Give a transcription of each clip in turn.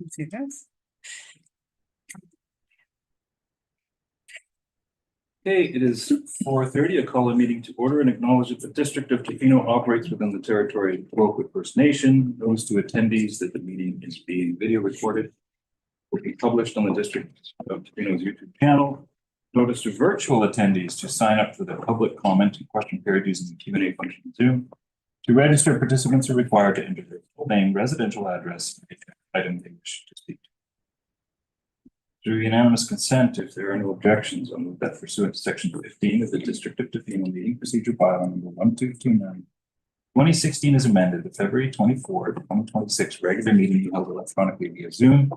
See this? Okay, it is 4:30. I call the meeting to order and acknowledge that the District of Tofino operates within the territory of Tla-o-qui-aht First Nation. Notice to attendees that the meeting is being video recorded. Will be published on the District of Tofino's YouTube channel. Notice to virtual attendees to sign up for the public comment and question period using the Q&A function in Zoom. To register, participants are required to enter their full name, residential address, and the item they wish to speak to. Through unanimous consent, if there are no objections, I'll move that pursuant to section 15 of the District of Tofino meeting procedure bylaw number 1229. 2016 is amended. The February 24, 2026 regular meeting be held electronically via Zoom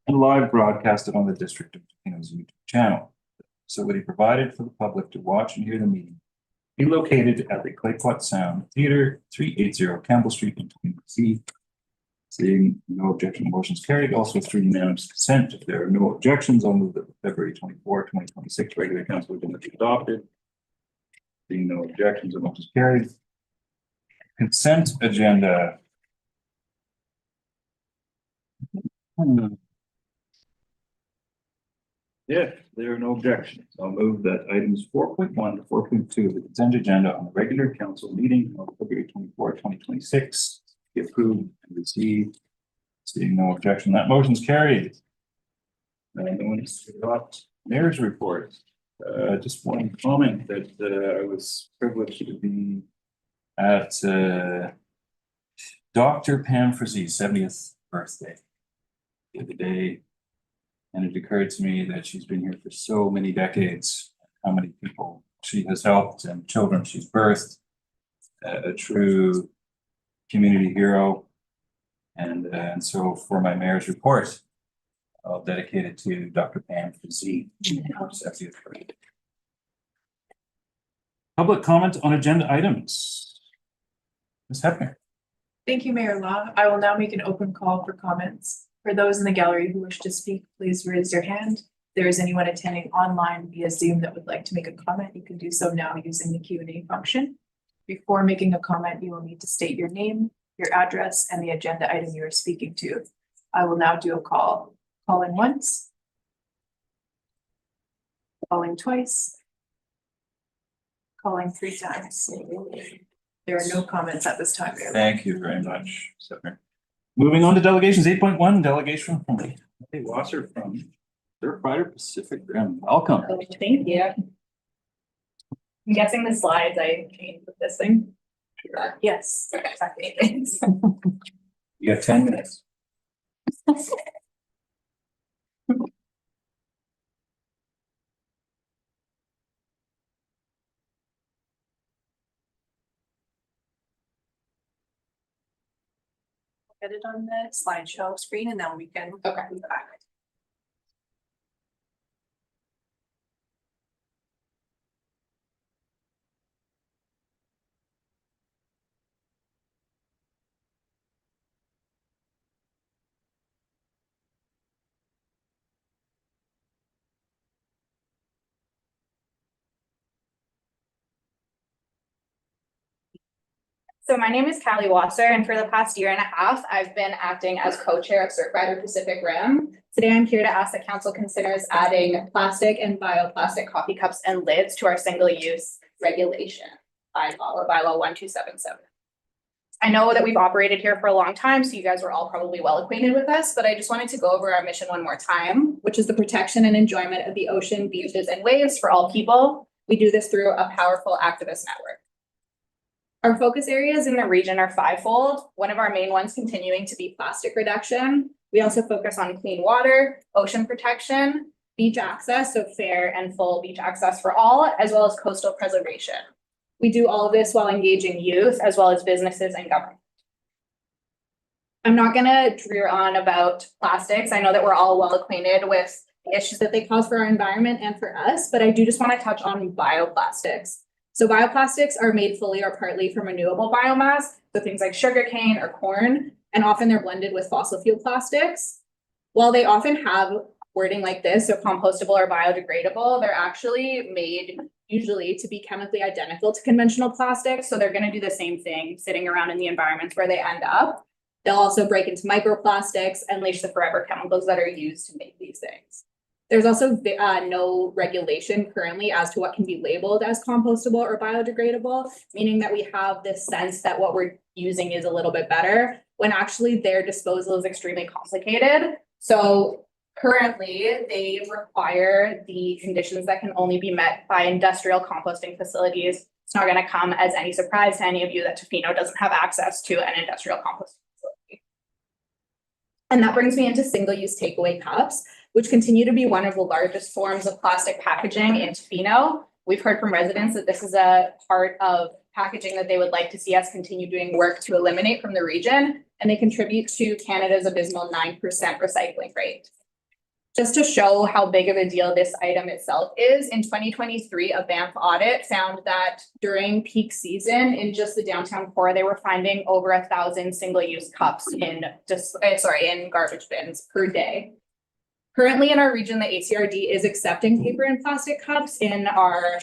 and live broadcasted on the District of Tofino's YouTube channel. The facility provided for the public to watch and hear the meeting be located at the Tla-o-qui-aht Sound Theatre, 380 Campbell Street in Tofino, BC. Seeing no objection, motion is carried. Also through unanimous consent, if there are no objections, I'll move that the February 24, 2026 regular council agenda be adopted. Seeing no objections, the motion is carried. Consent agenda. If there are no objections, I'll move that items 4.1 to 4.2 of the consent agenda on the regular council meeting on February 24, 2026 be approved and received. Seeing no objection, that motion is carried. And no one's got mayor's report. Just one comment that I was privileged to be at Dr. Pam Frazie's 70th birthday the other day. And it occurred to me that she's been here for so many decades, how many people she has helped and children she's birthed, a true community hero. And so for my mayor's report, I'll dedicate it to Dr. Pam Frazee. Public comment on agenda items. Ms. Hefner. Thank you, Mayor Law. I will now make an open call for comments. For those in the gallery who wish to speak, please raise your hand. If there is anyone attending online via Zoom that would like to make a comment, you can do so now using the Q&A function. Before making a comment, you will need to state your name, your address, and the agenda item you are speaking to. I will now do a call. Calling once. Calling twice. Calling 3 times. There are no comments at this time. Thank you very much, Senator. Moving on to delegations, 8.1, delegation from Kelly Wasser from Surf Rider Pacific Rim. Welcome. Oh, thank you. I'm guessing the slides I changed with this thing. Yes. Okay, thanks. You got 10 minutes. Get it on the slideshow screen and then we can go back. So my name is Callie Wasser, and for the past year and a half, I've been acting as co-chair of Surf Rider Pacific Rim. Today, I'm here to ask that council considers adding plastic and bioplastic coffee cups and lids to our single-use regulation bylaw 1277. I know that we've operated here for a long time, so you guys are all probably well acquainted with us, but I just wanted to go over our mission one more time, which is the protection and enjoyment of the ocean, beaches, and waves for all people. We do this through a powerful activist network. Our focus areas in the region are fivefold. One of our main ones continuing to be plastic reduction. We also focus on clean water, ocean protection, beach access, so fair and full beach access for all, as well as coastal preservation. We do all of this while engaging youth, as well as businesses and government. I'm not gonna dreer on about plastics. I know that we're all well acquainted with the issues that they cause for our environment and for us, but I do just want to touch on bioplastics. So bioplastics are made fully or partly from renewable biomass, so things like sugarcane or corn, and often they're blended with fossil fuel plastics. While they often have wording like this, so compostable or biodegradable, they're actually made usually to be chemically identical to conventional plastics. So they're going to do the same thing sitting around in the environments where they end up. They'll also break into microplastics and leach the forever chemicals that are used to make these things. There's also no regulation currently as to what can be labeled as compostable or biodegradable, meaning that we have this sense that what we're using is a little bit better when actually their disposal is extremely complicated. So currently they require the conditions that can only be met by industrial composting facilities. It's not going to come as any surprise to any of you that Tofino doesn't have access to an industrial composting facility. And that brings me into single-use takeaway cups, which continue to be one of the largest forms of plastic packaging in Tofino. We've heard from residents that this is a part of packaging that they would like to see us continue doing work to eliminate from the region, and they contribute to Canada's abysmal 9% recycling rate. Just to show how big of a deal this item itself is, in 2023, a Banff audit found that during peak season in just the downtown core, they were finding over 1,000 single-use cups in garbage bins per day. Currently in our region, the ACRD is accepting paper and plastic cups in our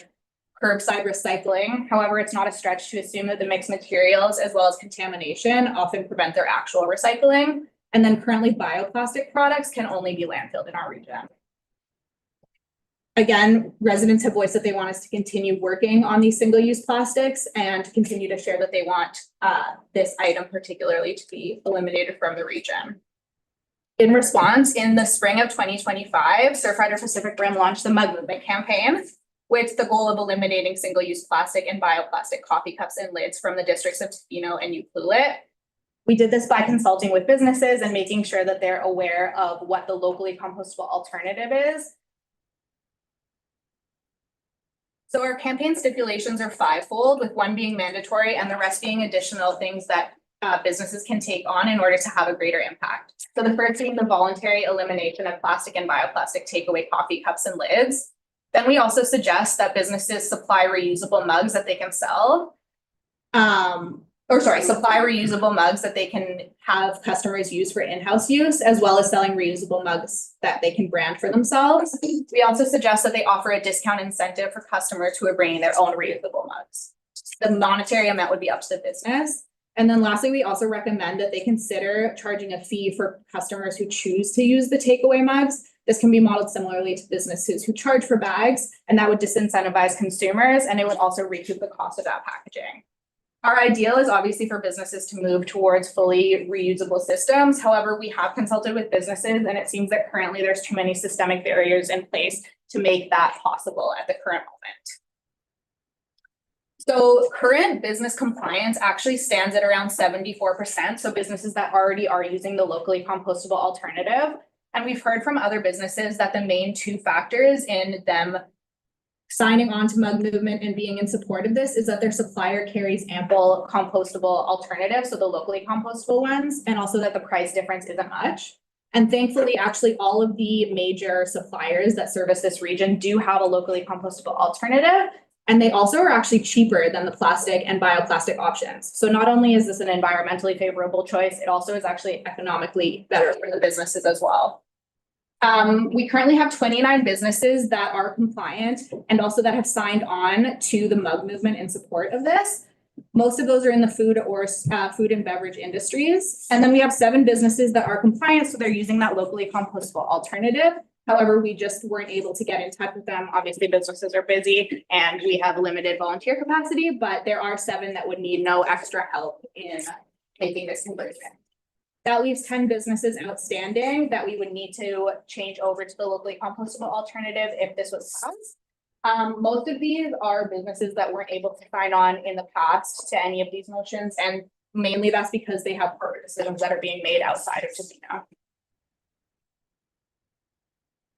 curbside recycling. However, it's not a stretch to assume that the mixed materials as well as contamination often prevent their actual recycling. And then currently bioplastic products can only be landfilled in our region. Again, residents have voiced that they want us to continue working on these single-use plastics and to continue to share that they want this item particularly to be eliminated from the region. In response, in the spring of 2025, Surfrider Pacific Rim launched the Mug Movement campaign with the goal of eliminating single-use plastic and bioplastic coffee cups and lids from the districts of Tofino and Q&amp. We did this by consulting with businesses and making sure that they're aware of what the locally compostable alternative is. So our campaign stipulations are fivefold, with one being mandatory and the rest being additional things that businesses can take on in order to have a greater impact. So the first being the voluntary elimination of plastic and bioplastic takeaway coffee cups and lids. Then we also suggest that businesses supply reusable mugs that they can sell. Supply reusable mugs that they can have customers use for in-house use, as well as selling reusable mugs that they can brand for themselves. We also suggest that they offer a discount incentive for customers who are bringing their own reusable mugs. The monetary amount would be up to the business. And then lastly, we also recommend that they consider charging a fee for customers who choose to use the takeaway mugs. This can be modeled similarly to businesses who charge for bags, and that would disincentivize consumers, and it would also recoup the cost of that packaging. Our ideal is obviously for businesses to move towards fully reusable systems. However, we have consulted with businesses, and it seems that currently there's too many systemic barriers in place to make that possible at the current moment. So current business compliance actually stands at around 74%. So businesses that already are using the locally compostable alternative. And we've heard from other businesses that the main two factors in them signing on to Mug Movement and being in support of this is that their supplier carries ample compostable alternatives, so the locally compostable ones, and also that the price difference isn't much. And thankfully, actually, all of the major suppliers that service this region do have a locally compostable alternative. And they also are actually cheaper than the plastic and bioplastic options. So not only is this an environmentally favorable choice, it also is actually economically better for the businesses as well. We currently have 29 businesses that are compliant and also that have signed on to the Mug Movement in support of this. Most of those are in the food and beverage industries. And then we have 7 businesses that are compliant, so they're using that locally compostable alternative. However, we just weren't able to get in touch with them. Obviously, businesses are busy and we have limited volunteer capacity, but there are 7 that would need no extra help in making this conversion. That leaves 10 businesses outstanding that we would need to change over to the locally compostable alternative if this was passed. Most of these are businesses that weren't able to sign on in the past to any of these motions, and mainly that's because they have corporate decisions that are being made outside of Tofino.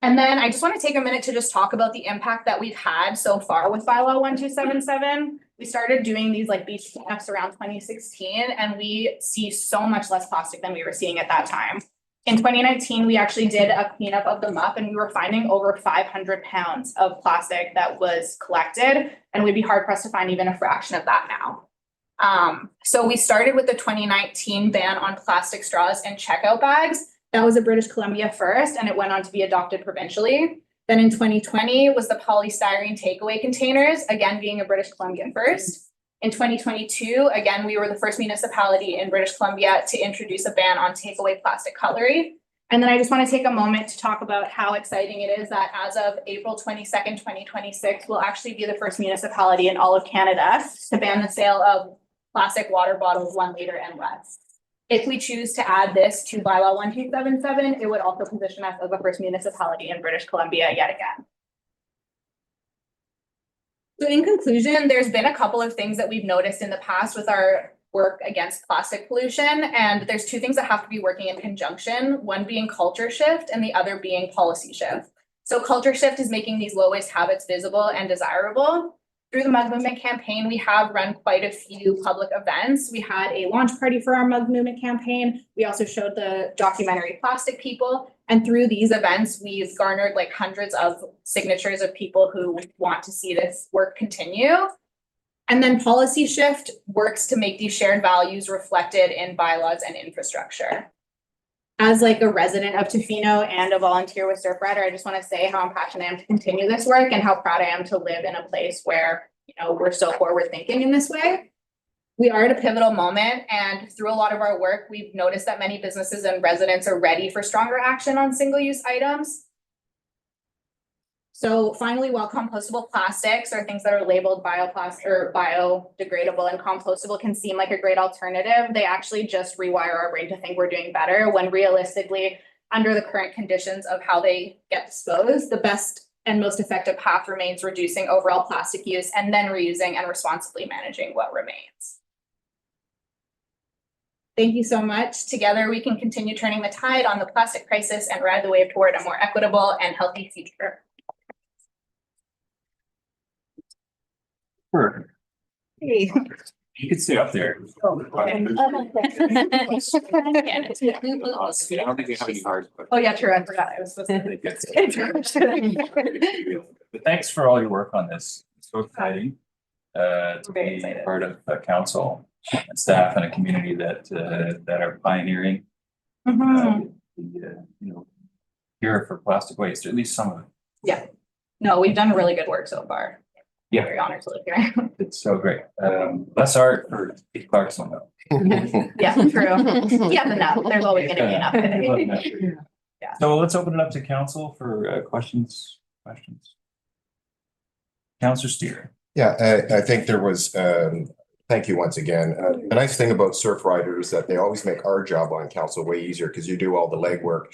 And then I just want to take a minute to just talk about the impact that we've had so far with bylaw 1277. We started doing these beach cleanups around 2016, and we see so much less plastic than we were seeing at that time. In 2019, we actually did a cleanup of the MUP, and we were finding over 500 pounds of plastic that was collected, and we'd be hard pressed to find even a fraction of that now. So we started with the 2019 ban on plastic straws and checkout bags. That was a British Columbia first, and it went on to be adopted provincially. Then in 2020 was the polystyrene takeaway containers, again being a British Columbia first. In 2022, again, we were the first municipality in British Columbia to introduce a ban on takeaway plastic cutlery. And then I just want to take a moment to talk about how exciting it is that as of April 22nd, 2026, we'll actually be the first municipality in all of Canada to ban the sale of plastic water bottles 1 liter and less. If we choose to add this to bylaw 1277, it would also position us as the first municipality in British Columbia yet again. So in conclusion, there's been a couple of things that we've noticed in the past with our work against plastic pollution, and there's 2 things that have to be working in conjunction, one being culture shift and the other being policy shift. So culture shift is making these low waste habits visible and desirable. Through the Mug Movement campaign, we have run quite a few public events. We had a launch party for our Mug Movement campaign. We also showed the documentary Plastic People. And through these events, we've garnered like hundreds of signatures of people who want to see this work continue. And then policy shift works to make these shared values reflected in bylaws and infrastructure. As like a resident of Tofino and a volunteer with Surfrider, I just want to say how I'm passionate I am to continue this work and how proud I am to live in a place where, you know, we're so forward thinking in this way. We are at a pivotal moment, and through a lot of our work, we've noticed that many businesses and residents are ready for stronger action on single-use items. So finally, while compostable plastics or things that are labeled bioplastic or biodegradable and compostable can seem like a great alternative, they actually just rewire our brain to think we're doing better when realistically, under the current conditions of how they get disposed, the best and most effective path remains reducing overall plastic use and then reusing and responsibly managing what remains. Thank you so much. Together, we can continue turning the tide on the plastic crisis and ride the wave toward a more equitable and healthy future. Perfect. Hey. You could stay up there. I don't think we have any hard questions. Oh yeah, true. I forgot. I was supposed to. But thanks for all your work on this. It's so exciting to Very be excited. part of council and staff and a community that are pioneering Mhm. you know, cure for plastic waste, or at least some of it. No, we've done really good work so far. Yeah. Very honored to live here. It's so great. Less art for Keith Clarkson though. Yeah, true. Yeah, enough. There's always gonna be enough. Yeah. So let's open it up to council for questions. Councillor Steer. Yeah, I think there was, thank you once again. The nice thing about surf riders is that they always make our job on council way easier because you do all the legwork.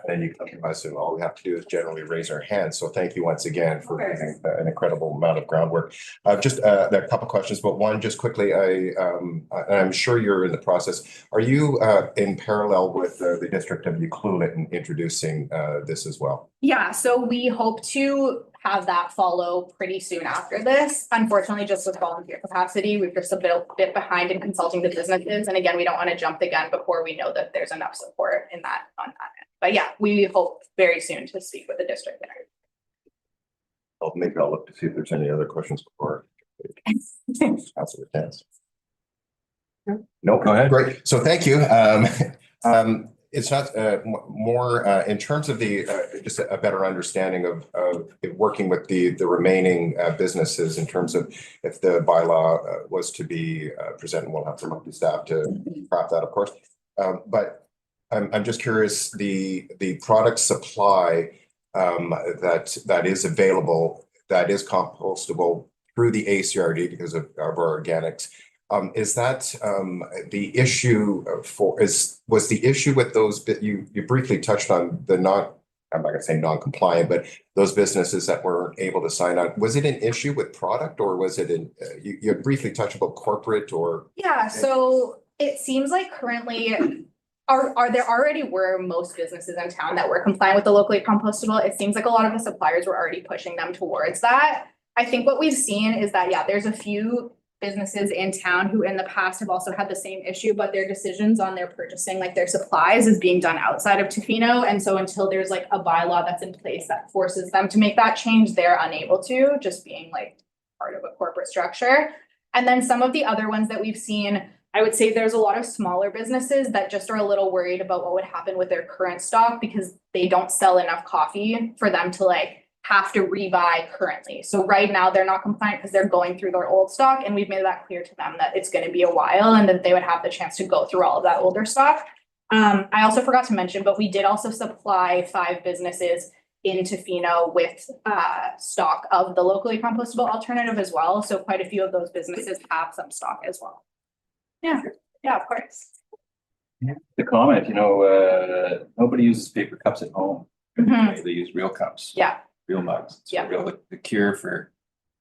And you come to us and all we have to do is generally raise our hands. So thank you once again for doing an incredible amount of groundwork. Just a couple questions, but one just quickly, I'm sure you're in the process. Are you in parallel with the District of Tofino in introducing this as well? Yeah, so we hope to have that follow pretty soon after this. Unfortunately, just with volunteer capacity, we're just a bit behind in consulting the businesses. And again, we don't want to jump the gun before we know that there's enough support in that on that end. But yeah, we hope very soon to speak with the district there. Maybe I'll look to see if there's any other questions before. Councilor Dance. No, Go ahead. Great. So thank you. It's not more in terms of the just a better understanding of working with the remaining businesses in terms of if the bylaw was to be presented. We'll have to look to staff to craft that, of course. But I'm just curious, the product supply that is available, that is compostable through the ACRD because of our organics. Is that the issue was the issue with those you briefly touched on the I'm not going to say non-compliant, but those businesses that weren't able to sign on. Was it an issue with product, or was it you briefly touched about corporate or? Yeah, so it seems like currently there already were most businesses in town that were compliant with the locally compostable. It seems like a lot of the suppliers were already pushing them towards that. I think what we've seen is that, yeah, there's a few businesses in town who in the past have also had the same issue, but their decisions on their purchasing, like their supplies, is being done outside of Tofino. And so until there's like a bylaw that's in place that forces them to make that change, they're unable to, just being like part of a corporate structure. And then some of the other ones that we've seen, I would say there's a lot of smaller businesses that just are a little worried about what would happen with their current stock because they don't sell enough coffee for them to like have to rebuy currently. So right now they're not compliant because they're going through their old stock, and we've made that clear to them that it's going to be a while and that they would have the chance to go through all of that older stock. I also forgot to mention, but we did also supply 5 businesses in Tofino with stock of the locally compostable alternative as well. So quite a few of those businesses have some stock as well. Yeah, of course. The comment, nobody uses paper cups at home. Mhm. They use real cups. Yeah. Real mugs. So Yeah. the cure for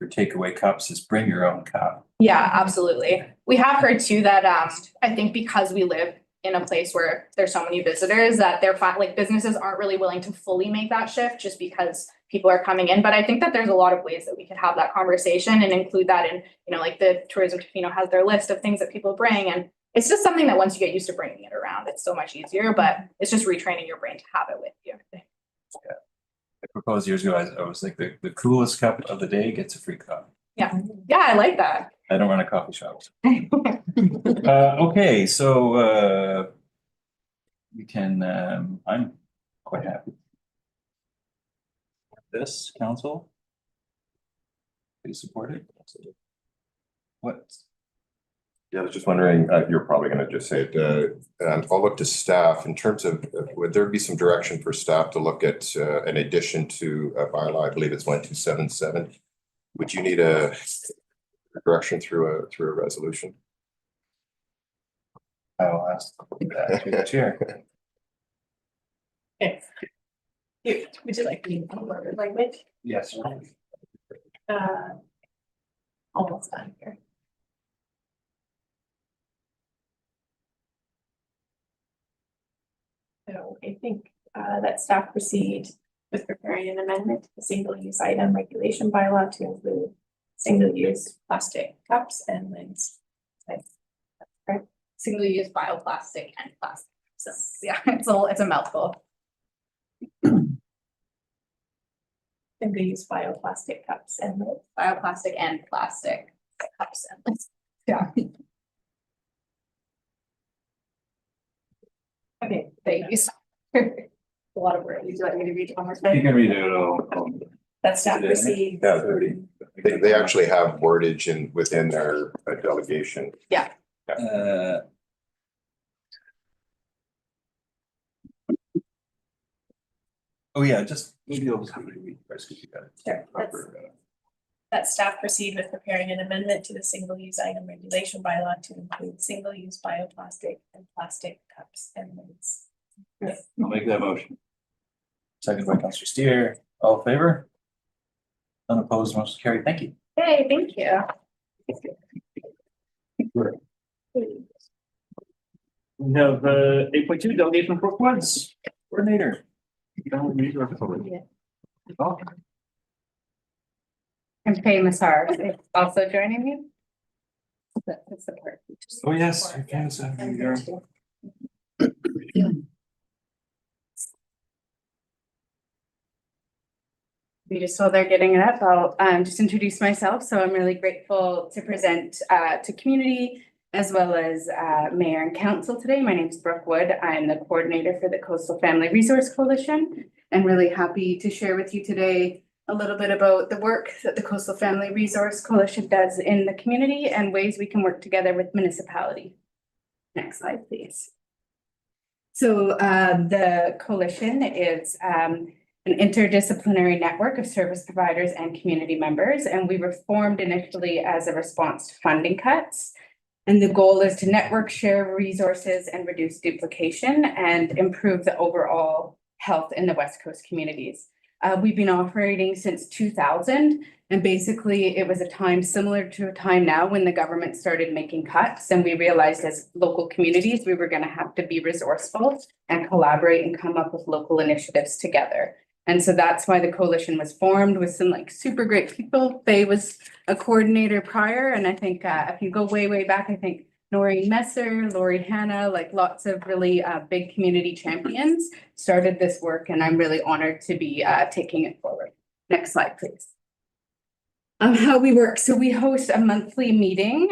takeaway cups is bring your own cup. Yeah, absolutely. We have heard too that I think because we live in a place where there's so many visitors that like businesses aren't really willing to fully make that shift just because people are coming in. But I think that there's a lot of ways that we could have that conversation and include that in, like the Tourism Tofino has their list of things that people bring. And it's just something that once you get used to bringing it around, it's so much easier, but it's just retraining your brain to have it with you. Yeah. I proposed years ago, I was like the coolest cup of the day gets a free cup. Yeah, I like that. I don't run a coffee shop. Okay, so we can, I'm quite happy. This council. Do you support it? What? Yeah, I was just wondering, you're probably gonna just say it, I'll look to staff in terms of, would there be some direction for staff to look at an addition to a bylaw? I believe it's 1277. Would you need a direction through a resolution? I will ask that to the chair. Okay. Would you like me to word language? Yes. Almost done here. So I think that staff proceed with preparing an amendment to the single-use item regulation bylaw to include single-use plastic cups and lids. Single-use bioplastic and plastic. So yeah, it's a mouthful. Single-use bioplastic cups and lids. Bioplastic and plastic cups and lids. Yeah. Okay, Thank you. A lot of words. Would you like me to read it one more time? You can read it all. that staff proceed. Yeah, they actually have wordage within their delegation. Oh, yeah, just maybe I'll just read first because you got it. Sure, that staff proceed with preparing an amendment to the single-use item regulation bylaw to include single-use bioplastic and plastic cups and lids. I'll make that motion. Second by Councillor Steer, all in favor? Unopposed, motion carried, thank you. Hey, thank you. We have 8.2 delegation for floods coordinator. Oh, And Faye Massar is also joining me. That's the part. Oh, yes. Okay, so here we go. Just while they're getting it up, I'll just introduce myself. So I'm really grateful to present to community as well as mayor and council today. My name is Brooke Wood. I'm the coordinator for the Coastal Family Resource Coalition, and really happy to share with you today a little bit about the work that the Coastal Family Resource Coalition does in the community and ways we can work together with municipality. Next slide, please. So the coalition is an interdisciplinary network of service providers and community members, and we were formed initially as a response to funding cuts. And the goal is to network, share resources, and reduce duplication and improve the overall health in the West Coast communities. We've been operating since 2000, and basically it was a time similar to a time now when the government started making cuts, and we realized as local communities we were going to have to be resourceful and collaborate and come up with local initiatives together. And so that's why the coalition was formed with some super great people. Faye was a coordinator prior, and I think if you go way back, I think Noreen Messer, Lori Hanna, lots of really big community champions started this work, and I'm really honored to be taking it forward. Next slide, please. How we work. So we host a monthly meeting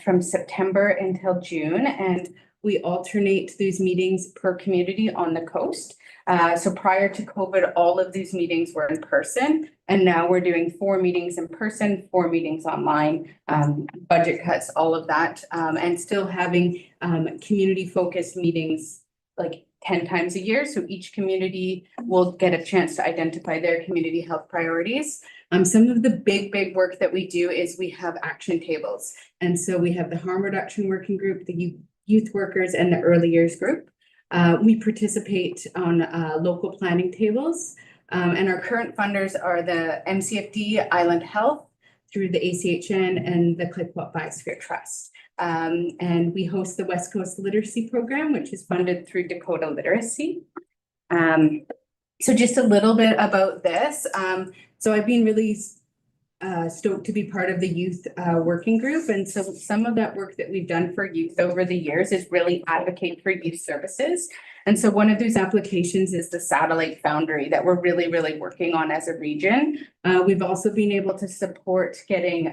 from September until June, and we alternate these meetings per community on the coast. So prior to COVID, all of these meetings were in person, and now we're doing 4 meetings in person, 4 meetings online, budget cuts, all of that, and still having community focused meetings like 10 times a year. So each community will get a chance to identify their community health priorities. Some of the big work that we do is we have action tables. And so we have the harm reduction working group, the youth workers, and the early years group. We participate on local planning tables, and our current funders are the MCFD, Island Health, through the ACHN and the Tla-o-qui-aht Biosphere Trust. And we host the West Coast Literacy Program, which is funded through Dakota Literacy. So just a little bit about this. So I've been really stoked to be part of the youth working group. And so some of that work that we've done for youth over the years is really advocate for youth services. And so one of those applications is the satellite foundry that we're really working on as a region. We've also been able to support getting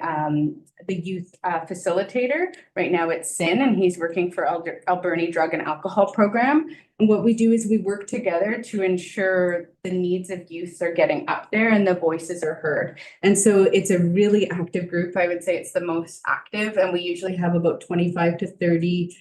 the youth facilitator. Right now it's Sin, and he's working for Alberni Drug and Alcohol Program. And what we do is we work together to ensure the needs of youth are getting up there and the voices are heard. And so it's a really active group. I would say it's the most active, and we usually have about 25 to 30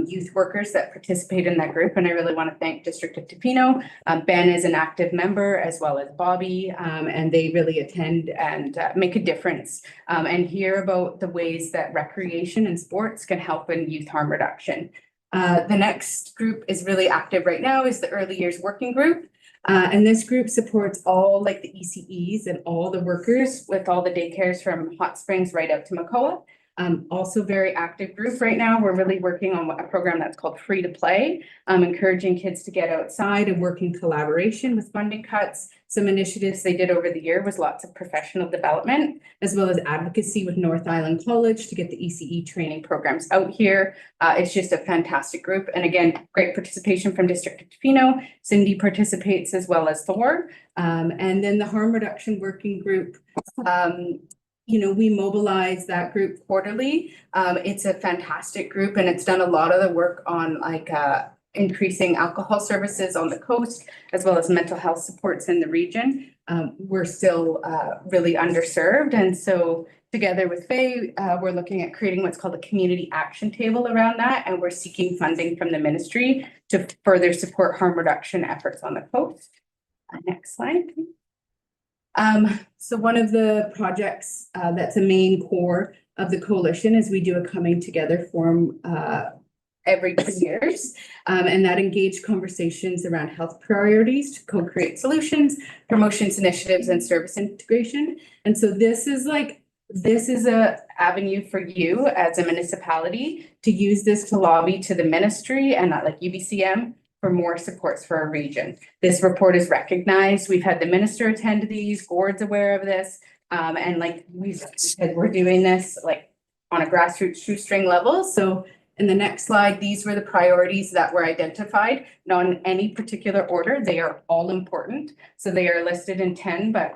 youth workers that participate in that group. And I really want to thank District of Tofino. Ben is an active member, as well as Bobby, and they really attend and make a difference and hear about the ways that recreation and sports can help in youth harm reduction. The next group is really active right now is the early years working group. And this group supports all like the ECEs and all the workers with all the daycares from Hot Springs right out to Makoa. Also very active group right now. We're really working on a program that's called Free to Play, encouraging kids to get outside and work in collaboration with funding cuts. Some initiatives they did over the year was lots of professional development, as well as advocacy with North Island College to get the ECE training programs out here. It's just a fantastic group. And again, great participation from District of Tofino. Cindy participates as well as Thor. And then the harm reduction working group, we mobilize that group quarterly. It's a fantastic group, and it's done a lot of the work on increasing alcohol services on the coast, as well as mental health supports in the region. We're still really underserved. And so together with Faye, we're looking at creating what's called a community action table around that. And we're seeking funding from the ministry to further support harm reduction efforts on the coast. Next slide, please. So one of the projects that's a main core of the coalition is we do a coming together forum every 2 years, and that engaged conversations around health priorities to co-create solutions, promotions, initiatives, and service integration. And so this is a avenue for you as a municipality to use this to lobby to the ministry and like UBCM for more supports for our region. This report is recognized. We've had the minister attend these, Gord's aware of this. And like we said, we're doing this like on a grassroots shoestring level. So in the next slide, these were the priorities that were identified, not in any particular order. They are all important. So they are listed in 10, but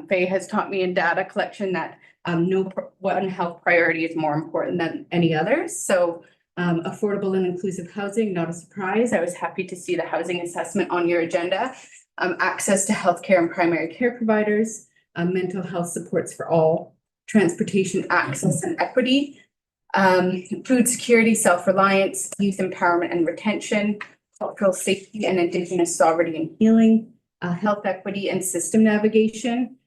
Faye has taught me in data collection that no one health priority is more important than any others. So affordable and inclusive housing, not a surprise. I was happy to see the housing assessment on your agenda. Access to healthcare and primary care providers, mental health supports for all, transportation access and equity, food security, self-reliance, youth empowerment and retention, cultural safety and Indigenous sovereignty and healing, health equity and system navigation,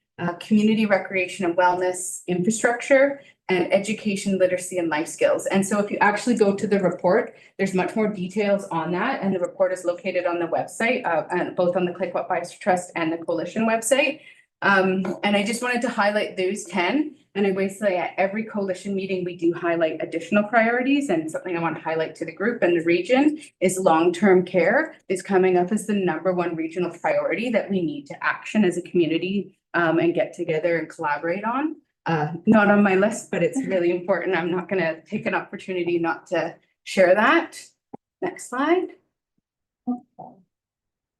community recreation and wellness, infrastructure, and education, literacy, and life skills. And so if you actually go to the report, there's much more details on that. And the report is located on the website, and both on the Tla-o-qui-aht Biosphere Trust and the Coalition website. And I just wanted to highlight those 10. And I always say at every coalition meeting, we do highlight additional priorities. And something I want to highlight to the group and the region is long-term care is coming up as the #1 regional priority that we need to action as a community and get together and collaborate on. Not on my list, but it's really important. I'm not going to take an opportunity not to share that. Next slide.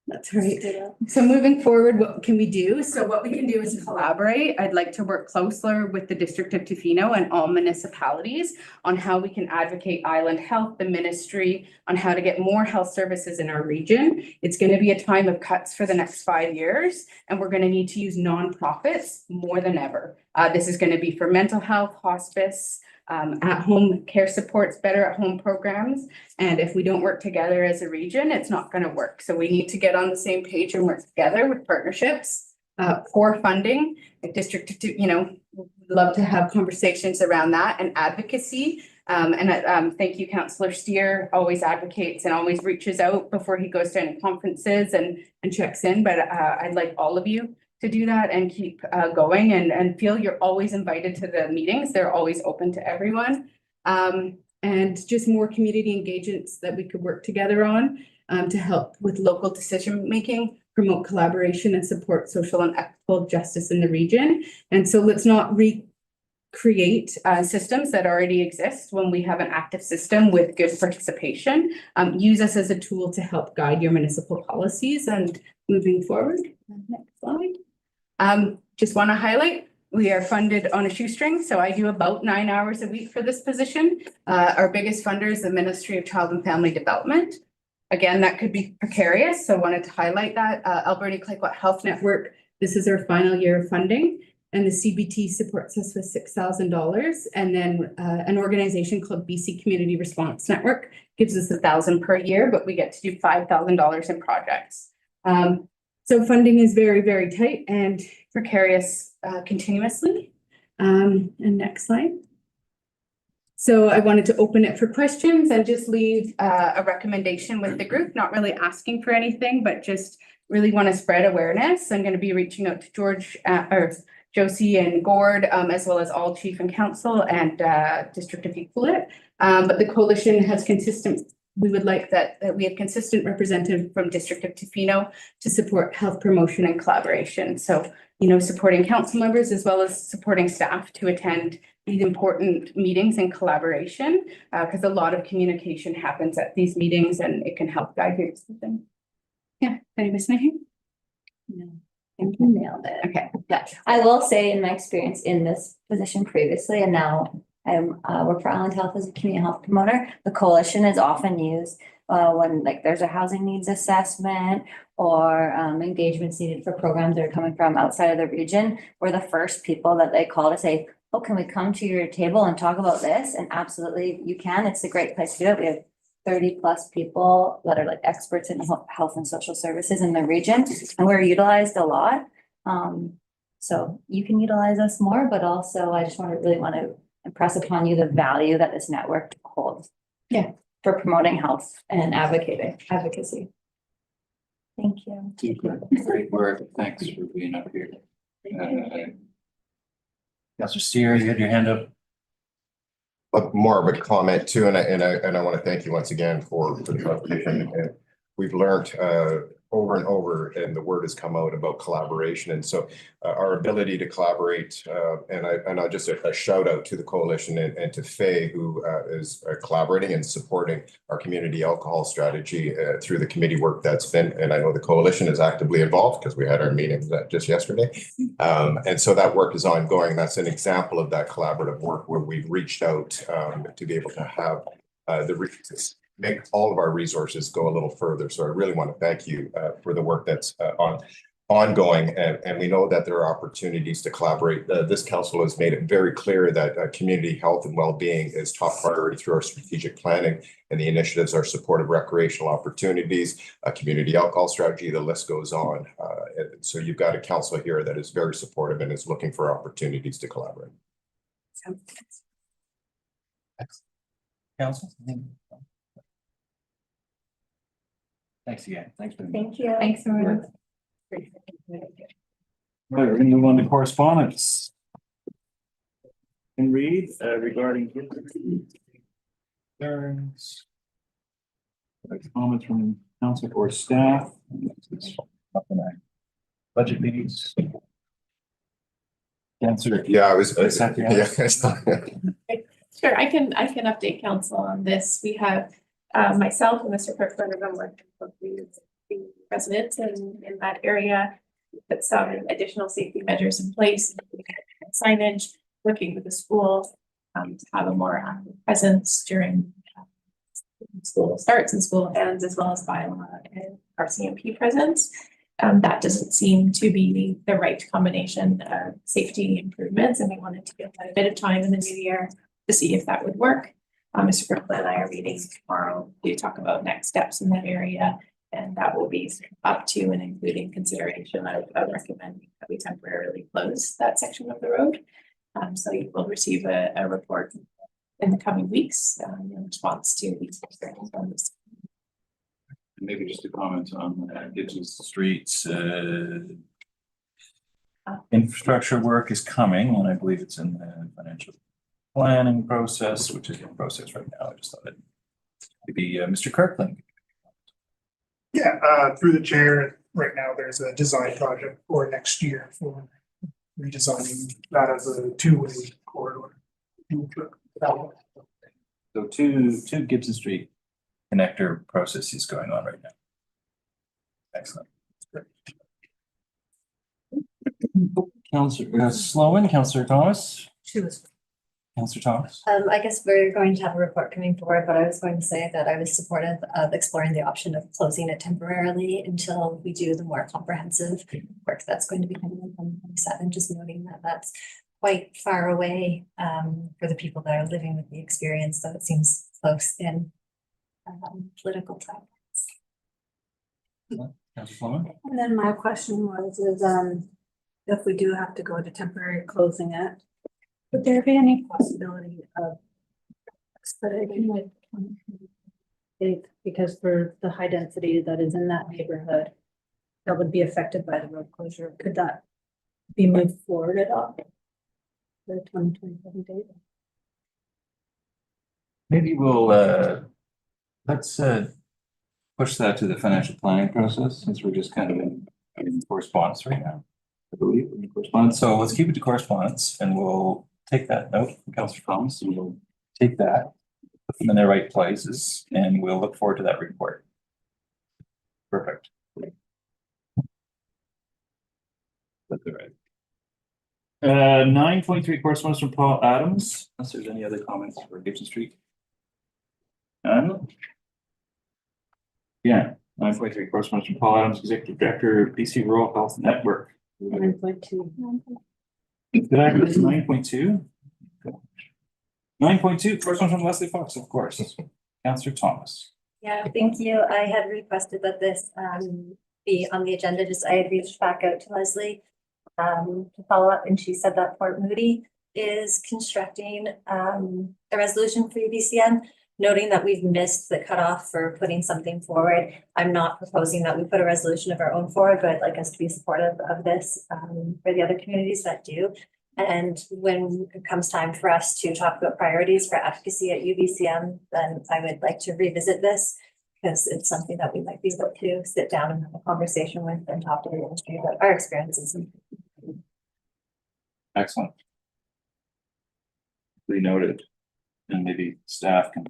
That's right. So moving forward, what can we do? So what we can do is collaborate. I'd like to work closer with the District of Tofino and all municipalities on how we can advocate Island Health, the ministry, on how to get more health services in our region. It's going to be a time of cuts for the next 5 years, and we're going to need to use nonprofits more than ever. This is going to be for mental health, hospice, at-home care supports, better at-home programs. And if we don't work together as a region, it's not going to work. So we need to get on the same page and work together with partnerships for funding. The district, would love to have conversations around that and advocacy. Thank you, Councillor Steer, always advocates and always reaches out before he goes to any conferences and checks in. But I'd like all of you to do that and keep going and feel you're always invited to the meetings. They're always open to everyone. And just more community engagements that we could work together on to help with local decision making, promote collaboration and support social and equitable justice in the region. And so let's not recreate systems that already exist when we have an active system with good participation. Use us as a tool to help guide your municipal policies and moving forward. Next slide. Just want to highlight, we are funded on a shoestring, so I do about 9 hours a week for this position. Our biggest funder is the Ministry of Child and Family Development. Again, that could be precarious, so wanted to highlight that. Alberta Tla-o-qui-aht Health Network, this is our final year of funding, and the CBT supports us with $6,000. And then an organization called BC Community Response Network gives us $1,000 per year, but we get to do $5,000 in projects. So funding is very, very tight and precarious continuously. And next slide. So I wanted to open it for questions and just leave a recommendation with the group, not really asking for anything, but just really want to spread awareness. I'm going to be reaching out to George or Josie and Gord, as well as all chief and council and District of Tofino. But the coalition has we would like that we have consistent representative from District of Tofino to support health promotion and collaboration. So, supporting council members as well as supporting staff to attend these important meetings and collaboration, because a lot of communication happens at these meetings and it can help guide your decision. Yeah, anybody saying? No, I think you nailed it. Okay. Yeah, I will say in my experience in this position previously, and now I work for Island Health as a community health promoter. The coalition is often used when there's a housing needs assessment or engagements needed for programs that are coming from outside of the region. We're the first people that they call to say, oh, can we come to your table and talk about this? And absolutely you can. It's a great place to do it. We have 30+ people that are experts in health and social services in the region, and we're utilized a lot. So you can utilize us more, but also I just really want to impress upon you the value that this network holds. Yeah. For promoting health and advocacy. Thank you. Super. Great work. Thanks for being up here. Councillor Steer, you had your hand up. More of a comment too, and I want to thank you once again for the conversation. And we've learned over and over, and the word has come out about collaboration. And so our ability to collaborate, and I'll just a shout out to the coalition and to Faye, who is collaborating and supporting our community alcohol strategy through the committee work that's been, and I know the coalition is actively involved because we had our meetings just yesterday. And so that work is ongoing. That's an example of that collaborative work where we've reached out to be able to have the resources, make all of our resources go a little further. So I really want to thank you for the work that's ongoing, and we know that there are opportunities to collaborate. This council has made it very clear that community health and well-being is top priority through our strategic planning, and the initiatives are supportive recreational opportunities, a community alcohol strategy, the list goes on. So you've got a council here that is very supportive and is looking for opportunities to collaborate. Council? Thanks again. Thanks. Thank you. Thanks so much. Right, we're going to move on to correspondence. And read regarding concerns, comments from council or staff. Budget meetings. Answer. Yeah, I was. Yeah. Sure, I can update council on this. We have myself and Mr. Kirkland have been working closely with the residents in that area. Put some additional safety measures in place, signage, working with the school, to have a more active presence during school starts and school ends, as well as bylaw and RCMP presence. That doesn't seem to be the right combination of safety improvements, and we wanted to give that a bit of time in the new year to see if that would work. Mr. Brooklyn and I are meeting tomorrow to talk about next steps in that area, and that will be up to and including consideration of recommending that we temporarily close that section of the road. So you will receive a report in the coming weeks in response to these concerns on this. Maybe just a comment on Gibbs Street's infrastructure work is coming, and I believe it's in the financial planning process, which is in process right now. I just thought it'd be Mr. Kirkland. Yeah, through the chair, right now, there's a design project for next year for redesigning that as a two-way corridor. So two Gibson Street connector processes going on right now. Excellent. Councillor Sloan, Councillor Thomas. Councillor Thomas. I guess we're going to have a report coming forward, but I was going to say that I was supportive of exploring the option of closing it temporarily until we do the more comprehensive work that's going to be coming in 2027, just noting that that's quite far away for the people that are living with the experience, so it seems close in political time. Councillor Sloan. And then my question was, if we do have to go to temporary closing it, would there be any possibility of expediting it? Because for the high density that is in that neighborhood, that would be affected by the road closure, could that be moved forward at all? The 2027 date? Maybe we'll let's push that to the financial planning process, since we're just kind of in correspondence right now. I believe we're in correspondence. So let's keep it to correspondence, and we'll take that note from Councillor Thomas, and we'll take that, put them in their right places, and we'll look forward to that report. Perfect. That's all right. 9.3 correspondence from Paul Adams. Unless there's any other comments for Gibson Street. Yeah, 9.3 correspondence from Paul Adams, Executive Director, BC Rural Health Network. 9.2. Did I miss 9.2? 9.2 correspondence from Leslie Fox, of course. Councillor Thomas. Yeah, thank you. I had requested that this be on the agenda. Just I had reached back out to Leslie to follow up, and she said that Port Moody is constructing a resolution for UBCM, noting that we've missed the cutoff for putting something forward. I'm not proposing that we put a resolution of our own forward, but I'd like us to be supportive of this for the other communities that do. And when it comes time for us to talk about priorities for advocacy at UBCM, then I would like to revisit this, because it's something that we might be able to sit down and have a conversation with and talk to the industry about our experiences. Excellent. We noted, and maybe staff can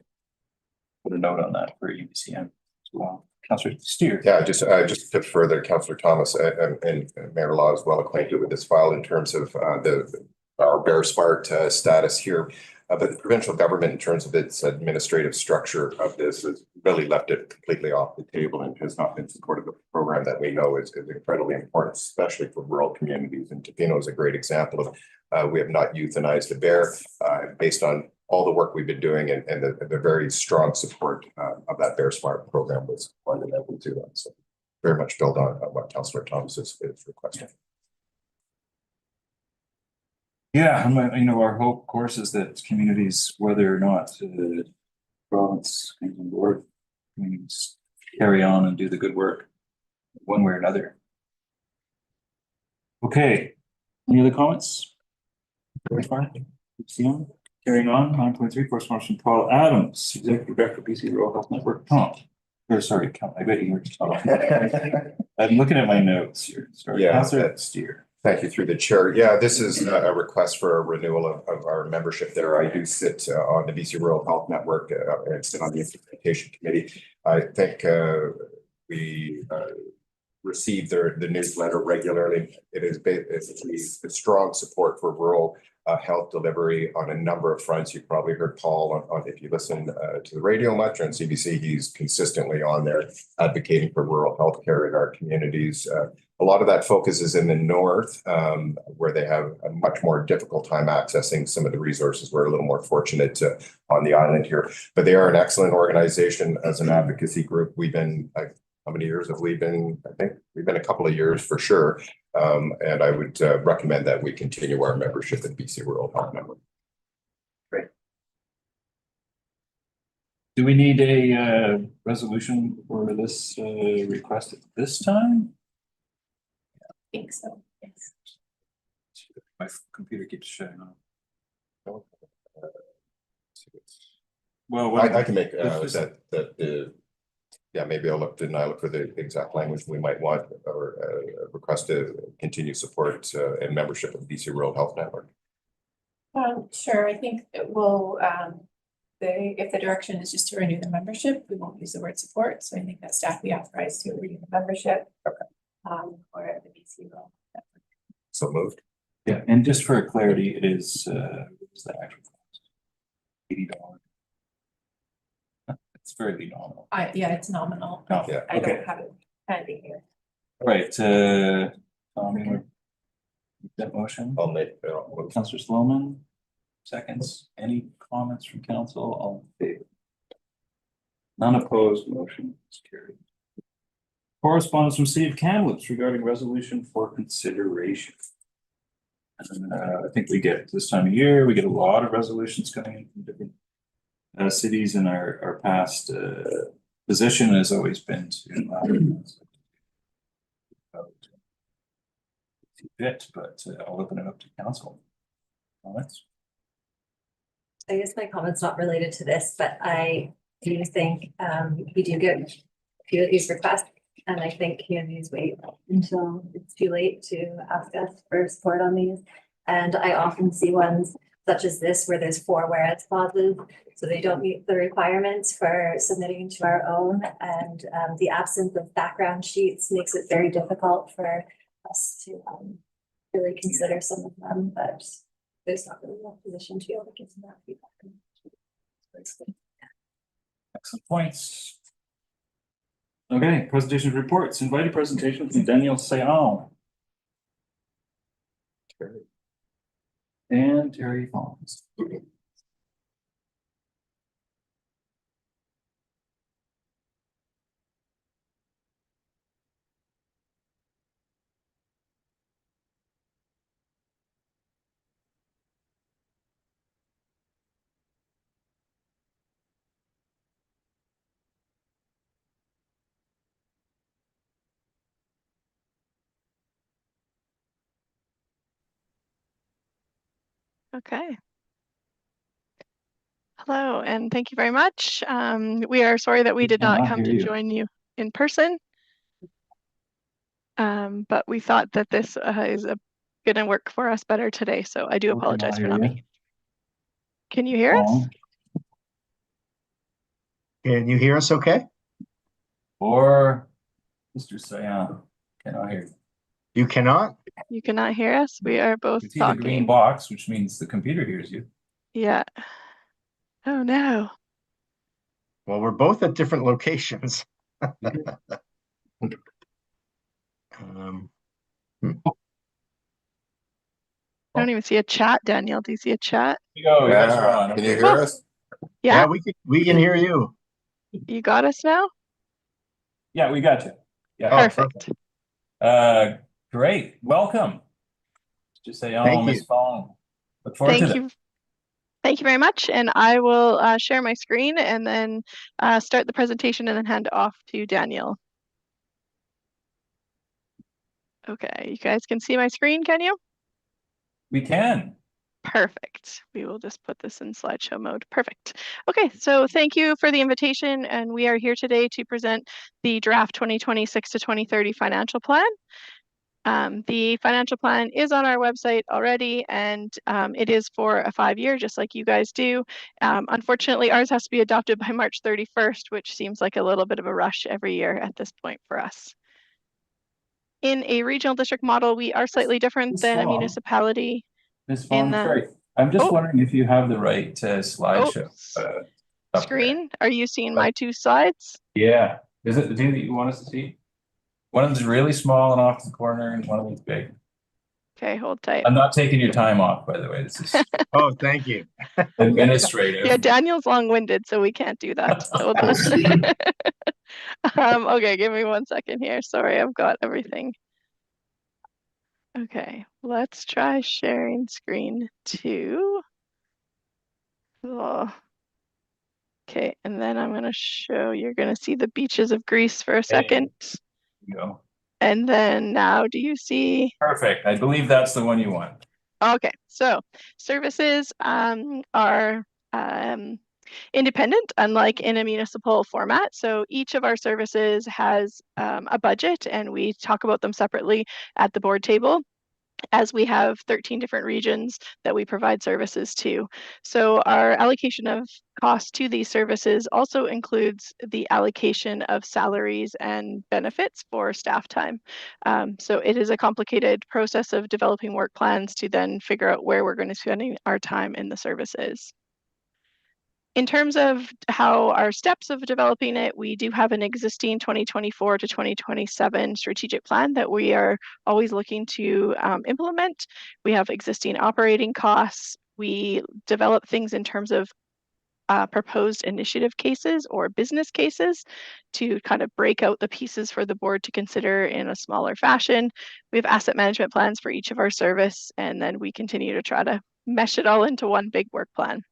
put a note on that for UBCM as well. Councillor Steer. Yeah, just to further, Councillor Thomas and Mayor Law is well acquainted with this file in terms of our Bear Smart status here. But the provincial government, in terms of its administrative structure of this, has really left it completely off the table and has not been supportive of a program that we know is incredibly important, especially for rural communities. And Tofino is a great example of we have not euthanized a bear based on all the work we've been doing, and the very strong support of that Bear Smart program was one that we do. So very much build on what Councillor Thomas is requesting. Yeah, and our hope, of course, is that communities, whether or not the province comes on board, communities carry on and do the good work one way or another. Okay, any other comments? Very far. Carrying on, 9.3 correspondence from Paul Adams, Executive Director, BC Rural Health Network. Tom. Or sorry, I bet you were Tom. I'm looking at my notes here. Sorry, Yeah, Councillor Steer. Thank you, through the chair. Yeah, this is a request for a renewal of our membership there. I do sit on the BC Rural Health Network and sit on the implementation committee. I think we we receive the newsletter regularly. It is basically a strong support for rural health delivery on a number of fronts. You've probably heard Paul on if you listen to the radio much on CBC, he's consistently on there advocating for rural healthcare in our communities. A lot of that focus is in the north, where they have a much more difficult time accessing some of the resources. We're a little more fortunate on the island here, but they are an excellent organization as an advocacy group. We've been how many years have we been? I think we've been a couple of years for sure. And I would recommend that we continue our membership in BC Rural Health Network. Great. Do we need a resolution for this request at this time? I think so, yes. My computer keeps shutting off. Well, I can make yeah, maybe I'll look for the exact language we might want or request to continue support and membership of BC Rural Health Network. Sure, I think it will, if the direction is just to renew the membership, we won't use the word support. So I think that staff be authorized to renew the membership. For the BC Rural Network. So moved. Yeah, and just for clarity, it is what's the actual cost? $80. It's fairly nominal. Yeah, it's nominal. Oh, yeah. I Okay. don't have it handy here. All right, Tom, you want that motion? I'll make Councillor Sloman, seconds. Any comments from council? All in favor? None opposed, motion is carried. Correspondence from City of Kamloops regarding resolution for consideration. I think we get this time of year, we get a lot of resolutions coming in from different cities, and our past position has always been to fit, but I'll open it up to council. Comments? I guess my comment's not related to this, but I do think we do get a few of these requests, and I think communities wait until it's too late to ask us for support on these. And I often see ones such as this where there's 4 whereas clauses, so they don't meet the requirements for submitting to our own, and the absence of background sheets makes it very difficult for us to really consider some of them, but there's not really a position to be able to give them that feedback. Excellent points. Okay, presentations reports. Invited presentation from Daniel Sayon and Terry Fons. Okay. Hello, and thank you very much. We are sorry that we did not come to join you in person. But we thought that this is going to work for us better today, so I do apologize for not making it. Can you hear us? Can you hear us okay? Or Mr. Sayon, cannot hear you. You cannot? You cannot hear us? We are both you see the green box, which means the computer hears you. Yeah. Oh no. Well, we're both at different locations. I don't even see a chat, Daniel. Do you see a chat? Yeah. Can you hear us? Yeah, we can hear you. You got us now? Yeah, we got you. Yeah. Perfect. Great. Welcome. Just say, Thank Miss Fong. Look forward to it. Thank you very much. And I will share my screen and then start the presentation and then hand it off to Daniel. Okay, you guys can see my screen, can you? We can. Perfect. We will just put this in slideshow mode. Perfect. Okay, so thank you for the invitation, and we are here today to present the draft 2026 to 2030 financial plan. The financial plan is on our website already, and it is for a 5-year, just like you guys do. Unfortunately, ours has to be adopted by March 31st, which seems like a little bit of a rush every year at this point for us. In a regional district model, we are slightly different than a municipality. Ms. in Vaughn, the- sorry, I'm just Oh. wondering if you have the right slideshow. up there. Screen, are you seeing my 2 slides? Yeah, is it the two that you want us to see? One of them's really small and off the corner and one of them's big. Okay, hold tight. I'm not taking your time off, by the way, this is Oh, thank you. administrative. Yeah, Daniel's long-winded, so we can't do that. Hold on. Okay, give me 1 second here. Sorry, I've got everything. Okay, let's try sharing screen 2. Oh. Okay, and then I'm gonna show, you're gonna see the beaches of Greece for a second. You go. And then now, do you see? Perfect, I believe that's the one you want. Okay, so services are independent, unlike in a municipal format. So each of our services has a budget, and we talk about them separately at the board table, as we have 13 different regions that we provide services to. So our allocation of cost to these services also includes the allocation of salaries and benefits for staff time. So it is a complicated process of developing work plans to then figure out where we're going to spend our time in the services. In terms of how our steps of developing it, we do have an existing 2024 to 2027 strategic plan that we are always looking to implement. We have existing operating costs. We develop things in terms of proposed initiative cases or business cases to kind of break out the pieces for the board to consider in a smaller fashion. We have asset management plans for each of our service, and then we continue to try to mesh it all into one big work plan.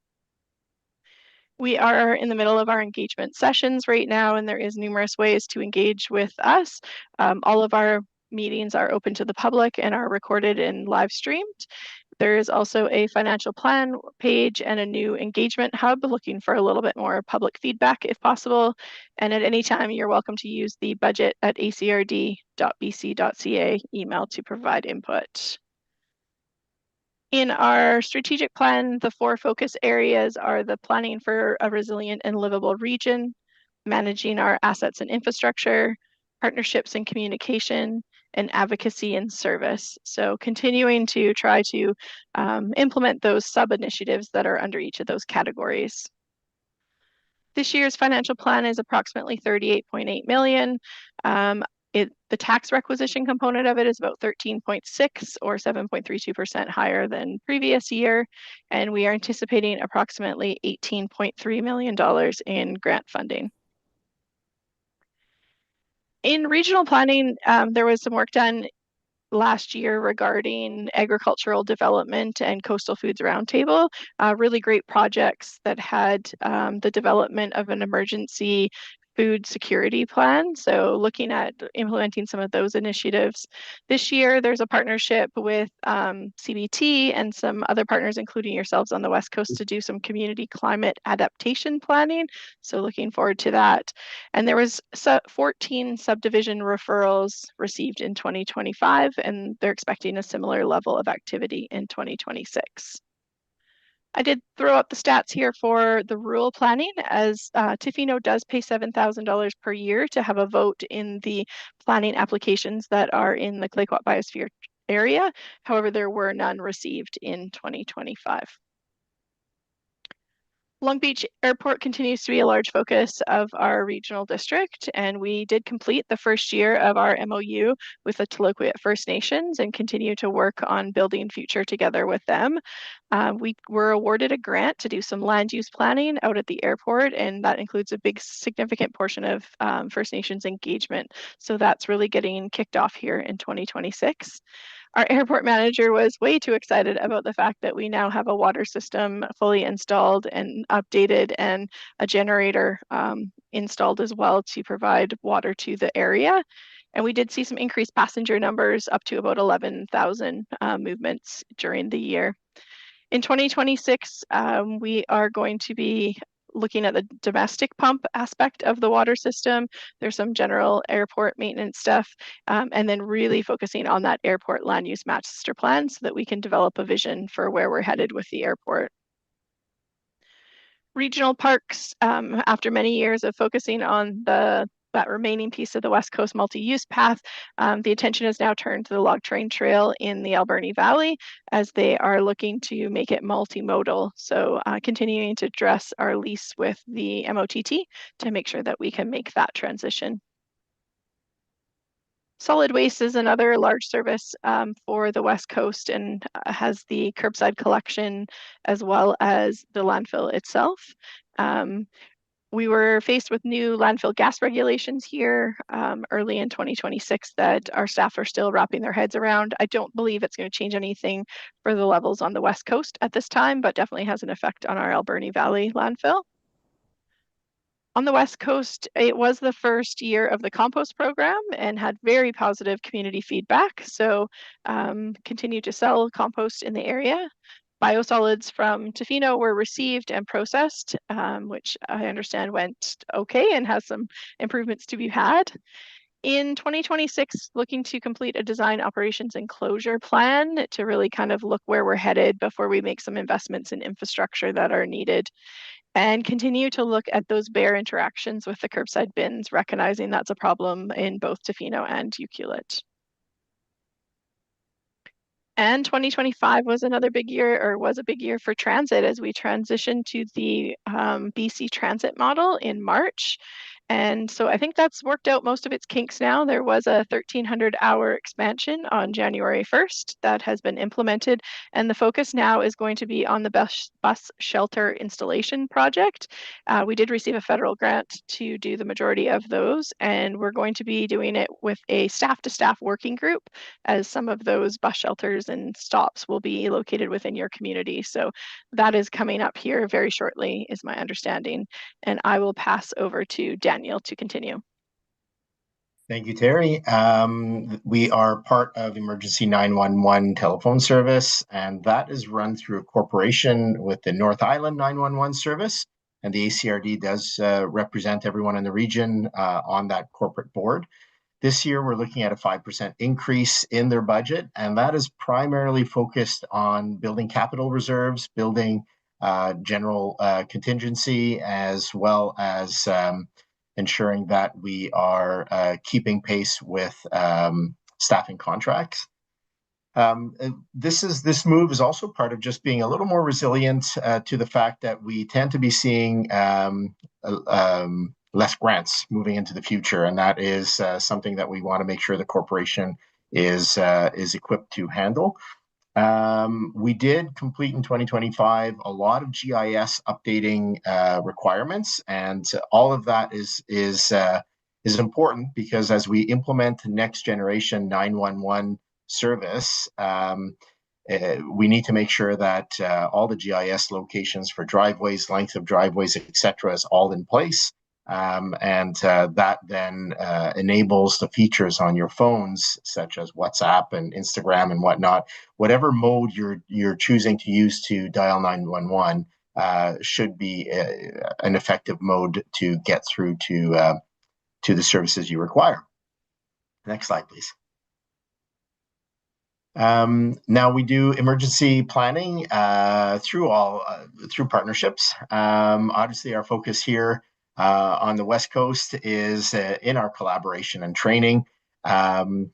We are in the middle of our engagement sessions right now, and there is numerous ways to engage with us. All of our meetings are open to the public and are recorded and live streamed. There is also a financial plan page and a new engagement hub looking for a little bit more public feedback if possible. And at any time, you're welcome to use the budget@acrd.bc.ca email to provide input. In our strategic plan, the 4 focus areas are the planning for a resilient and livable region, managing our assets and infrastructure, partnerships and communication, and advocacy and service. So continuing to try to implement those sub-initiatives that are under each of those categories. This year's financial plan is approximately 38.8 million. The tax requisition component of it is about 13.6 or 7.32% higher than previous year, and we are anticipating approximately $18.3 million in grant funding. In regional planning, there was some work done last year regarding agricultural development and coastal foods roundtable, really great projects that had the development of an emergency food security plan. So looking at implementing some of those initiatives. This year, there's a partnership with CBT and some other partners, including yourselves on the West Coast, to do some community climate adaptation planning. So looking forward to that. And there was 14 subdivision referrals received in 2025, and they're expecting a similar level of activity in 2026. I did throw up the stats here for the rural planning, as Tofino does pay $7,000 per year to have a vote in the planning applications that are in the Tla-o-qui-aht Biosphere area. However, there were none received in 2025. Long Beach Airport continues to be a large focus of our regional district, and we did complete the first year of our MOU with the Tla-o-qui-aht First Nations and continue to work on building future together with them. We were awarded a grant to do some land use planning out at the airport, and that includes a big significant portion of First Nations engagement. So that's really getting kicked off here in 2026. Our airport manager was way too excited about the fact that we now have a water system fully installed and updated, and a generator installed as well to provide water to the area. And we did see some increased passenger numbers, up to about 11,000 movements during the year. In 2026, we are going to be looking at the domestic pump aspect of the water system. There's some general airport maintenance stuff, and then really focusing on that airport land use master plan so that we can develop a vision for where we're headed with the airport. Regional parks, after many years of focusing on that remaining piece of the West Coast multi-use path, the attention is now turned to the log train trail in the Alberni Valley as they are looking to make it multimodal. So continuing to address our lease with the MOTT to make sure that we can make that transition. Solid waste is another large service for the West Coast and has the curbside collection as well as the landfill itself. We were faced with new landfill gas regulations here early in 2026 that our staff are still wrapping their heads around. I don't believe it's going to change anything for the levels on the West Coast at this time, but definitely has an effect on our Alberni Valley landfill. On the West Coast, it was the first year of the compost program and had very positive community feedback. So continue to sell compost in the area. Biosolids from Tofino were received and processed, which I understand went okay and has some improvements to be had. In 2026, looking to complete a design operations and closure plan to really kind of look where we're headed before we make some investments in infrastructure that are needed. And continue to look at those bear interactions with the curbside bins, recognizing that's a problem in both Tofino and Q&amp. And 2025 was another big year, or was a big year for transit as we transitioned to the BC transit model in March. And so I think that's worked out most of its kinks now. There was a 1,300-hour expansion on January 1st that has been implemented. And the focus now is going to be on the bus shelter installation project. We did receive a federal grant to do the majority of those. And we're going to be doing it with a staff-to-staff working group, as some of those bus shelters and stops will be located within your community. So that is coming up here very shortly, is my understanding. And I will pass over to Daniel to continue. Thank you, Terry. We are part of Emergency 911 telephone service, and that is run through a corporation with the North Island 911 service. And the ACRD does represent everyone in the region on that corporate board. This year, we're looking at a 5% increase in their budget, and that is primarily focused on building capital reserves, building general contingency, as well as ensuring that we are keeping pace with staffing contracts. This move is also part of just being a little more resilient to the fact that we tend to be seeing less grants moving into the future, and that is something that we want to make sure the corporation is equipped to handle. We did complete in 2025 a lot of GIS updating requirements, and all of that is important because as we implement next generation 911 service, we need to make sure that all the GIS locations for driveways, length of driveways, etc., is all in place. That then enables the features on your phones, such as WhatsApp and Instagram and whatnot. Whatever mode you're choosing to use to dial 911 should be an effective mode to get through to the services you require. Next slide, please. Now we do emergency planning through partnerships. Obviously, our focus here on the West Coast is in our collaboration and training.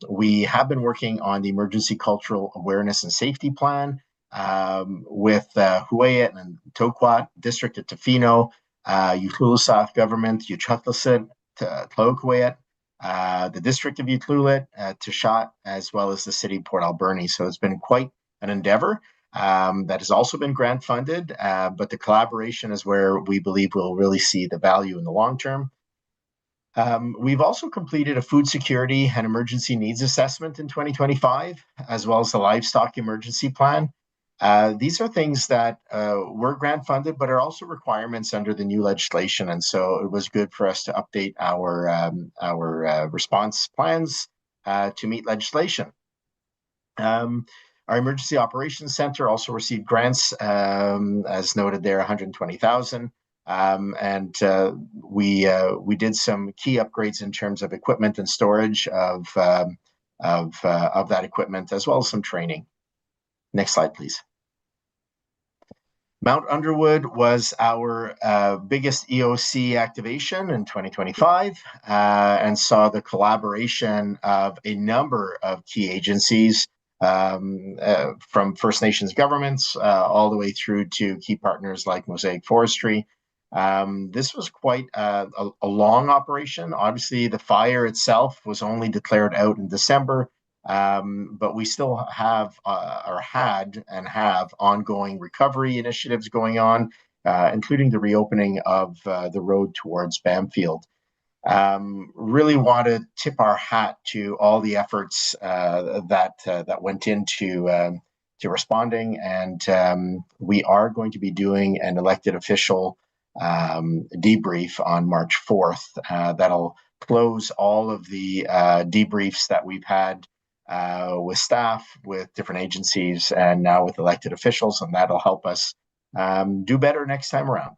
We have been working on the Emergency Cultural Awareness and Safety Plan with Q&amp and Tla-o-qui-aht District of Tofino, Utlulasaf Government, Tla-o-qui-aht, the District of Utlulit, Tla-o-qui-aht, as well as the City of Port Alberni. So it's been quite an endeavor that has also been grant funded, but the collaboration is where we believe we'll really see the value in the long term. We've also completed a food security and emergency needs assessment in 2025, as well as the livestock emergency plan. These are things that were grant funded, but are also requirements under the new legislation. And so it was good for us to update our response plans to meet legislation. Our Emergency Operations Center also received grants, as noted there, $120,000. We did some key upgrades in terms of equipment and storage of that equipment, as well as some training. Next slide, please. Mount Underwood was our biggest EOC activation in 2025 and saw the collaboration of a number of key agencies from First Nations governments all the way through to key partners like Mosaic Forestry. This was quite a long operation. Obviously, the fire itself was only declared out in December, but we still have or had and have ongoing recovery initiatives going on, including the reopening of the road towards Bamfield. Really want to tip our hat to all the efforts that went into to responding, and we are going to be doing an elected official debrief on March 4th. That'll close all of the debriefs that we've had with staff, with different agencies, and now with elected officials, and that'll help us do better next time around.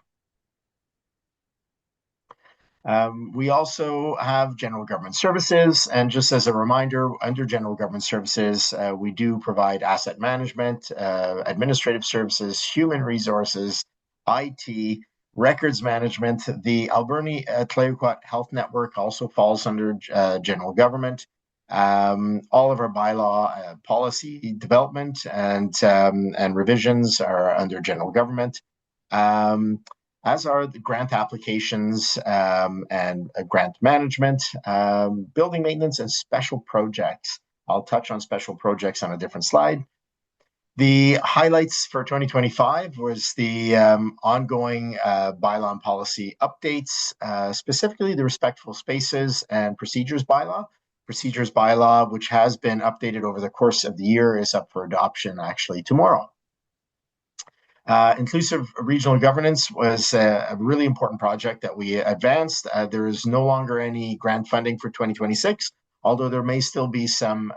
We also have general government services, and just as a reminder, under general government services, we do provide asset management, administrative services, human resources, IT, records management. The Alberni Tla-o-qui-aht Health Network also falls under general government. All of our bylaw policy development and revisions are under general government, as are the grant applications and grant management, building maintenance, and special projects. I'll touch on special projects on a different slide. The highlights for 2025 was the ongoing bylaw and policy updates, specifically the Respectful Spaces and Procedures bylaw. Procedures bylaw, which has been updated over the course of the year, is up for adoption actually tomorrow. Inclusive regional governance was a really important project that we advanced. There is no longer any grant funding for 2026, although there may still be some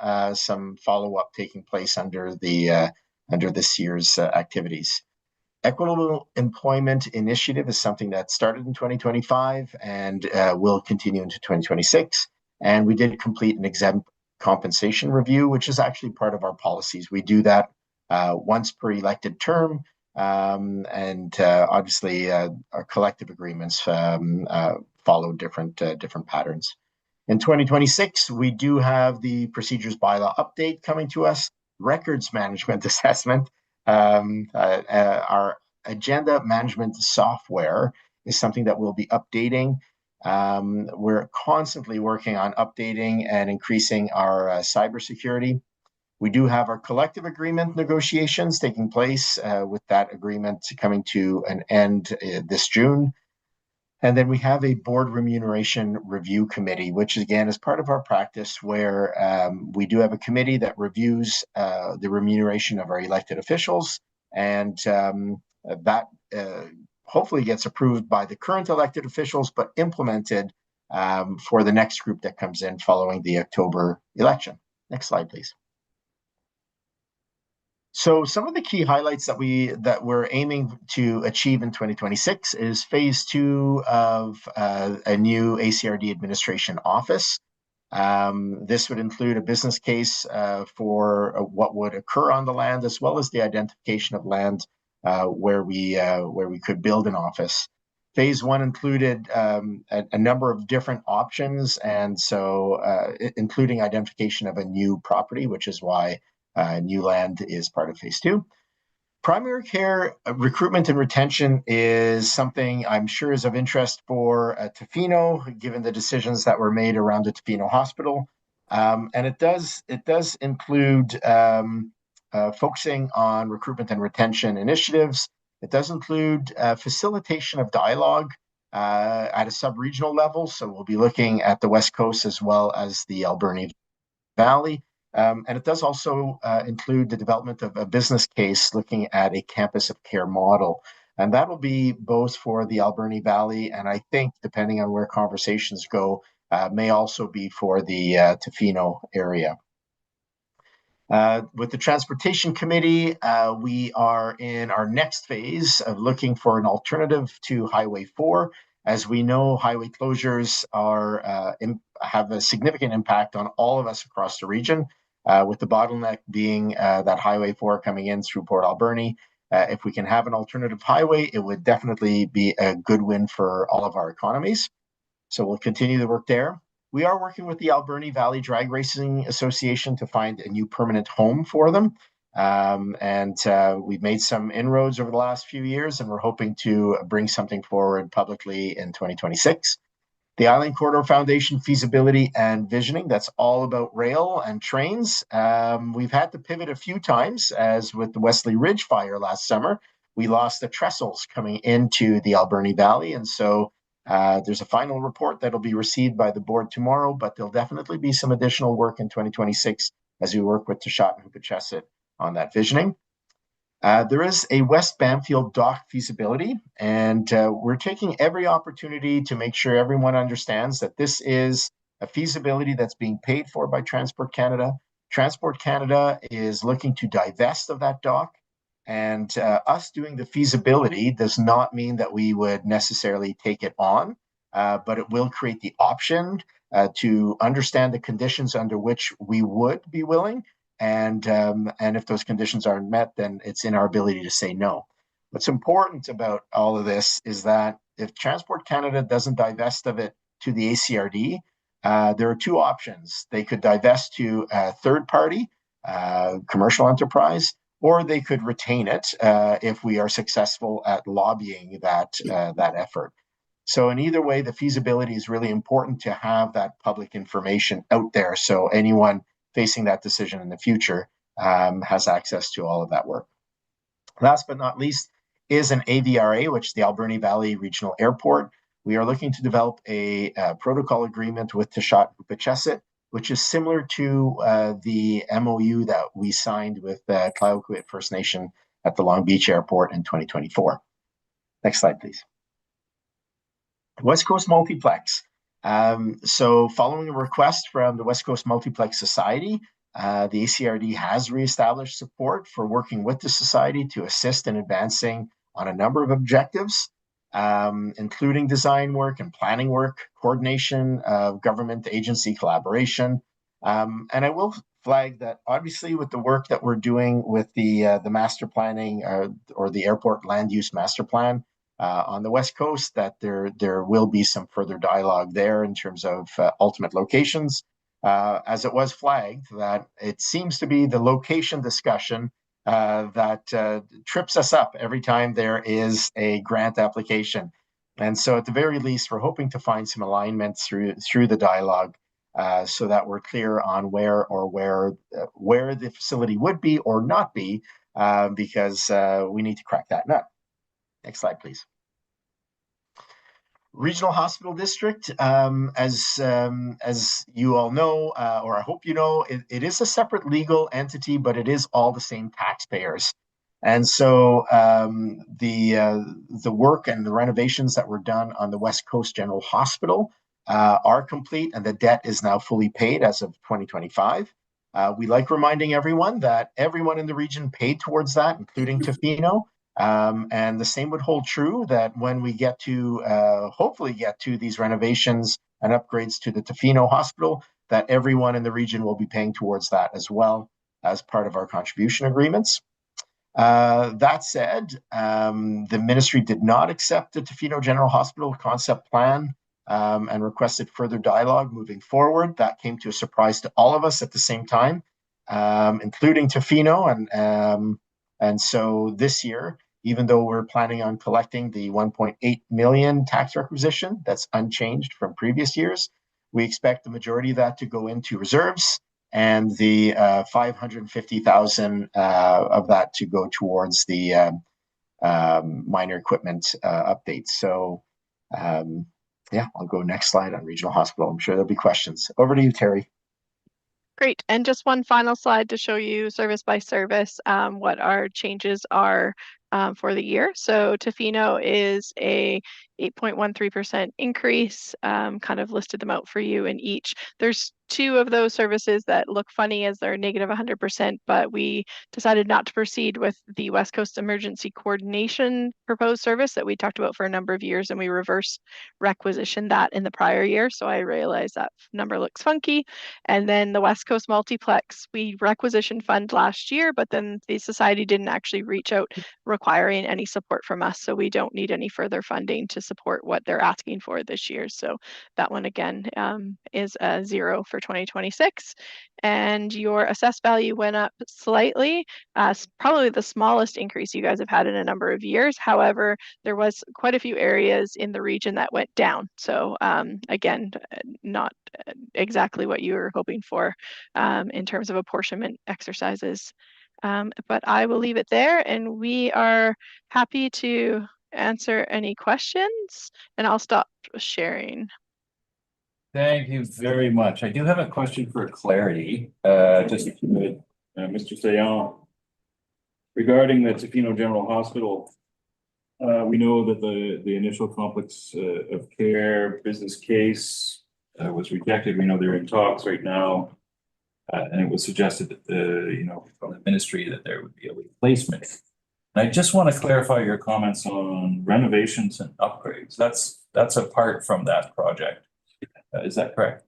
follow-up taking place under this year's activities. Equitable Employment Initiative is something that started in 2025 and will continue into 2026. And we did complete an exempt compensation review, which is actually part of our policies. We do that once per elected term, and obviously our collective agreements follow different patterns. In 2026, we do have the procedures bylaw update coming to us, records management assessment. Our agenda management software is something that we'll be updating. We're constantly working on updating and increasing our cybersecurity. We do have our collective agreement negotiations taking place, with that agreement coming to an end this June. And then we have a board remuneration review committee, which again is part of our practice where we do have a committee that reviews the remuneration of our elected officials, and that hopefully gets approved by the current elected officials, but implemented for the next group that comes in following the October election. Next slide, please. So some of the key highlights that we're aiming to achieve in 2026 is phase 2 of a new ACRD administration office. This would include a business case for what would occur on the land, as well as the identification of land where we could build an office. Phase 1 included a number of different options, and so including identification of a new property, which is why new land is part of phase 2. Primary care recruitment and retention is something I'm sure is of interest for Tofino, given the decisions that were made around the Tofino Hospital. And it does include focusing on recruitment and retention initiatives. It does include facilitation of dialogue at a sub-regional level. So we'll be looking at the West Coast as well as the Alberni Valley. And it does also include the development of a business case looking at a campus of care model. And that will be both for the Alberni Valley, and I think, depending on where conversations go, may also be for the Tofino area. With the Transportation Committee, we are in our next phase of looking for an alternative to Highway 4. As we know, highway closures have a significant impact on all of us across the region, with the bottleneck being that Highway 4 coming in through Port Alberni. If we can have an alternative highway, it would definitely be a good win for all of our economies. So we'll continue the work there. We are working with the Alberni Valley Drag Racing Association to find a new permanent home for them. We've made some inroads over the last few years, and we're hoping to bring something forward publicly in 2026. The Island Corridor Foundation feasibility and visioning, that's all about rail and trains. We've had to pivot a few times, as with the Wesley Ridge fire last summer. We lost the trestles coming into the Alberni Valley, and so there's a final report that'll be received by the board tomorrow, but there'll definitely be some additional work in 2026 as we work with Tla-o-qui-aht and Hupachesset on that visioning. There is a West Bamfield dock feasibility, and we're taking every opportunity to make sure everyone understands that this is a feasibility that's being paid for by Transport Canada. Transport Canada is looking to divest of that dock, and us doing the feasibility does not mean that we would necessarily take it on, but it will create the option to understand the conditions under which we would be willing. And if those conditions aren't met, then it's in our ability to say no. What's important about all of this is that if Transport Canada doesn't divest of it to the ACRD, there are two options. They could divest to a third party, commercial enterprise, or they could retain it if we are successful at lobbying that effort. So in either way, the feasibility is really important to have that public information out there, so anyone facing that decision in the future has access to all of that work. Last but not least is an AVRA, which is the Alberni Valley Regional Airport. We are looking to develop a protocol agreement with Tla-o-qui-aht Hupachesset, which is similar to the MOU that we signed with Tla-o-qui-aht First Nation at the Long Beach Airport in 2024. Next slide, please. West Coast Multiplex. So following a request from the West Coast Multiplex Society, the ACRD has reestablished support for working with the Society to assist in advancing on a number of objectives, including design work and planning work, coordination of government agency collaboration. And I will flag that obviously with the work that we're doing with the master planning or the airport land use master plan, on the West Coast, that there will be some further dialogue there in terms of ultimate locations, as it was flagged that it seems to be the location discussion that trips us up every time there is a grant application. And so at the very least, we're hoping to find some alignment through the dialogue so that we're clear on where the facility would be or not be, because we need to crack that nut. Next slide, please. Regional Hospital District, as you all know, or I hope you know, it is a separate legal entity, but it is all the same taxpayers. And so the work and the renovations that were done on the West Coast General Hospital are complete, and the debt is now fully paid as of 2025. We like reminding everyone that everyone in the region paid towards that, including Tofino. And the same would hold true that when we get to hopefully get to these renovations and upgrades to the Tofino Hospital, that everyone in the region will be paying towards that as well as part of our contribution agreements. That said, the ministry did not accept the Tofino General Hospital concept plan and requested further dialogue moving forward. That came to a surprise to all of us at the same time, including Tofino. And so this year, even though we're planning on collecting the 1.8 million tax requisition, that's unchanged from previous years, we expect the majority of that to go into reserves and the 550,000 of that to go towards the minor equipment updates. So yeah, I'll go next slide on Regional Hospital. I'm sure there'll be questions. Over to you, Terry. Great. And just one final slide to show you service by service, what our changes are for the year. So Tofino is a 8.13% increase, kind of listed them out for you in each. There's 2 of those services that look funny as they're negative 100%, but we decided not to proceed with the West Coast Emergency Coordination proposed service that we talked about for a number of years, and we reverse requisitioned that in the prior year. So I realized that number looks funky. And then the West Coast Multiplex, we requisitioned fund last year, but then the society didn't actually reach out requiring any support from us. So we don't need any further funding to support what they're asking for this year. So that one again is a 0 for 2026. And your assessed value went up slightly, probably the smallest increase you guys have had in a number of years. However, there was quite a few areas in the region that went down. So again, not exactly what you were hoping for in terms of apportionment exercises. But I will leave it there, and we are happy to answer any questions, and I'll stop sharing. Thank you very much. I do have a question for clarity, just with Mr. Sayon. Regarding the Tofino General Hospital, we know that the initial complex of care business case was rejected. We know they're in talks right now. And it was suggested that from the ministry that there would be a replacement. And I just want to clarify your comments on renovations and upgrades. That's apart from that project. Is that correct?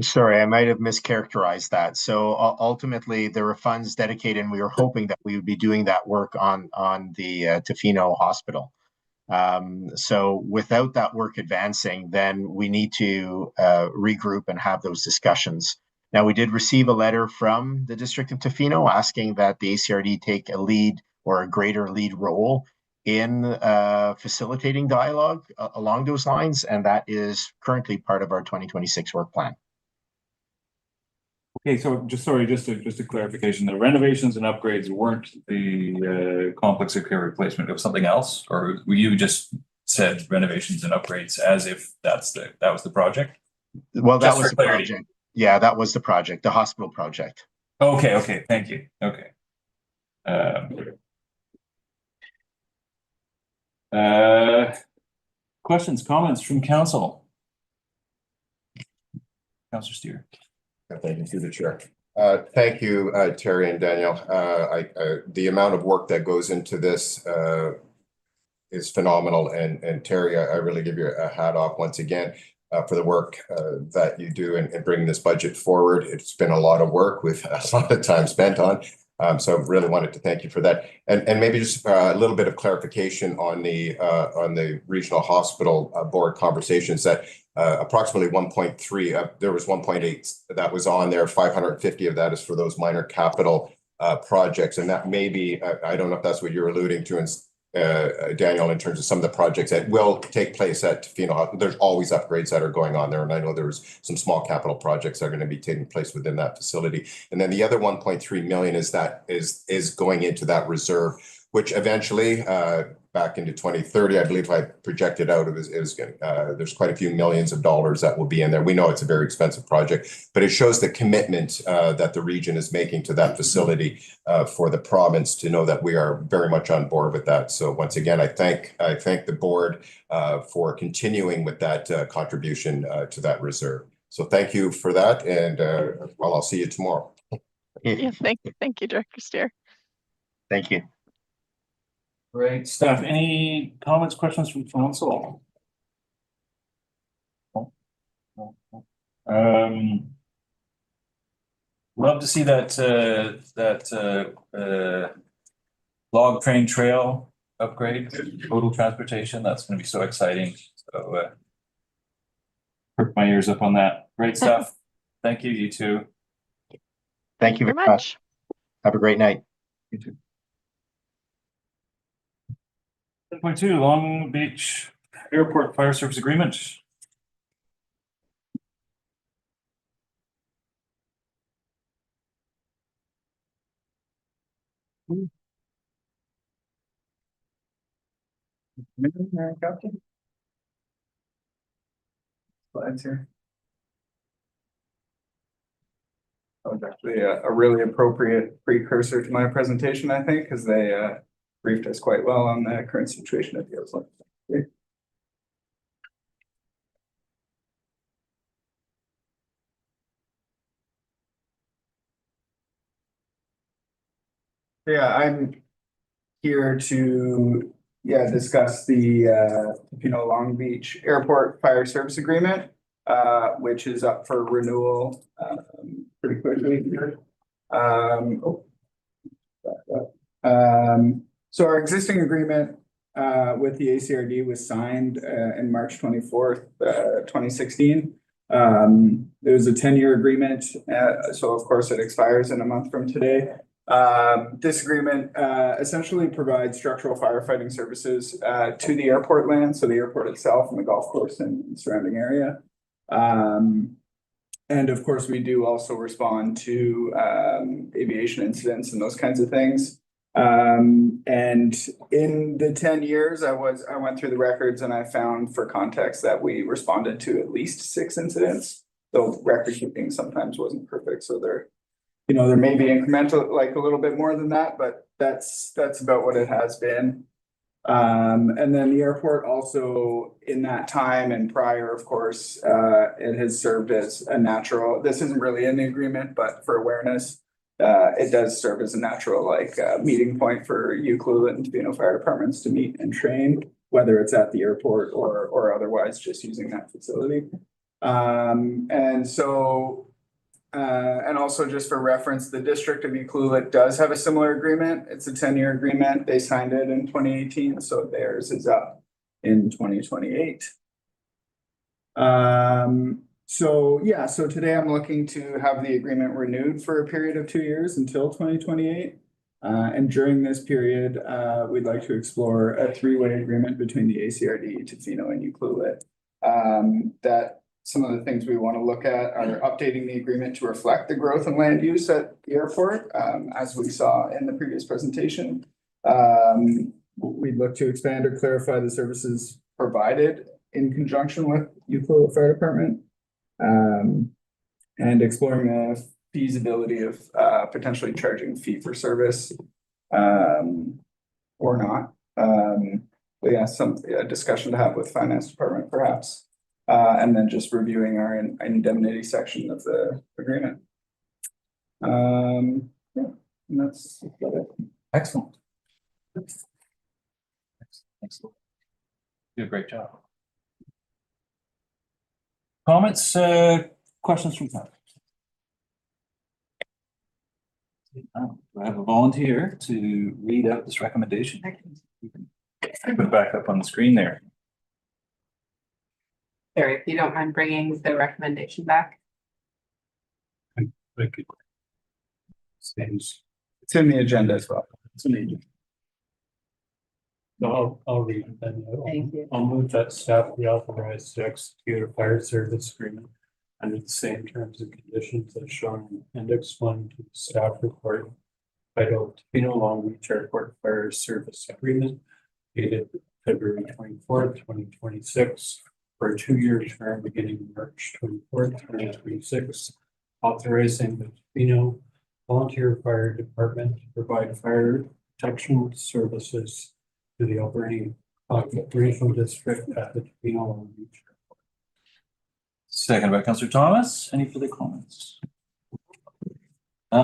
Sorry, I might have mischaracterized that. So ultimately, there were funds dedicated, and we were hoping that we would be doing that work on the Tofino Hospital. So without that work advancing, then we need to regroup and have those discussions. Now, we did receive a letter from the District of Tofino asking that the ACRD take a lead or a greater lead role in facilitating dialogue along those lines, and that is currently part of our 2026 work plan. Okay, so just a clarification, the renovations and upgrades weren't the complex of care replacement, it was something else, or you just said renovations and upgrades as if that was the project? Well, that Just was for the clarity. project. Yeah, that was the project, the hospital project. Okay, thank you. Okay. Questions, comments from council? Councillor Steer. Thank you through the chair. Thank you, Terry and Daniel. The amount of work that goes into this is phenomenal. And Terry, I really give you a hat off once again for the work that you do in bringing this budget forward. It's been a lot of work with a lot of time spent on. So I really wanted to thank you for that. And maybe just a little bit of clarification on the regional hospital board conversations that approximately 1.3, there was 1.8 that was on there. 550 of that is for those minor capital projects. And that may be, I don't know if that's what you're alluding to, Daniel, in terms of some of the projects that will take place at Tofino. There's always upgrades that are going on there. And I know there's some small capital projects that are going to be taking place within that facility. And then the other 1.3 million is going into that reserve, which eventually back into 2030, I believe I projected out, there's quite a few millions of dollars that will be in there. We know it's a very expensive project, but it shows the commitment that the region is making to that facility for the province to know that we are very much on board with that. So once again, I thank the board for continuing with that contribution to that reserve. So thank you for that, and well, I'll see you tomorrow. Yeah, thank you, Director Steer. Thank you. Great stuff. Any comments, questions from council? Love to see that log train trail upgrade, total transportation. That's going to be so exciting. So perk my ears up on that. Great stuff. Thank you, you two. Thank you very much. Have a great night. You too. 10.2 Long Beach Airport Fire Service Agreement. Captain? Slides here. That was actually a really appropriate precursor to my presentation, I think, because they briefed us quite well on the current situation at the airport. Yeah, I'm here to, discuss the Tofino Long Beach Airport Fire Service Agreement, which is up for renewal pretty quickly here. So our existing agreement with the ACRD was signed in March 24th, 2016. It was a 10-year agreement, so of course it expires in a month from today. This agreement essentially provides structural firefighting services to the airport land, so the airport itself and the golf course and surrounding area. And of course, we do also respond to aviation incidents and those kinds of things. And in the 10 years, I went through the records and I found, for context, that we responded to at least 6 incidents. Though record keeping sometimes wasn't perfect, so there may be incremental, like a little bit more than that, but that's about what it has been. And then the airport also, in that time and prior, of course, it has served as a natural, this isn't really in the agreement, but for awareness, it does serve as a natural meeting point for UCLUET and Tofino fire departments to meet and train, whether it's at the airport or otherwise just using that facility. And so and also just for reference, the District of UCLUET does have a similar agreement. It's a 10-year agreement. They signed it in 2018, so theirs is up in 2028. So today I'm looking to have the agreement renewed for a period of 2 years until 2028. And during this period, we'd like to explore a 3-way agreement between the ACRD, Tofino, and UCLUET. That some of the things we want to look at are updating the agreement to reflect the growth in land use at the airport, as we saw in the previous presentation. We'd look to expand or clarify the services provided in conjunction with UCLUET Fire Department, and exploring the feasibility of potentially charging fee for service or not. But yeah, a discussion to have with finance department perhaps. And then just reviewing our indemnity section of the agreement. And that's about it. Excellent. Excellent. You did a great job. Comments, questions from time? Do I have a volunteer to read out this recommendation? You can put it back up on the screen there. Sorry, if you don't mind bringing the recommendation back. It's in the agenda as well. It's in the agenda. No, I'll read it then. Thank you. I'll move that staff be authorized to execute a fire service agreement under the same terms and conditions as shown in Index 1 to the staff report titled Tofino Long Beach Airport Fire Service Agreement dated February 24th, 2026 for a 2-year term beginning March 24th, 2026, authorizing the Tofino Volunteer Fire Department to provide fire protection services to the Alberni Regional District at the Tofino Long Beach Airport. Second by Councillor Thomas. Any further comments?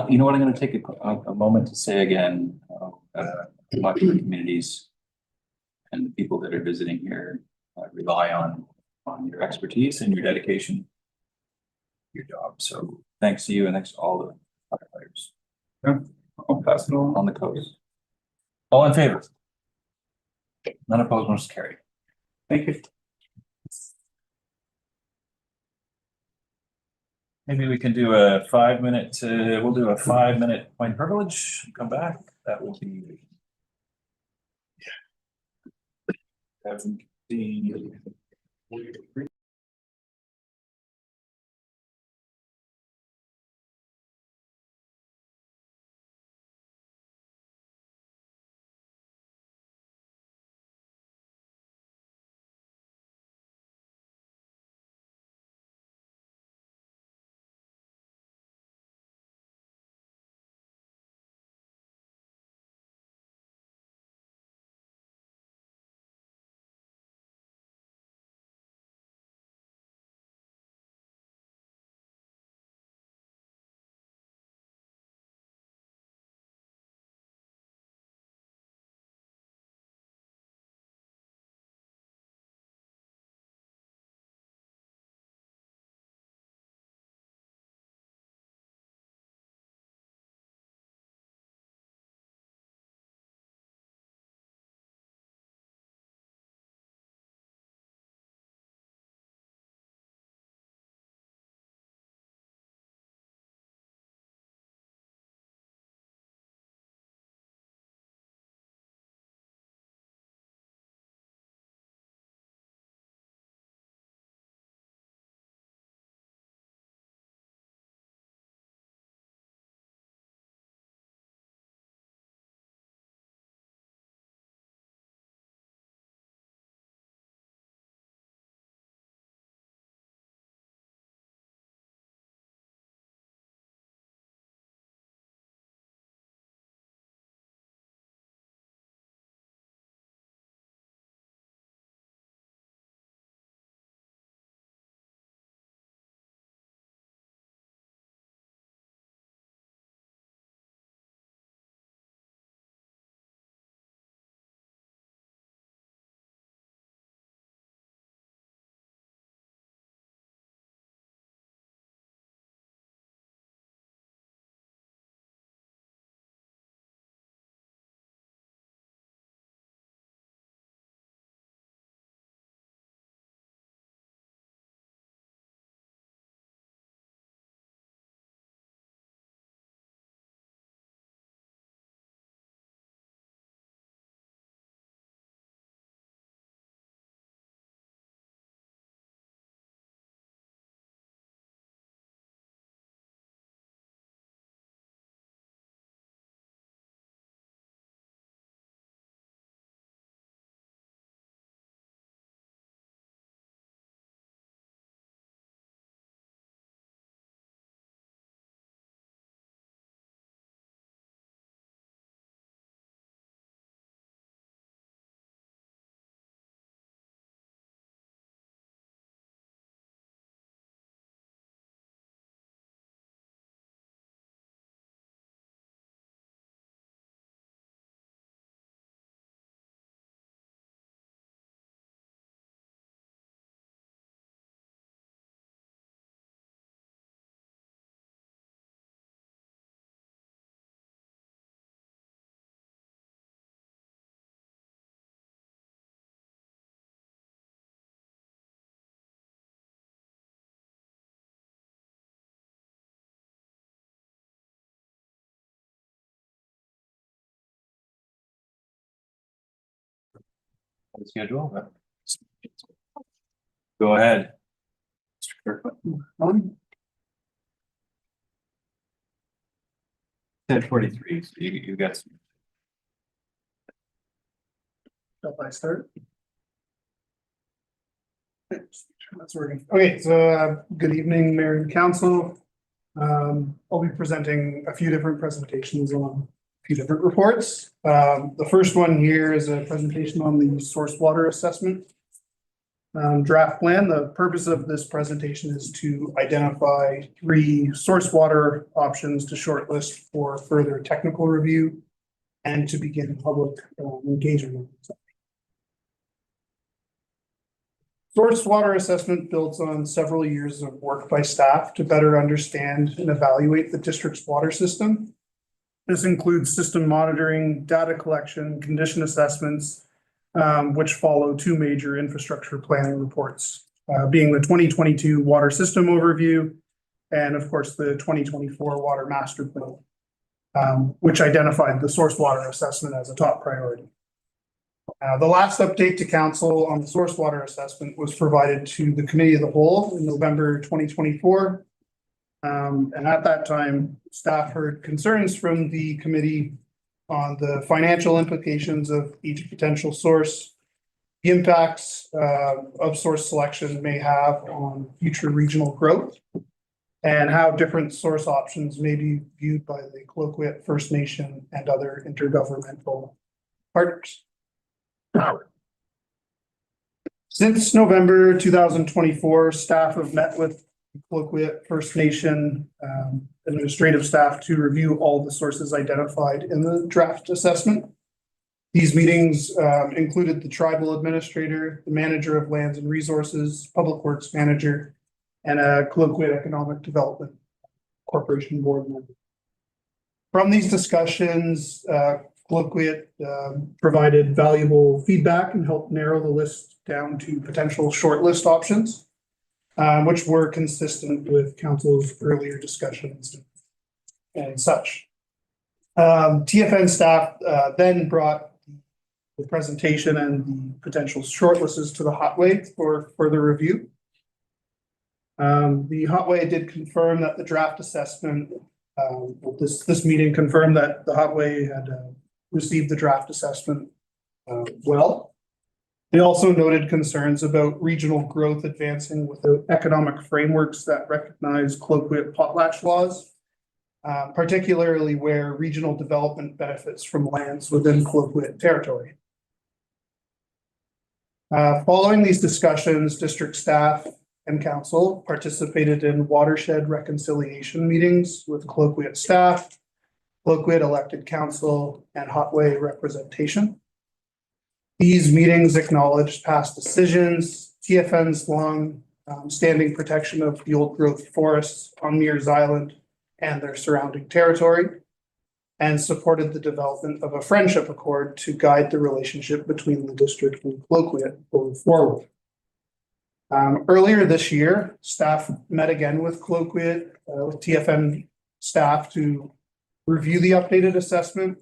You know what, I'm going to take a moment to say again, talk to the communities and the people that are visiting here rely on your expertise and your dedication, your job. So thanks to you and thanks to all the firefighters. Yeah, I'll pass it on the coast. All in favor? None opposed, motion carried. Thank you. Maybe we can do a 5-minute, we'll do a 5-minute point privilege, come back. That will be 17. Schedule. Go ahead. Mr. Kirkland. 10:43, so you got some. Shall I start? That's working. Okay, so good evening, Mayor and Council. I'll be presenting a few different presentations on a few different reports. The first one here is a presentation on the source water assessment draft plan. The purpose of this presentation is to identify 3 source water options to shortlist for further technical review and to begin public engagement. Source water assessment builds on several years of work by staff to better understand and evaluate the district's water system. This includes system monitoring, data collection, condition assessments, which follow 2 major infrastructure planning reports, being the 2022 water system overview and of course the 2024 water master plan, which identified the source water assessment as a top priority. The last update to council on the source water assessment was provided to the committee of the whole in November 2024. And at that time, staff heard concerns from the committee on the financial implications of each potential source, the impacts of source selection may have on future regional growth, and how different source options may be viewed by the Tla-o-qui-aht First Nation and other intergovernmental partners. Since November 2024, staff have met with Tla-o-qui-aht First Nation administrative staff to review all the sources identified in the draft assessment. These meetings included the tribal administrator, the manager of lands and resources, public works manager, and a Tla-o-qui-aht Economic Development Corporation board member. From these discussions, Tla-o-qui-aht provided valuable feedback and helped narrow the list down to potential shortlist options, which were consistent with council's earlier discussions and such. TFN staff then brought the presentation and the potential shortlists to the Hotway for further review. The Hotway did confirm that the draft assessment, this meeting confirmed that the Hotway had received the draft assessment well. They also noted concerns about regional growth advancing without economic frameworks that recognize Tla-o-qui-aht potlatch laws, particularly where regional development benefits from lands within Tla-o-qui-aht territory. Following these discussions, district staff and council participated in watershed reconciliation meetings with Tla-o-qui-aht staff, Tla-o-qui-aht elected council, and Hotway representation. These meetings acknowledged past decisions, TFN's long-standing protection of the old growth forests on Mears Island and their surrounding territory, and supported the development of a friendship accord to guide the relationship between the district and Tla-o-qui-aht going forward. Earlier this year, staff met again with Tla-o-qui-aht, with TFN staff to review the updated assessment.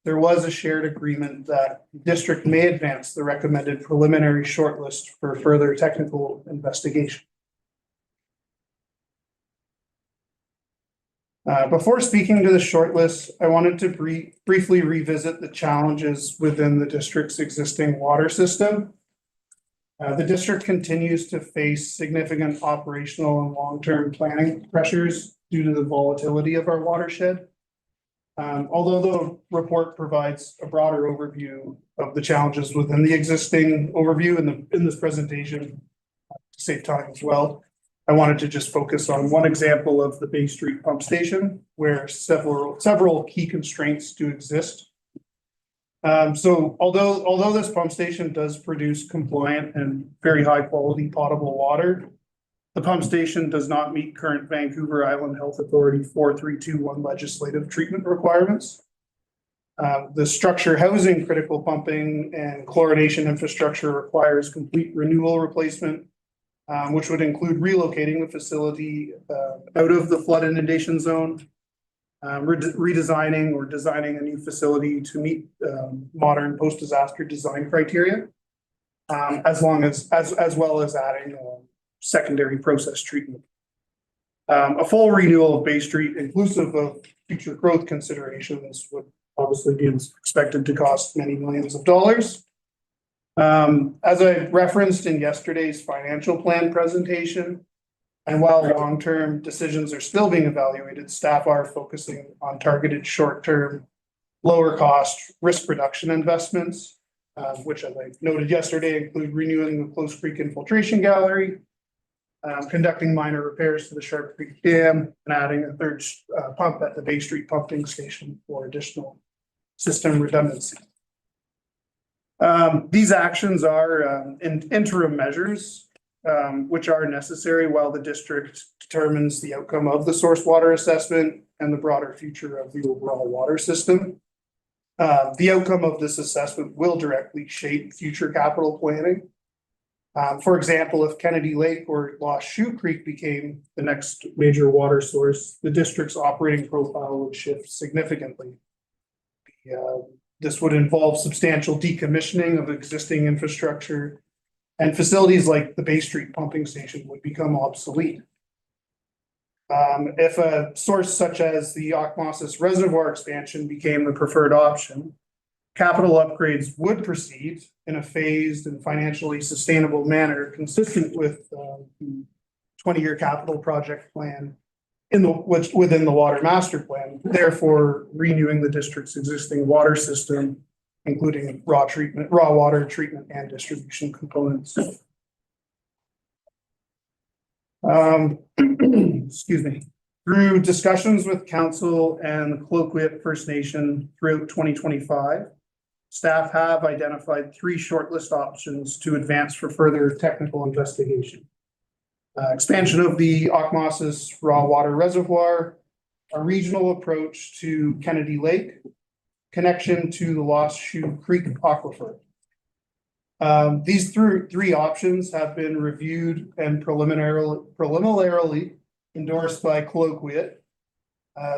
There was a shared agreement that the district may advance the recommended preliminary shortlist for further technical investigation. Before speaking to the shortlist, I wanted to briefly revisit the challenges within the district's existing water system. The district continues to face significant operational and long-term planning pressures due to the volatility of our watershed. Although the report provides a broader overview of the challenges within the existing overview in this presentation, to save time as well, I wanted to just focus on one example of the Bay Street pump station where several key constraints do exist. So although this pump station does produce compliant and very high quality potable water, the pump station does not meet current Vancouver Island Health Authority 4321 legislative treatment requirements. The structure housing critical pumping and chlorination infrastructure requires complete renewal replacement, which would include relocating the facility out of the flood inundation zone, redesigning or designing a new facility to meet modern post-disaster design criteria, as well as adding secondary process treatment. A full renewal of Bay Street, inclusive of future growth considerations, would obviously be expected to cost many millions of dollars. As I referenced in yesterday's financial plan presentation, and while long-term decisions are still being evaluated, staff are focusing on targeted short-term, lower-cost risk reduction investments, which, as I noted yesterday, include renewing the Close Creek infiltration gallery, conducting minor repairs to the Sharp Creek Dam, and adding a third pump at the Bay Street pumping station for additional system redundancy. These actions are interim measures, which are necessary while the district determines the outcome of the source water assessment and the broader future of the overall water system. The outcome of this assessment will directly shape future capital planning. For example, if Kennedy Lake or Lost Shoe Creek became the next major water source, the district's operating profile would shift significantly. This would involve substantial decommissioning of existing infrastructure, and facilities like the Bay Street pumping station would become obsolete. If a source such as the Osmosis Reservoir expansion became the preferred option, capital upgrades would proceed in a phased and financially sustainable manner consistent with the 20-year capital project plan within the water master plan, therefore renewing the district's existing water system, including raw water treatment and distribution components. Excuse me. Through discussions with council and the Tla-o-qui-aht First Nation throughout 2025, staff have identified 3 shortlist options to advance for further technical investigation. Expansion of the Osmosis raw water reservoir, a regional approach to Kennedy Lake, connection to the Lost Shoe Creek aquifer. These 3 options have been reviewed and preliminarily endorsed by Tla-o-qui-aht.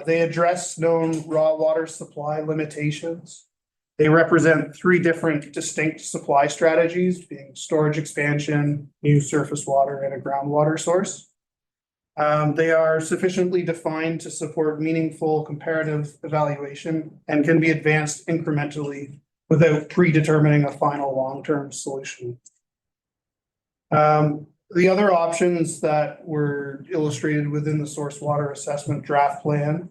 They address known raw water supply limitations. They represent 3 different distinct supply strategies, being storage expansion, new surface water, and a groundwater source. They are sufficiently defined to support meaningful comparative evaluation and can be advanced incrementally without predetermining a final long-term solution. The other options that were illustrated within the source water assessment draft plan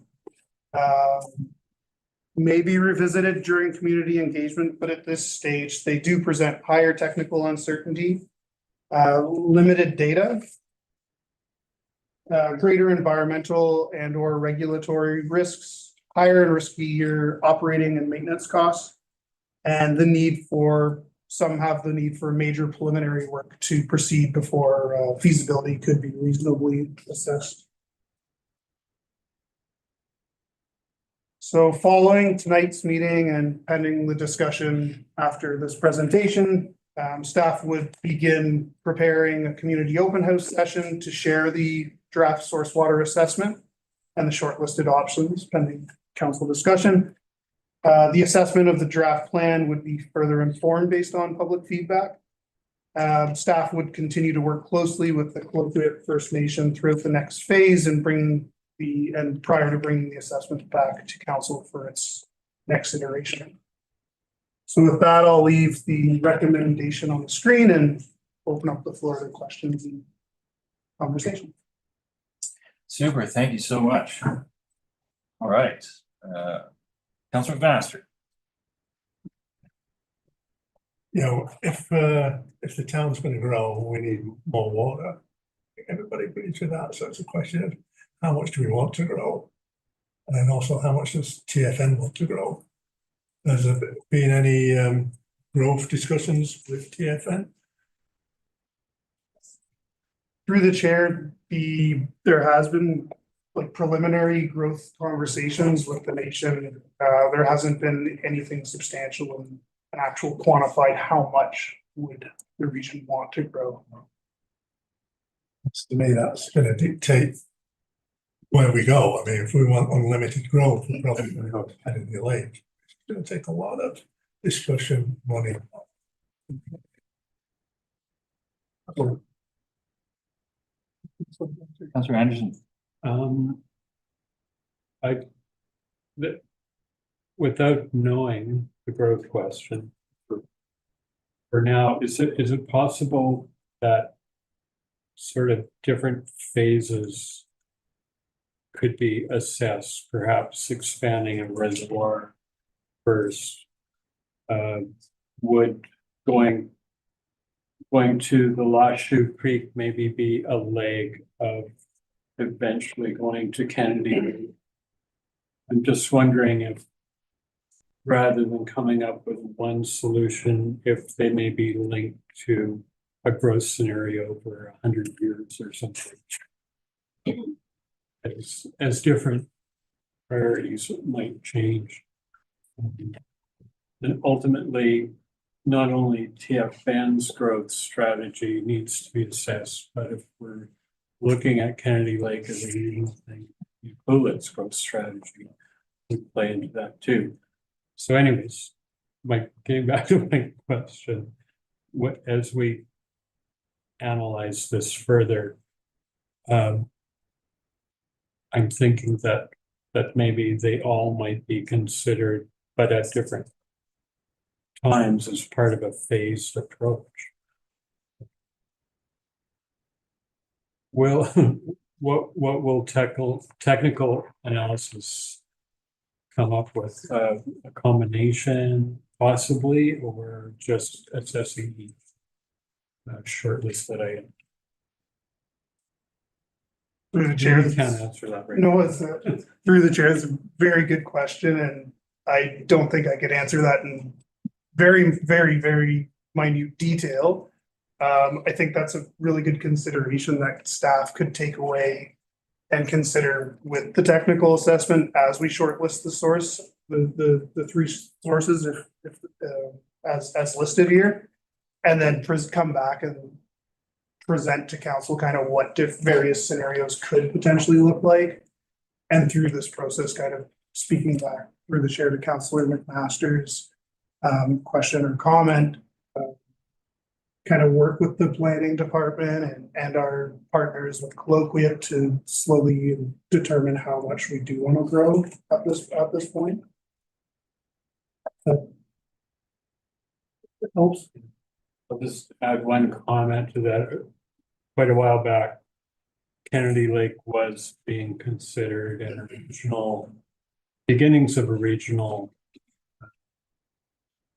may be revisited during community engagement, but at this stage, they do present higher technical uncertainty, limited data, greater environmental and or regulatory risks, higher and riskier operating and maintenance costs, and some have the need for major preliminary work to proceed before feasibility could be reasonably assessed. So following tonight's meeting and pending the discussion after this presentation, staff would begin preparing a community open house session to share the draft source water assessment and the shortlisted options pending council discussion. The assessment of the draft plan would be further informed based on public feedback. Staff would continue to work closely with the Tla-o-qui-aht First Nation throughout the next phase and prior to bringing the assessment back to council for its next iteration. So with that, I'll leave the recommendation on the screen and open up the floor to questions and conversation. Super, thank you so much. All right, Councilor McMaster. You know, if the town's going to grow, we need more water. Everybody agrees with that. So it's a question of how much do we want to grow, and then also how much does TFN want to grow? Has there been any growth discussions with TFN? Through the chair, there has been like preliminary growth conversations with the nation. There hasn't been anything substantial and an actual quantified how much would the region want to grow. To me, that's going to dictate where we go. I mean, if we want unlimited growth, we're probably going to go to Kennedy Lake. It's going to take a lot of discussion, money. Councillor Anderson. I, the, without knowing the growth question, for now, is it possible that sort of different phases could be assessed, perhaps expanding a reservoir first? Would going to the Lashu Creek maybe be a leg of eventually going to Kennedy? I'm just wondering if, rather than coming up with one solution, if they may be linked to a growth scenario over 100 years or something. As different priorities might change. And ultimately, not only TFN's growth strategy needs to be assessed, but if we're looking at Kennedy Lake as a regional thing, Ucluelet's growth strategy would play into that too. So anyways, getting back to my question, as we analyze this further, I'm thinking that maybe they all might be considered, but at different times as part of a phased approach. Will what will technical analysis come up with? A combination possibly, or just assessing the shortlist that I Through the chair. can't answer that right No, it's through the chair. It's a very good question, and I don't think I could answer that in very, very, very minute detail. I think that's a really good consideration that staff could take away and consider with the technical assessment as we shortlist the source, the three sources if as listed here, and then come back and present to council kind of what various scenarios could potentially look like. And through this process, kind of speaking back through the chair to Councillor McMaster's question or comment, kind of work with the planning department and our partners with Tla-o-qui-aht to slowly determine how much we do want to grow at this point. It helps. I'll just add one comment to that. Quite a while back, Kennedy Lake was being considered in a regional, beginnings of a regional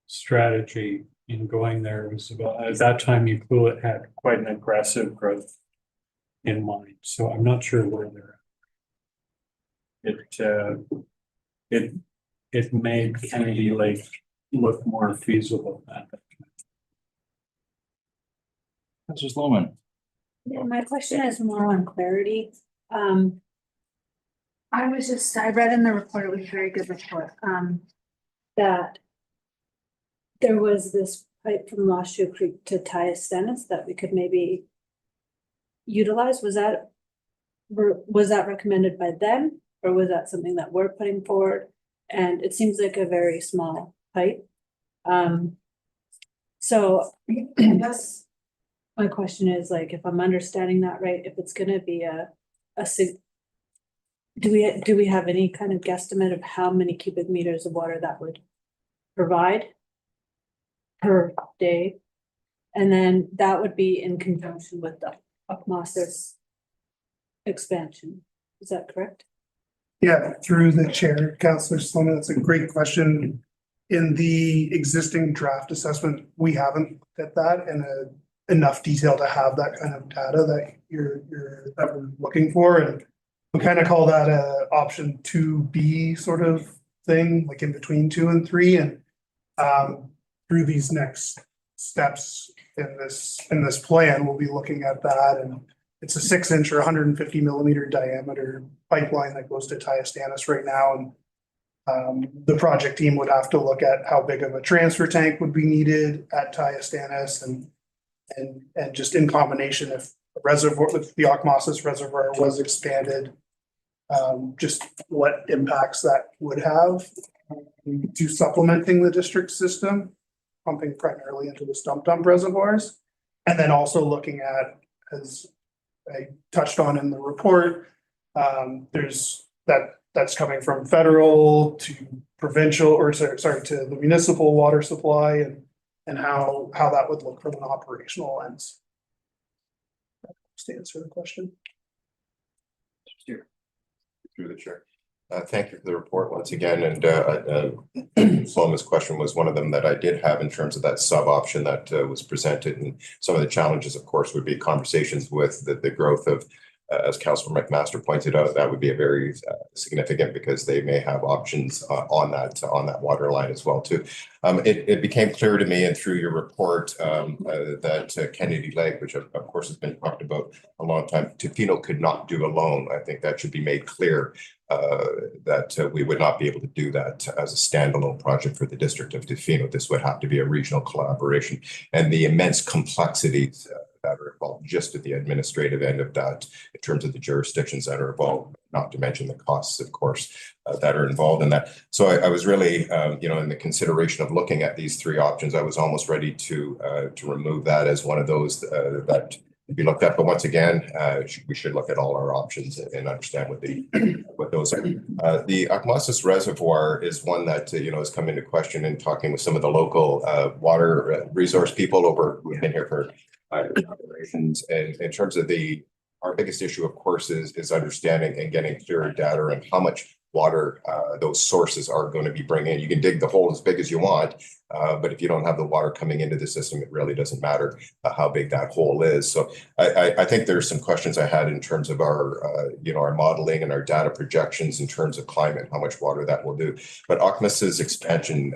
strategy in going there. Was about, at that time, Ucluelet had quite an aggressive growth in mind. So I'm not sure where they're at. It made Kennedy Lake look more feasible at that time. Councillor Sloman. Yeah, my question is more on clarity. I read in the report, it was a very good report, that there was this pipe from Lashu Creek to Tla-o-qui-aht that we could maybe utilize. Was that recommended by them, or was that something that we're putting forward? And it seems like a very small pipe. So I guess my question is, like, if I'm understanding that right, if it's gonna be do we have any kind of guesstimate of how many cubic meters of water that would provide per day? And then that would be in conjunction with the Akmos's expansion. Is that correct? Yeah, through the chair, Councillor Sloman, that's a great question. In the existing draft assessment, we haven't looked at that in enough detail to have that kind of data that that we're looking for, and we kind of call that a option 2B sort of thing, like in between 2 and 3, and through these next steps in this plan, we'll be looking at that. And it's a 6-inch or 150 millimeter diameter pipeline that goes to Tla-o-qui-aht right now, and the project team would have to look at how big of a transfer tank would be needed at Tla-o-qui-aht, and just in combination, if the reservoir, if the Akmos's reservoir was expanded, just what impacts that would have to supplementing the district system, pumping primarily into the stump dump reservoirs. And then also looking at, as I touched on in the report, that's coming from federal to provincial, or sorry, to the municipal water supply, and how that would look from an operational lens. To answer the question. Through the chair. Thank you for the report once again, and Sloma's question was one of them that I did have in terms of that sub option that was presented, and some of the challenges, of course, would be conversations with the growth of, as Councillor McMaster pointed out, that would be a very significant, because they may have options on that water line as well too. It became clear to me, and through your report, that Kennedy Lake, which of course has been talked about a long time, Tofino could not do alone. I think that should be made clear, that we would not be able to do that as a standalone project for the District of Tofino. This would have to be a regional collaboration, and the immense complexities that are involved just at the administrative end of that, in terms of the jurisdictions that are involved, not to mention the costs, of course, that are involved in that. So I was really, in the consideration of looking at these three options, I was almost ready to remove that as one of those that be looked at. But once again, we should look at all our options and understand what those are. The Akmasas Reservoir is one that has come into question in talking with some of the local water resource people who've been here for operations. And in terms of our biggest issue, of course, is understanding and getting clearer data on how much water those sources are going to be bringing. You can dig the hole as big as you want, but if you don't have the water coming into the system, it really doesn't matter how big that hole is. So I think there's some questions I had in terms of our modeling and our data projections in terms of climate, how much water that will do. But Akmas's expansion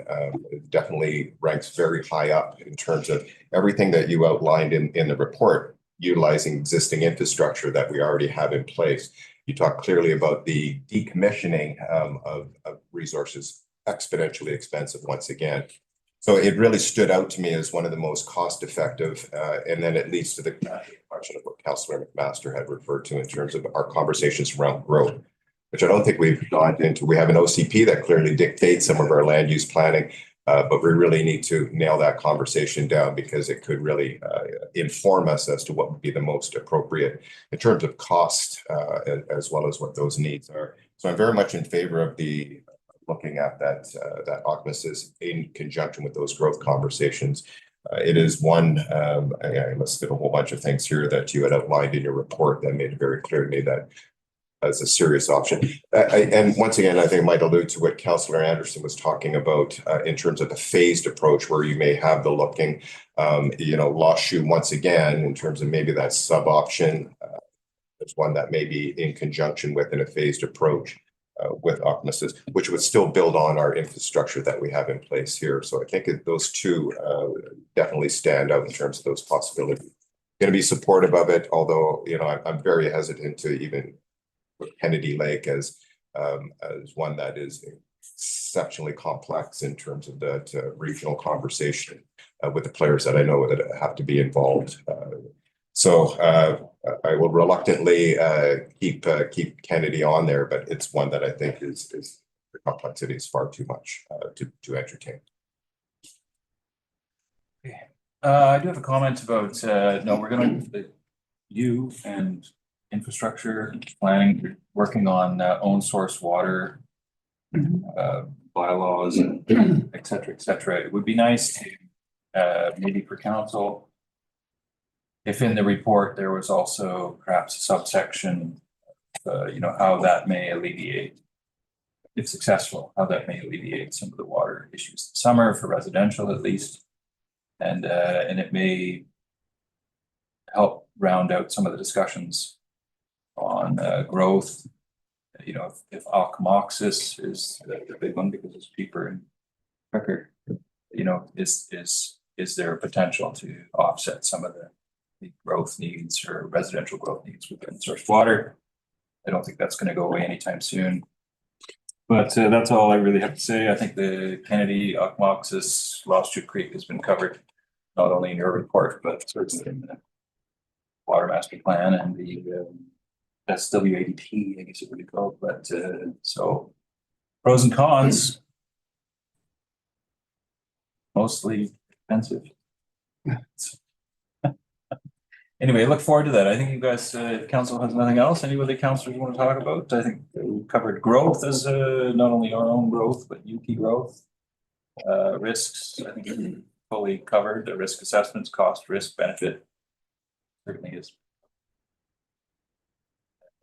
definitely ranks very high up in terms of everything that you outlined in the report, utilizing existing infrastructure that we already have in place. You talk clearly about the decommissioning of resources, exponentially expensive once again. So it really stood out to me as one of the most cost-effective, and then it leads to the question of what Councillor McMaster had referred to in terms of our conversations around growth, which I don't think we've gone into. We have an OCP that clearly dictates some of our land use planning, but we really need to nail that conversation down, because it could really inform us as to what would be the most appropriate in terms of cost, as well as what those needs are. So I'm very much in favor of looking at that Akmasas in conjunction with those growth conversations. It is one, I listed a whole bunch of things here that you had outlined in your report that made it very clear to me that as a serious option. And once again, I think it might allude to what Councillor Anderson was talking about in terms of a phased approach, where you may have the looking, Lost Shoe once again, in terms of maybe that sub option. There's one that may be in conjunction with in a phased approach with Akmasas, which would still build on our infrastructure that we have in place here. So I think those two definitely stand out in terms of those possibilities. Going to be supportive of it, although, I'm very hesitant to even with Kennedy Lake as one that is exceptionally complex in terms of that regional conversation with the players that I know that have to be involved. So I will reluctantly keep Kennedy on there, but it's one that I think is the complexity is far too much to entertain. Okay. I do have a comment about no, we're going to you and infrastructure planning, working on own source water bylaws, et cetera. It would be nice to maybe for council, if in the report there was also perhaps a subsection, how that may alleviate, if successful, how that may alleviate some of the water issues in summer for residential at least, and it may help round out some of the discussions on growth. If Alcomoxis is the big one because it's cheaper and quicker, is there a potential to offset some of the growth needs or residential growth needs within source water? I don't think that's going to go away anytime soon. But that's all I really have to say. I think the Kennedy, Akmoxis, Lost Shoe Creek has been covered not only in your report, but certainly in the Water Master Plan and the SW80P, I guess it would be called. But so pros and cons, mostly expensive. Anyway, look forward to that. I think you guys, council has nothing else. Any other councilors want to talk about? I think we covered growth as not only our own growth, but UP growth. Risks, I think fully covered, the risk assessments, cost, risk, benefit. Certainly is.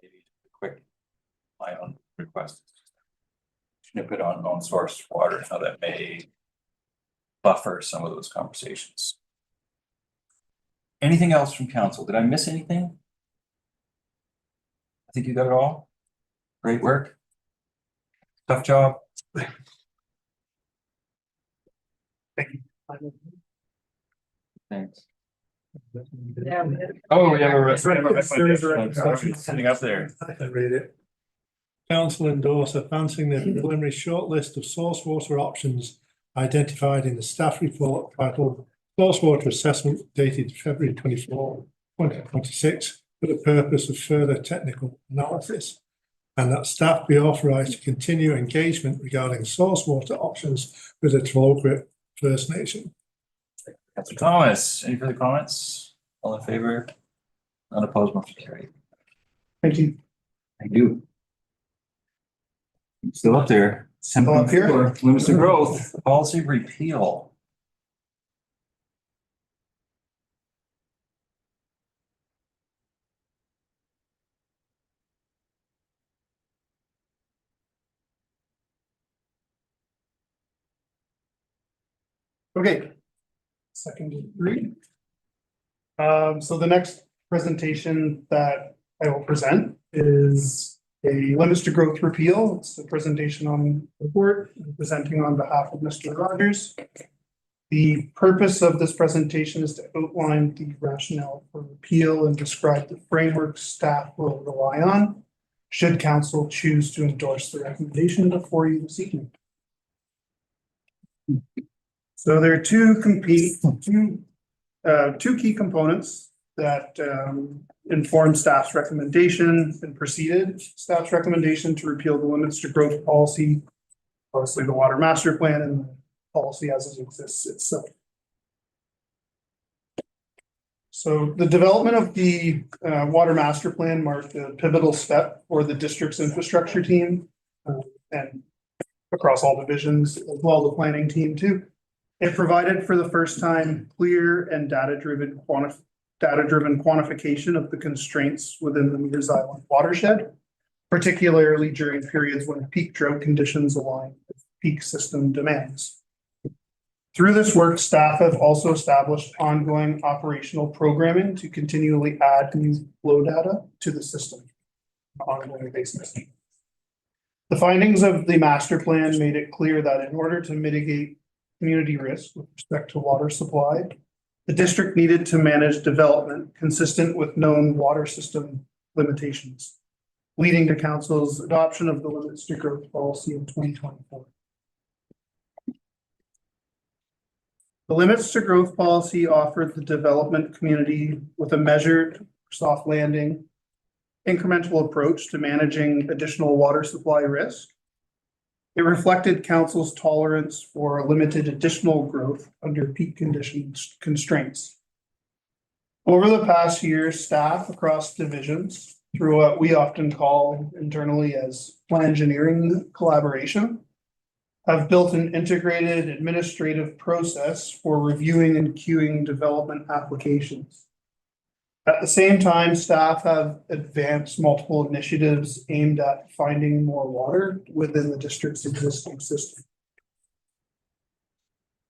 Maybe a quick, my own request. Snippet on source water, how that may buffer some of those conversations. Anything else from council? Did I miss anything? I think you got it all. Great work. Tough job. Thanks. Oh, we have a sitting up there. I can read it. Council endorse advancing the preliminary shortlist of source water options identified in the staff report titled Source Water Assessment dated February 24, 2026 for the purpose of further technical analysis, and that staff be authorised to continue engagement regarding source water options with the Tla-o-qui-aht First Nation. Councillor Thomas, any further comments? All in favor? Unopposed, motion carried. Thank you. Thank you. Still up there. Still up here. Limits to growth, policy repeal. Okay. Second read. So the next presentation that I will present is a limits to growth repeal. It's a presentation on the board, presenting on behalf of Mr. Rogers. The purpose of this presentation is to outline the rationale for repeal and describe the framework staff will rely on should council choose to endorse the recommendation before you this evening. So there are two key components that inform staff's recommendation and preceded staff's recommendation to repeal the limits to growth policy, obviously the water master plan and the policy as it exists itself. So the development of the water master plan marked a pivotal step for the district's infrastructure team and across all divisions, as well as the planning team too. It provided for the first time clear and data-driven quantification of the constraints within the Mears Island watershed, particularly during periods when peak drought conditions align with peak system demands. Through this work, staff have also established ongoing operational programming to continually add new flow data to the system on an ongoing basis. The findings of the master plan made it clear that in order to mitigate community risk with respect to water supply, the district needed to manage development consistent with known water system limitations, leading to council's adoption of the limits to growth policy in 2024. The limits to growth policy offered the development community with a measured, soft landing, incremental approach to managing additional water supply risk. It reflected council's tolerance for limited additional growth under peak constraints. Over the past year, staff across divisions, through what we often call internally as plan engineering collaboration, have built an integrated administrative process for reviewing and queuing development applications. At the same time, staff have advanced multiple initiatives aimed at finding more water within the district's existing system.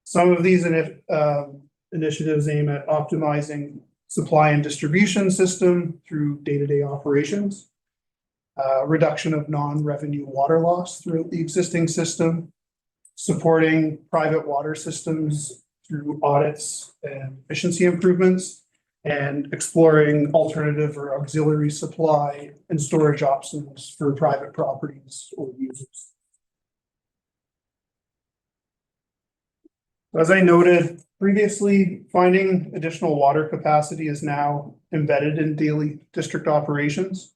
Some of these initiatives aim at optimizing supply and distribution system through day-to-day operations, reduction of non-revenue water loss throughout the existing system, supporting private water systems through audits and efficiency improvements, and exploring alternative or auxiliary supply and storage options for private properties or users. As I noted previously, finding additional water capacity is now embedded in daily district operations.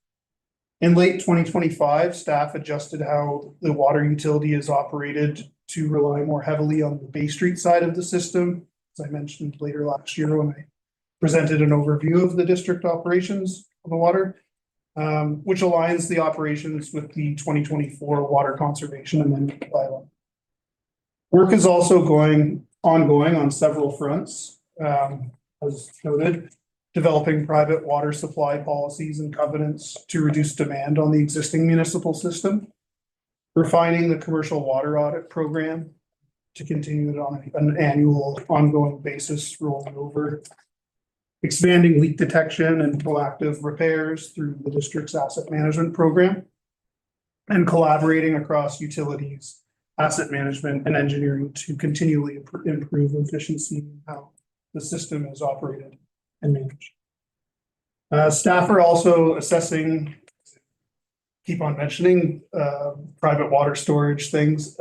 In late 2025, staff adjusted how the water utility is operated to rely more heavily on the Bay Street side of the system. As I mentioned later last year when I presented an overview of the district operations of the water, which aligns the operations with the 2024 Water Conservation Amendment bylaw. Work is also ongoing on several fronts, as noted, developing private water supply policies and covenants to reduce demand on the existing municipal system, refining the commercial water audit program to continue it on an annual ongoing basis rolling over, expanding leak detection and proactive repairs through the district's asset management program, and collaborating across utilities, asset management, and engineering to continually improve efficiency in how the system is operated and managed. Staff are also assessing, keep on mentioning private water storage things,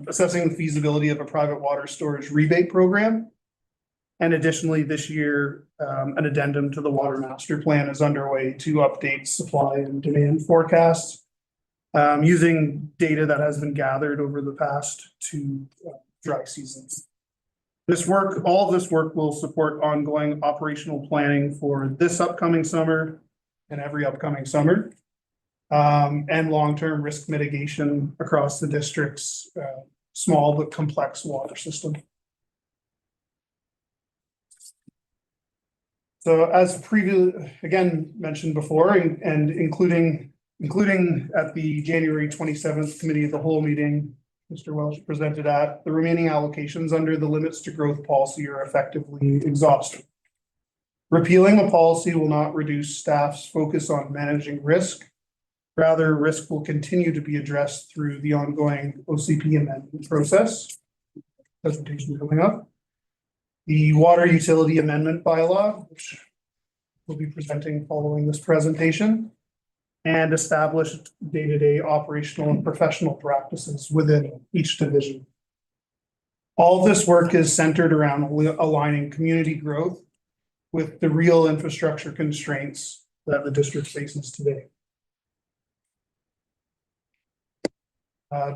assessing the feasibility of a private water storage rebate program. And additionally, this year, an addendum to the water master plan is underway to update supply and demand forecasts using data that has been gathered over the past two dry seasons. All of this work will support ongoing operational planning for this upcoming summer and every upcoming summer, and long-term risk mitigation across the district's small but complex water system. So as previously, again, mentioned before, and including at the January 27th Committee of the Whole meeting, Mr. Welsh presented at, the remaining allocations under the limits to growth policy are effectively exhausted. Repealing the policy will not reduce staff's focus on managing risk. Rather, risk will continue to be addressed through the ongoing OCP amendment process. Presentation coming up. The water utility amendment bylaw, which we'll be presenting following this presentation, and established day-to-day operational and professional practices within each division. All of this work is centered around aligning community growth with the real infrastructure constraints that the district faces today.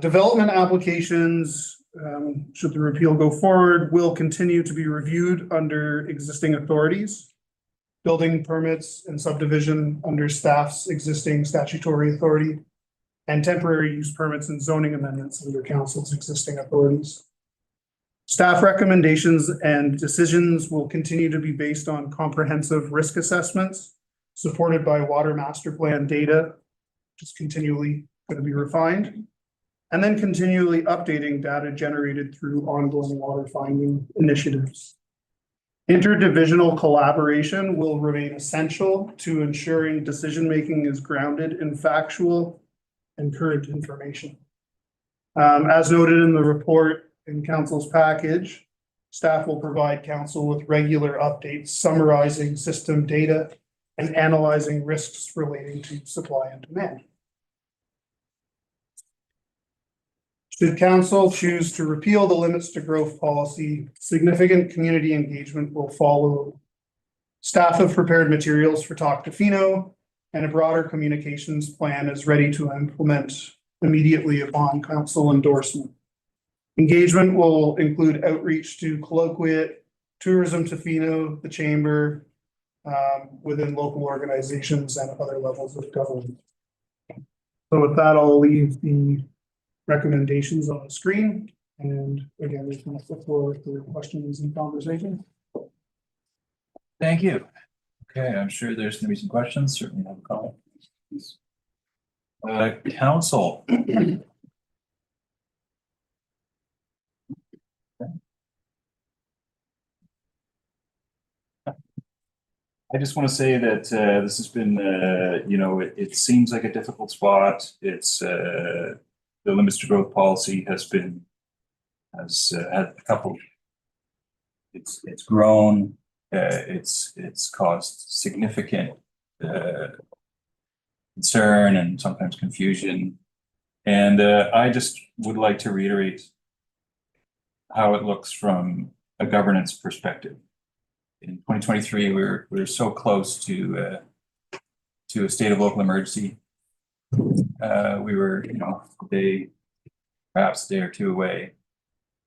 Development applications, should the repeal go forward, will continue to be reviewed under existing authorities. Building permits and subdivision under staff's existing statutory authority, and temporary use permits and zoning amendments under council's existing authorities. Staff recommendations and decisions will continue to be based on comprehensive risk assessments supported by water master plan data, which is continually going to be refined, and then continually updating data generated through ongoing water finding initiatives. Interdivisional collaboration will remain essential to ensuring decision-making is grounded in factual and current information. As noted in the report in council's package, staff will provide council with regular updates summarizing system data and analyzing risks relating to supply and demand. Should council choose to repeal the limits to growth policy, significant community engagement will follow. Staff have prepared materials for Talk Tofino, and a broader communications plan is ready to implement immediately upon council endorsement. Engagement will include outreach to Tla-o-qui-aht, Tourism Tofino, the Chamber, within local organizations and other levels of government. So with that, I'll leave the recommendations on the screen, and again, we can look forward to questions and conversation. Thank you. Okay, I'm sure there's going to be some questions. Certainly have a comment. Council. I just want to say that this has been, it seems like a difficult spot. It's the limits to growth policy has had a couple. It's grown. It's caused significant concern and sometimes confusion. And I just would like to reiterate how it looks from a governance perspective. In 2023, we were so close to a state of local emergency. We were, perhaps a day or two away,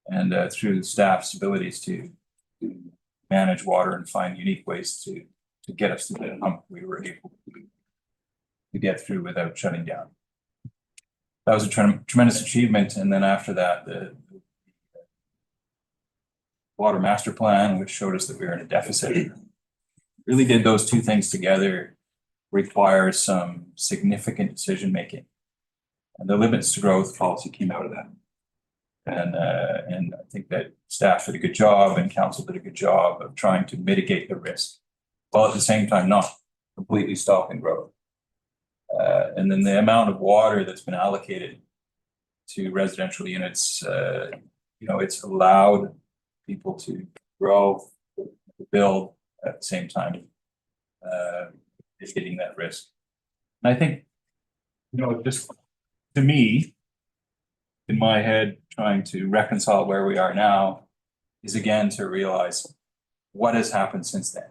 and through staff's abilities to manage water and find unique ways to get us to the hump we were able to get through without shutting down. That was a tremendous achievement. And then after that, the water master plan, which showed us that we were in a deficit, really did those two things together, requires some significant decision making. And the limits to growth policy came out of that. And I think that staff did a good job and council did a good job of trying to mitigate the risk, while at the same time not completely stopping growth. And then the amount of water that's been allocated to residential units, it's allowed people to grow, build at the same time, mitigating that risk. And I think, just to me, in my head, trying to reconcile where we are now is again to realize what has happened since then.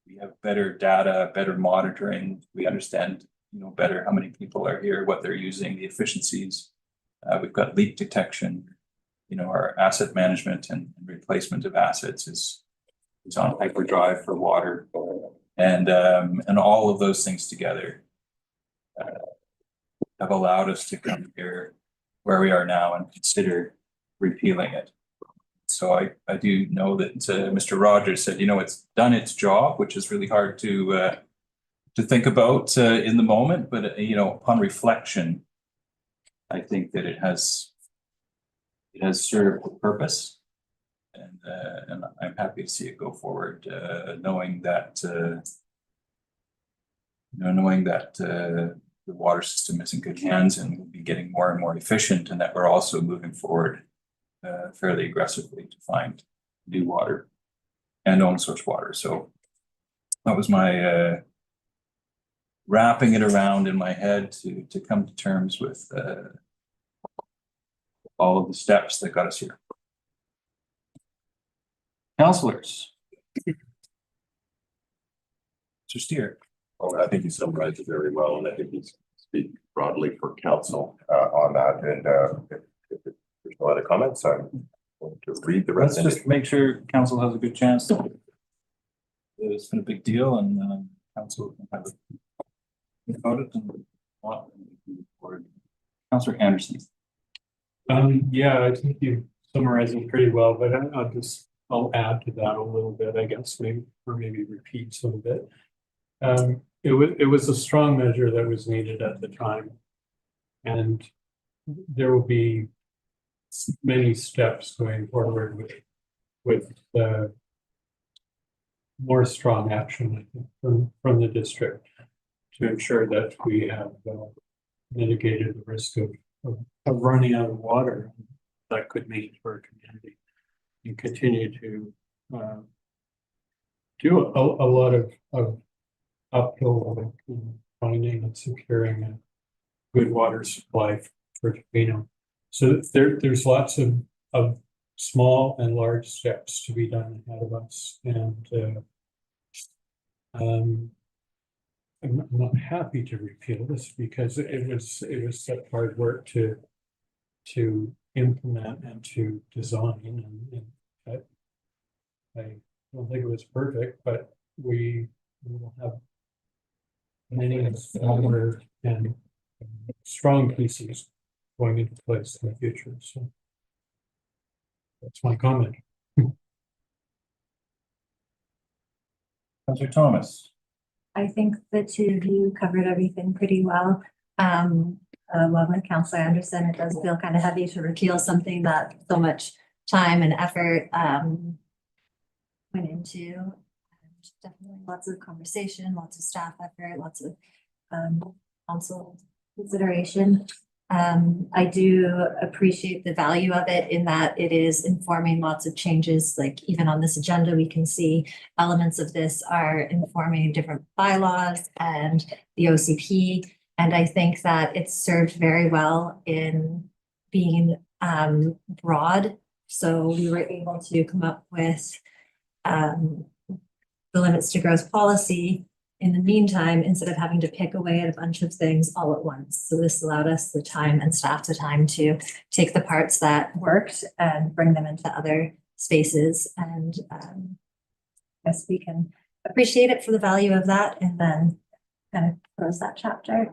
We have better data, better monitoring. We understand, better how many people are here, what they're using, the efficiencies. We've got leak detection. Our asset management and replacement of assets is on hyperdrive for water, and all of those things together have allowed us to come here where we are now and consider repealing it. So I do know that Mr. Rogers said, it's done its job, which is really hard to think about in the moment, but upon reflection, I think that it has served a purpose, and I'm happy to see it go forward, knowing that the water system is in good hands and will be getting more and more efficient, and that we're also moving forward fairly aggressively to find new water and own source water. So that was my wrapping it around in my head to come to terms with all of the steps that got us here. Councillors. Mr. Steer. Well, I think you summarized it very well, and I think you speak broadly for council on that. And if there's no other comments, I'm going to read the rest. Let's just make sure council has a good chance. It's been a big deal, and council can have a about it and forward. Councillor Anderson. Yeah, I think you summarized it pretty well, but I'll add to that a little bit, I guess, maybe repeat some of it. It was a strong measure that was needed at the time, and there will be many steps going forward with more strong action, I think, from the district to ensure that we have mitigated the risk of running out of water that could mean for a community, and continue to do a lot of uphill work in finding and securing a good water supply for Tofino. So there's lots of small and large steps to be done ahead of us, and I'm not happy to repeal this because it was such hard work to implement and to design, and I don't think it was perfect, but we will have many smaller and strong pieces going into place in the future. So that's my comment. Councillor Thomas. I think the two of you covered everything pretty well. Along with Councillor Anderson, it does feel kind of heavy to repeal something that so much time and effort went into. Definitely lots of conversation, lots of staff effort, lots of council consideration. I do appreciate the value of it in that it is informing lots of changes. Like even on this agenda, we can see elements of this are informing different bylaws and the OCP. And I think that it's served very well in being broad. So we were able to come up with the limits to growth policy in the meantime, instead of having to pick away at a bunch of things all at once. So this allowed us the time and staff the time to take the parts that worked and bring them into other spaces and guess we can appreciate it for the value of that and then kind of close that chapter.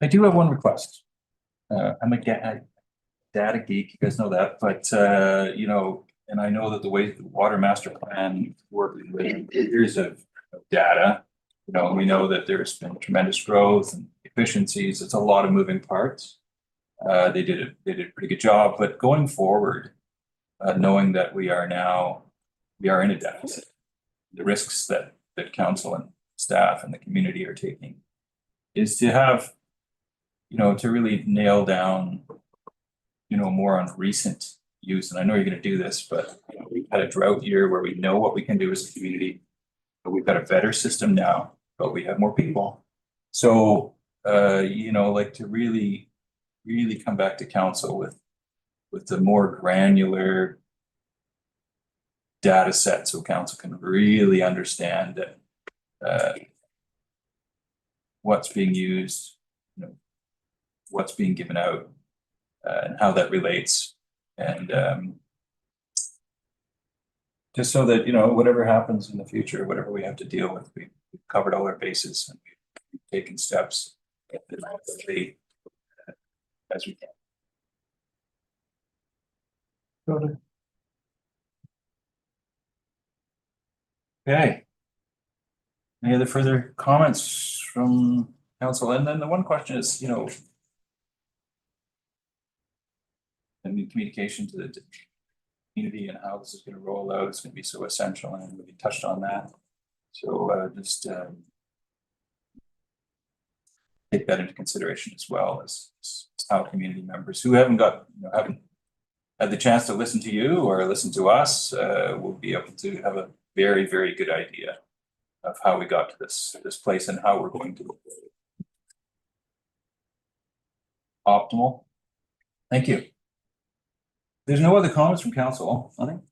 I do have one request. I'm a data geek, you guys know that, but you know, and I know that the way the water master plan works with years of data, you know, we know that there's been tremendous growth and efficiencies. It's a lot of moving parts. They did a pretty good job, but going forward, knowing that we are in a deficit, the risks that council and staff and the community are taking is to have, you know, to really nail down, you know, more on recent use. And I know you're going to do this, but you know, we've had a drought year where we know what we can do as a community, but we've got a better system now, but we have more people. So, you know, like to really come back to council with the more granular data set so council can really understand that what's being used, you know, what's being given out, and how that relates. And just so that, you know, whatever happens in the future, whatever we have to deal with, we've covered all our bases and we've taken steps as we can. Okay. Any other further comments from council? And then the one question is, you know, I mean, communication to the community and how this is going to roll out is going to be so essential, and we touched on that. So just take that into consideration as well as how community members who haven't had the chance to listen to you or listen to us will be able to have a very, very good idea of how we got to this place and how we're going to go optimal. Thank you. There's no other comments from council, nothing?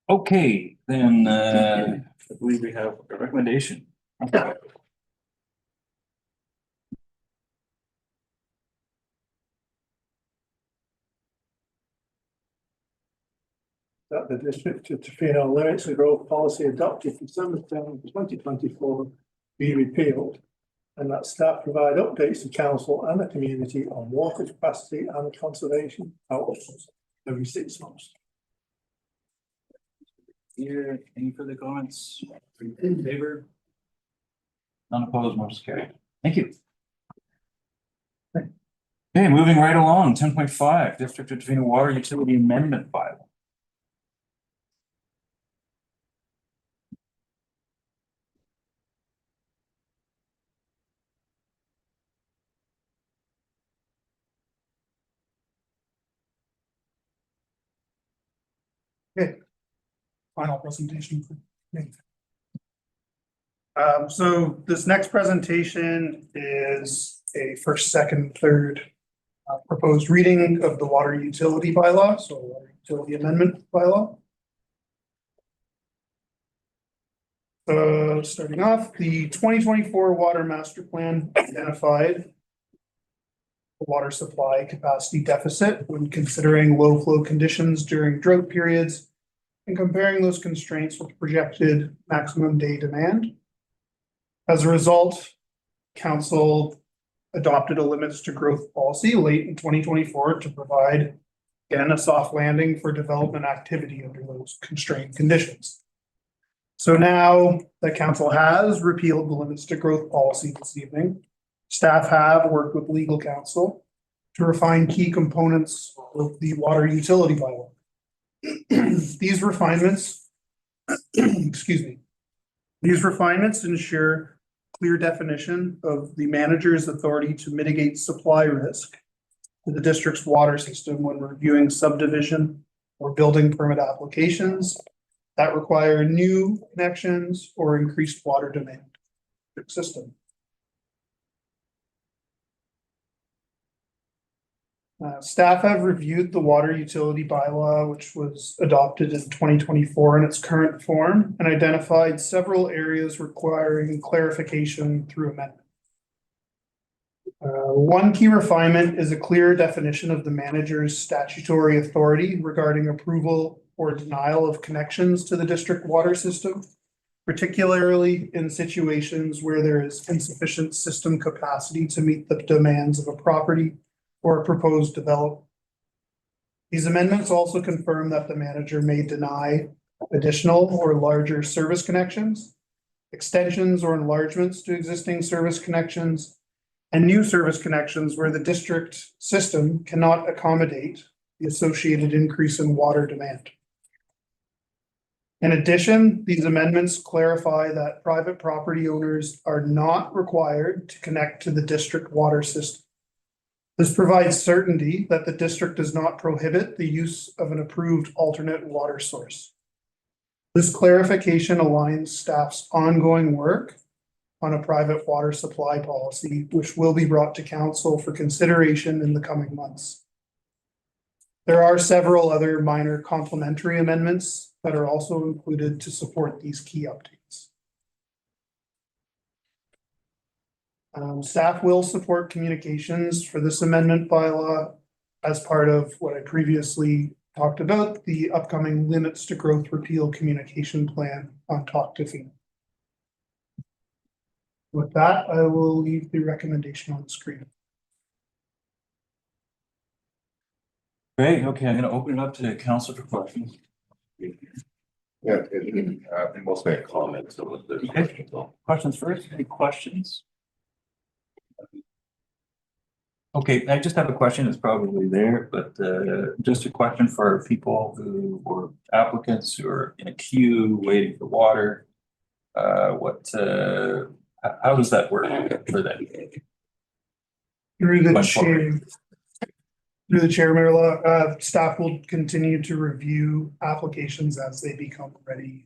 Okay, then I believe we have a recommendation. That the District of Tofino limits and growth policy adopted December 10, 2024 be repealed, and that staff provide updates to council and the community on water capacity and conservation outcomes every 6 months. Here, any further comments? In favor? None opposed, motion carried. Thank you. Okay, moving right along, 10.5, District of Tofino Water Utility Amendment Bylaw. Okay. Final presentation for me. So this next presentation is a first, second, third proposed reading of the water utility bylaw, so water utility amendment bylaw. Starting off, the 2024 water master plan identified the water supply capacity deficit when considering low flow conditions during drought periods and comparing those constraints with projected maximum day demand. As a result, council adopted a limits to growth policy late in 2024 to provide, again, a soft landing for development activity under those constrained conditions. So now that council has repealed the limits to growth policy this evening, staff have worked with legal counsel to refine key components of the water utility bylaw. These refinements, these refinements ensure clear definition of the manager's authority to mitigate supply risk to the district's water system when reviewing subdivision or building permit applications that require new connections or increased water demand to the system. Staff have reviewed the water utility bylaw, which was adopted in 2024 in its current form, and identified several areas requiring clarification through amendment. One key refinement is a clear definition of the manager's statutory authority regarding approval or denial of connections to the district water system, particularly in situations where there is insufficient system capacity to meet the demands of a property or a proposed development. These amendments also confirm that the manager may deny additional or larger service connections, extensions or enlargements to existing service connections, and new service connections where the district system cannot accommodate the associated increase in water demand. In addition, these amendments clarify that private property owners are not required to connect to the district water system. This provides certainty that the district does not prohibit the use of an approved alternate water source. This clarification aligns staff's ongoing work on a private water supply policy, which will be brought to council for consideration in the coming months. There are several other minor complementary amendments that are also included to support these key updates. Staff will support communications for this amendment bylaw as part of what I previously talked about, the upcoming limits to growth repeal communication plan on Tla-o-qui-aht. With that, I will leave the recommendation on the screen. Great, okay, I'm gonna open it up to council for questions. Yeah, and we'll make comments on what the questions are. Questions first, any questions? Okay, I just have a question, it's probably there, but just a question for people who were applicants who are in a queue waiting for water. How does that work for them? Through the chair, Mayor Law, staff will continue to review applications as they become ready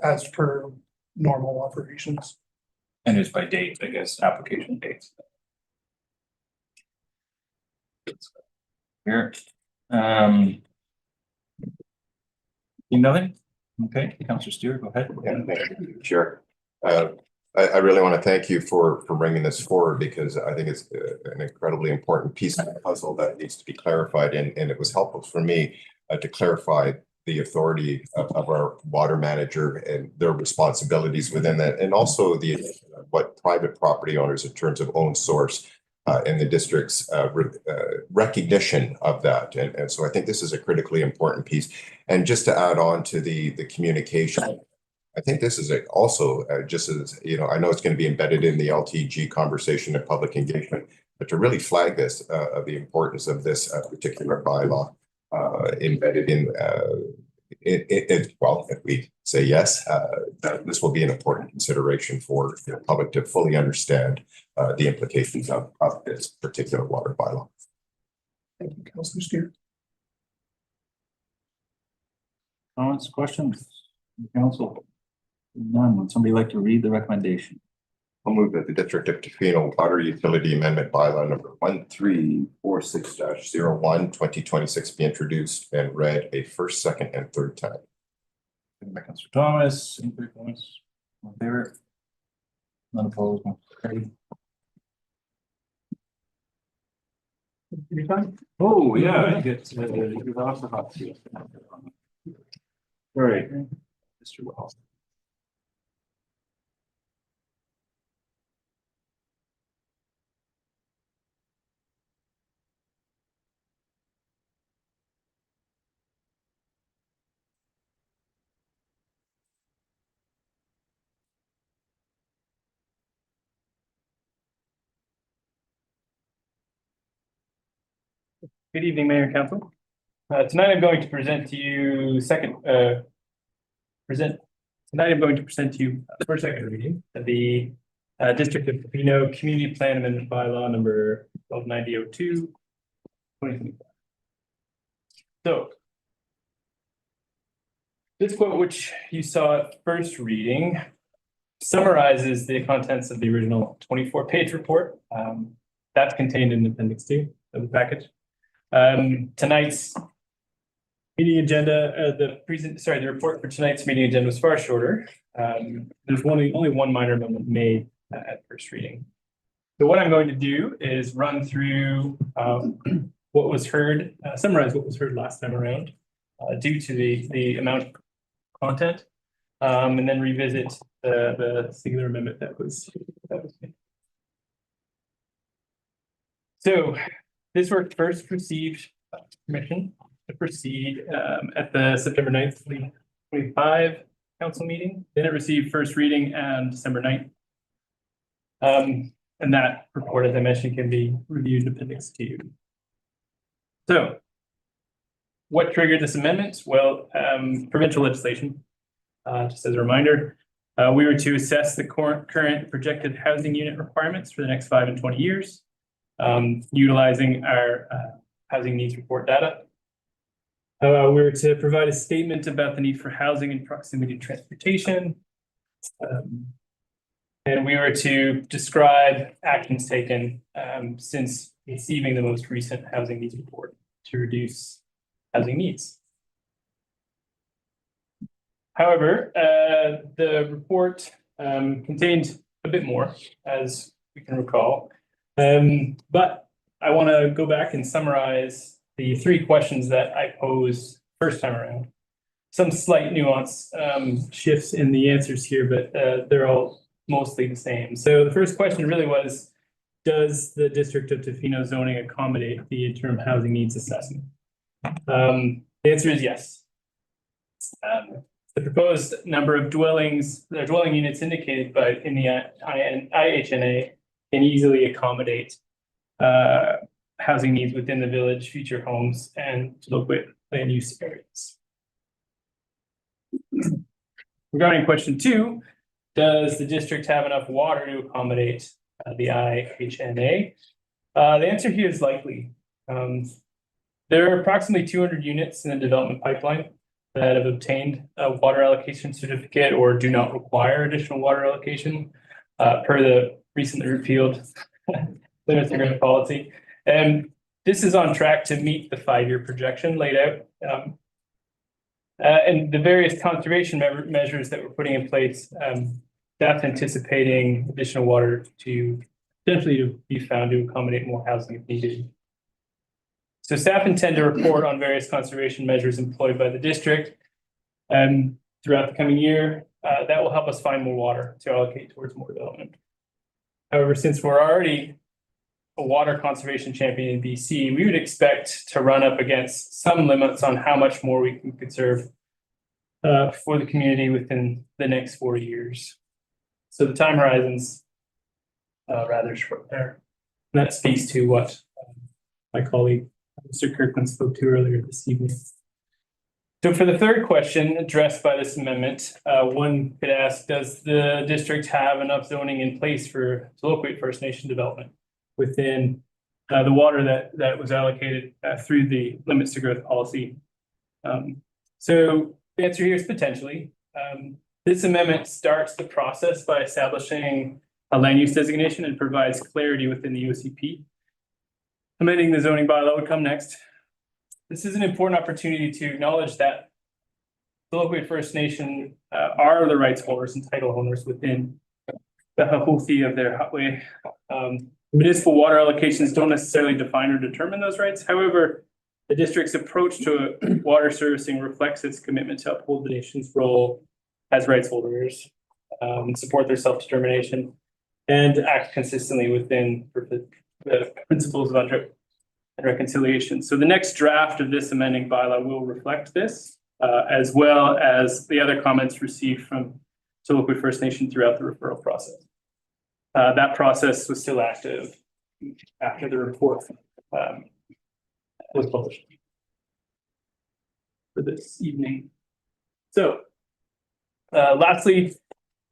as per normal operations. And it's by date, I guess, application dates. Here. Nothing? Okay, Councillor Stewart, go ahead. Yeah, thank you, Chair. I really want to thank you for bringing this forward because I think it's an incredibly important piece of the puzzle that needs to be clarified, and it was helpful for me to clarify the authority of our water manager and their responsibilities within that, and also what private property owners in terms of own source and the district's recognition of that. And so I think this is a critically important piece. And just to add on to the communication, I think this is also just as, I know it's going to be embedded in the LTG conversation and public engagement, but to really flag this, of the importance of this particular bylaw embedded in well, if we say yes, this will be an important consideration for the public to fully understand the implications of this particular water bylaw. Thank you, Councillor Stewart. Comments, questions, council? None. Would somebody like to read the recommendation? I'll move that the District of Tofino Water Utility Amendment Bylaw number 1346-01 2026 be introduced and read a first, second, and third time. By Councillor Thomas, any quick comments? All in favor? None opposed, carried. Oh, yeah, I get you off the hot seat. All right, Mr. Wells. Good evening, Mayor and Council. Tonight I'm going to present to you for second reading of the District of Tofino Community Plan Amendment Bylaw number 129002 2025. So this quote, which you saw at first reading, summarizes the contents of the original 24-page report. That's contained in Appendix 2 of the package. Tonight's meeting agenda, the report for tonight's meeting agenda was far shorter. There's only one minor amendment made at first reading. So what I'm going to do is run through what was heard, summarize what was heard last time around due to the amount of content, and then revisit the singular amendment that was made. So this work first received permission to proceed at the September 9th, 2025 council meeting. Then it received first reading on December 9th. And that report, as I mentioned, can be reviewed in Appendix 2. So what triggered this amendment? Well, provincial legislation, just as a reminder, we were to assess the current projected housing unit requirements for the next 5 and 20 years, utilizing our housing needs report data. We were to provide a statement about the need for housing and proximity to transportation. And we were to describe actions taken since receiving the most recent housing needs report to reduce housing needs. However, the report contained a bit more, as we can recall. But I want to go back and summarize the 3 questions that I posed first time around. Some slight nuance shifts in the answers here, but they're all mostly the same. So the first question really was, does the District of Tofino zoning accommodate the interim housing needs assessment? The answer is yes. The proposed number of dwelling units indicated in the IHNA can easily accommodate housing needs within the village, future homes, and Tla-o-qui-aht land use areas. Regarding question 2, does the district have enough water to accommodate the IHNA? The answer here is likely. There are approximately 200 units in the development pipeline that have obtained a water allocation certificate or do not require additional water allocation per the recently repealed limits agreement policy. And this is on track to meet the 5-year projection laid out. And the various conservation measures that we're putting in place, that's anticipating additional water to potentially be found to accommodate more housing if needed. So staff intend to report on various conservation measures employed by the district throughout the coming year. That will help us find more water to allocate towards more development. However, since we're already a water conservation champion in BC, we would expect to run up against some limits on how much more we can conserve for the community within the next 4 years. So the time horizon's rather short there. And that speaks to what my colleague, Mr. Kirkland, spoke to earlier this evening. So for the third question addressed by this amendment, one could ask, does the district have enough zoning in place for Tla-o-qui-aht First Nation development within the water that was allocated through the limits to growth policy? So the answer here is potentially. This amendment starts the process by establishing a land use designation and provides clarity within the OCP. Amending the zoning bylaw would come next. This is an important opportunity to acknowledge that Tla-o-qui-aht First Nation are the rights holders and title owners within the hahuthi of their hutway. Municipal water allocations don't necessarily define or determine those rights. However, the district's approach to water servicing reflects its commitment to uphold the nation's role as rights holders, support their self-determination, and act consistently within the principles of reconciliation. So the next draft of this amending bylaw will reflect this, as well as the other comments received from Tla-o-qui-aht First Nation throughout the referral process. That process was still active after the report was published for this evening. So lastly,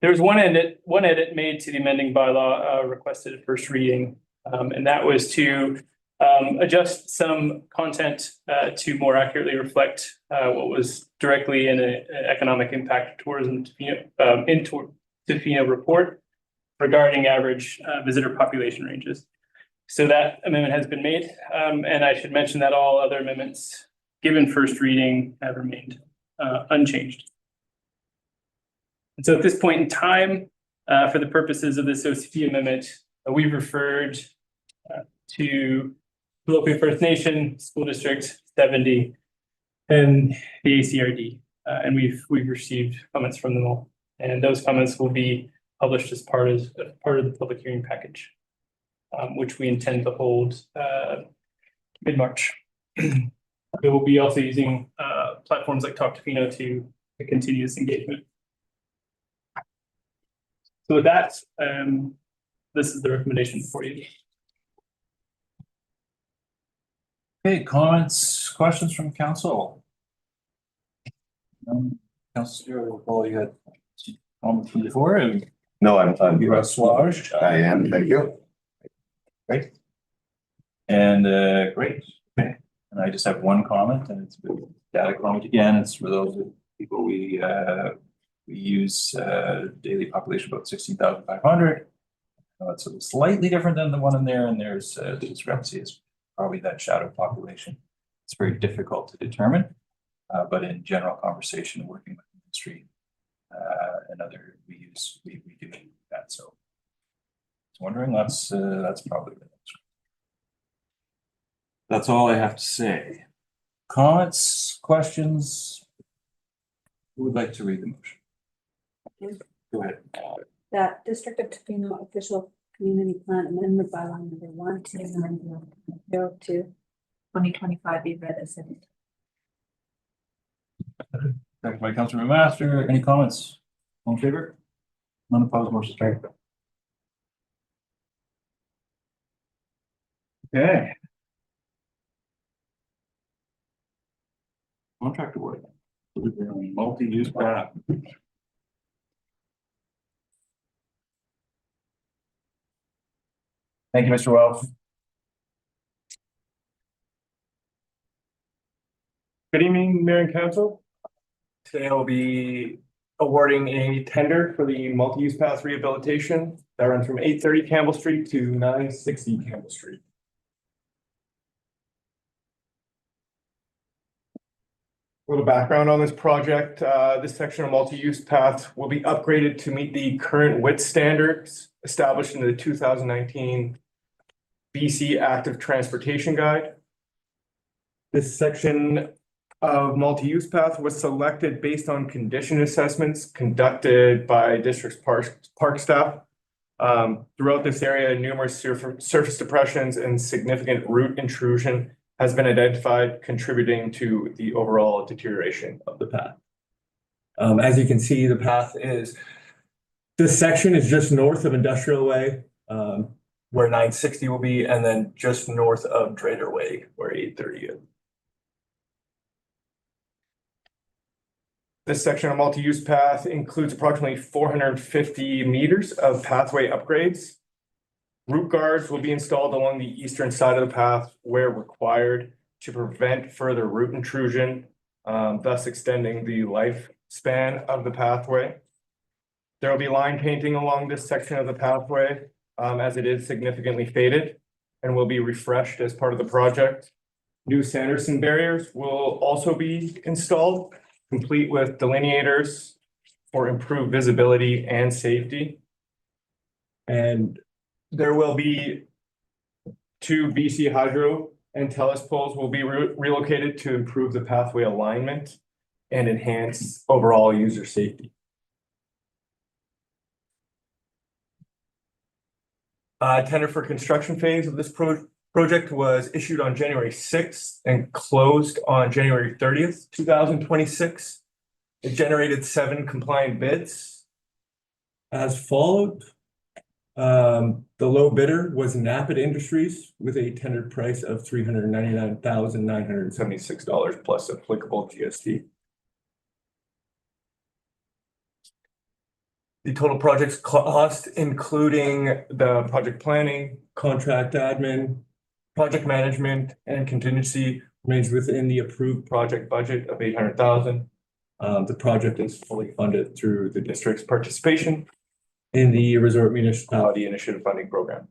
there was one edit made to the amending bylaw requested at first reading, and that was to adjust some content to more accurately reflect what was directly in an economic impact tourism Tofino report regarding average visitor population ranges. So that amendment has been made, and I should mention that all other amendments given first reading have remained unchanged. And so at this point in time, for the purposes of this OCP amendment, we've referred to Tla-o-qui-aht First Nation, School District 70, and the ACRD. And we've received comments from them all. And those comments will be published as part of the public hearing package, which we intend to hold mid-March. We will be also using platforms like Tofino to continue this engagement. So with that, this is the recommendation for you. Okay, comments, questions from council? Councilor Paul, you had comments from before, and No, I'm. you are Swaj. I am, thank you. Great. And great. Okay. And I just have one comment, and it's a data comment again. It's for those people we use daily population about 16,500. It's slightly different than the one in there, and there's the discrepancy is probably that shadow population. It's very difficult to determine, but in general conversation, working with the industry and other, we do that. So, wondering, that's probably the next one. That's all I have to say. Comments, questions? Who would like to read the motion? Go ahead. That District of Tofino official community plan amendment bylaw number 12902 2025 be read as submitted. Second by Councilor Master. Any comments? All in favor? None opposed, motion carried. Okay. Contract award. Multi-use path. Thank you, Mr. Wells. Good evening, Mayor and Council. Today I'll be awarding a tender for the multi-use path rehabilitation that runs from 830 Campbell Street to 960 Campbell Street. A little background on this project. This section of multi-use path will be upgraded to meet the current width standards established in the 2019 BC Active Transportation Guide. This section of multi-use path was selected based on condition assessments conducted by district's park staff. Throughout this area, numerous surface depressions and significant root intrusion has been identified, contributing to the overall deterioration of the path. As you can see, the path is, this section is just north of Industrial Way, where 960 will be, and then just north of Trader Way, where 830 is. This section of multi-use path includes approximately 450 meters of pathway upgrades. Root guards will be installed along the eastern side of the path where required to prevent further root intrusion, thus extending the lifespan of the pathway. There will be line painting along this section of the pathway as it is significantly faded and will be refreshed as part of the project. New Sanderson barriers will also be installed, complete with delineators for improved visibility and safety. And there will be 2 BC Hydro and Telus poles will be relocated to improve the pathway alignment and enhance overall user safety. Tender for construction phase of this project was issued on January 6th and closed on January 30th, 2026. It generated 7 compliant bids. As followed, the low bidder was Napid Industries with a tendered price of $399,976 plus applicable GST. The total project's cost, including the project planning, contract admin, project management, and contingency, remains within the approved project budget of $800,000. The project is fully funded through the district's participation in the Resort Municipality Initiative Funding Program.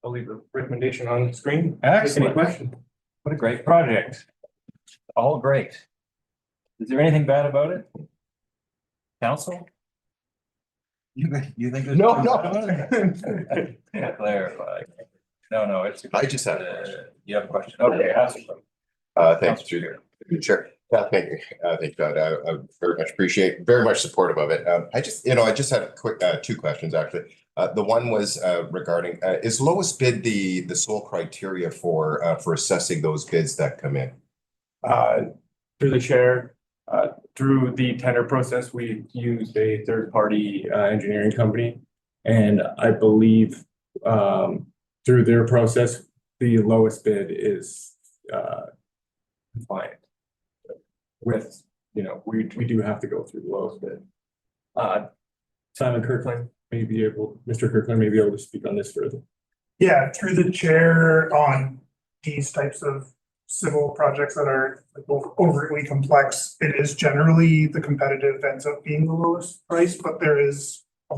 I'll leave the recommendation on the screen. Excellent. Any questions? What a great project. All great. Is there anything bad about it? Council? You think? No, no. Clarify. No, it's. I just had You have a question? Okay, ask a question. Thanks, through the chair. Thank you. Thank God. I very much appreciate, very much supportive of it. I just had a quick, two questions actually. The one was regarding, is lowest bid the sole criteria for assessing those bids that come in? Through the chair, through the tender process, we used a third-party engineering company. And I believe through their process, the lowest bid is compliant with, we do have to go through the lowest bid. Simon Kirkland Mr. Kirkland may be able to speak on this further. Yeah, through the chair on these types of civil projects that are like overtly complex, it is generally the competitive ends up being the lowest price, but there's a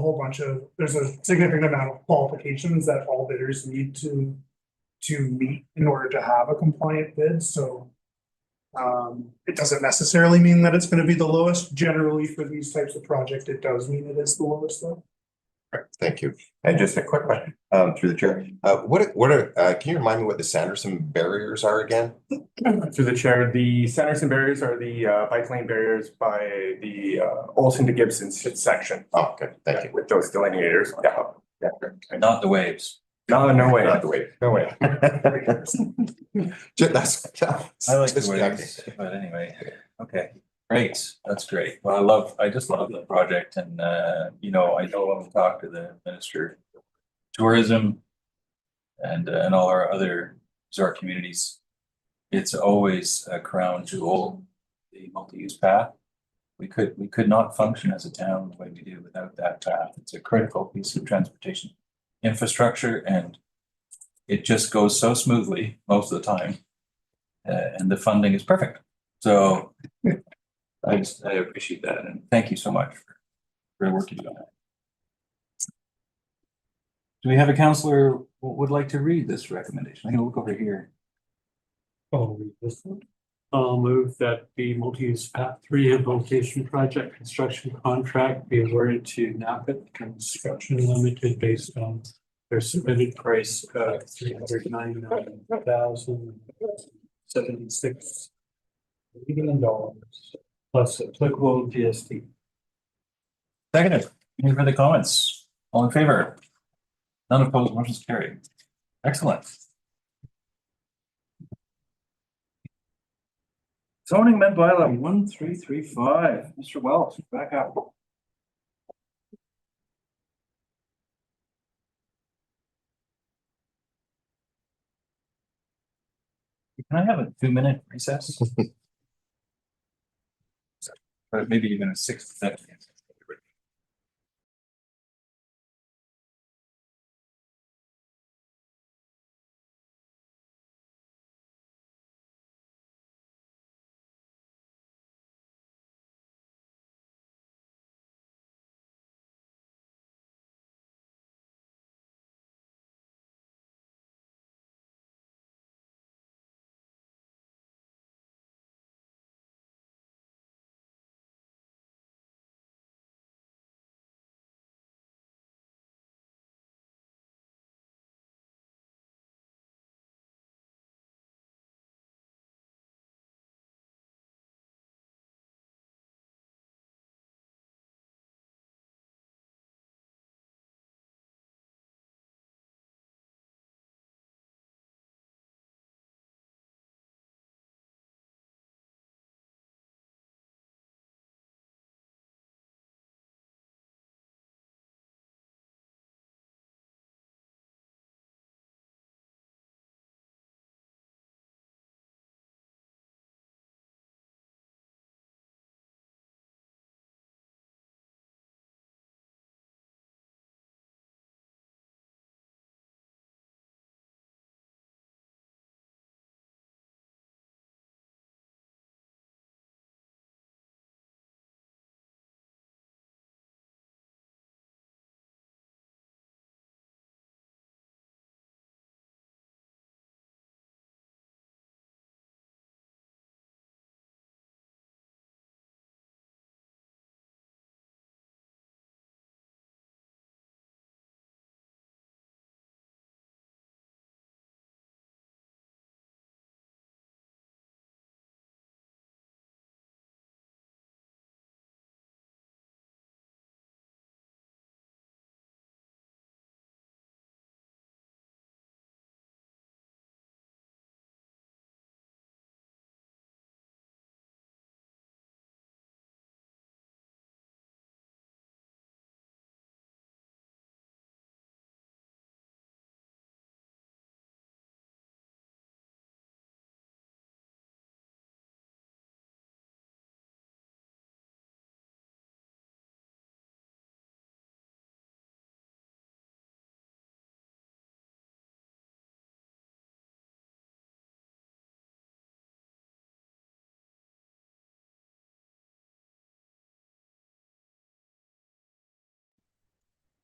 significant amount of qualifications that all bidders need to meet in order to have a compliant bid, so it doesn't necessarily mean that it's going to be the lowest. Generally for these types of project, it does mean it is the lowest though. Right, thank you. And just a quick question, through the chair. Can you remind me what the Sanderson barriers are again? Through the chair, the Sanderson barriers are the bike lane barriers by the Olson to Gibson section. Oh, okay, thank you. With those delineators. Yeah. Not the waves. No way. Not the way. No way. I like the waves, but anyway, okay. Great, that's great. Well, I just love the project and, I know when we talk to the Minister of Tourism and all our other resort communities, it's always a crown jewel, the multi-use path. We could not function as a town the way we do without that path. It's a critical piece of transportation infrastructure and it just goes so smoothly most of the time. And the funding is perfect. So I appreciate that and thank you so much for the work you do on that. Do we have a counselor who would like to read this recommendation? I'm gonna look over here. I'll read this one. I'll move that the multi-use path rehabilitation project construction contract be awarded to Napit Construction Limited based on their submitted price of $399,076 plus applicable GST. Seconded. Any further comments? All in favor? None opposed, motion is carried. Excellent. Zoning amendment bylaw 1335. Mr. Wells, back up. Can I have a 2-minute recess? Or maybe even a 6-second.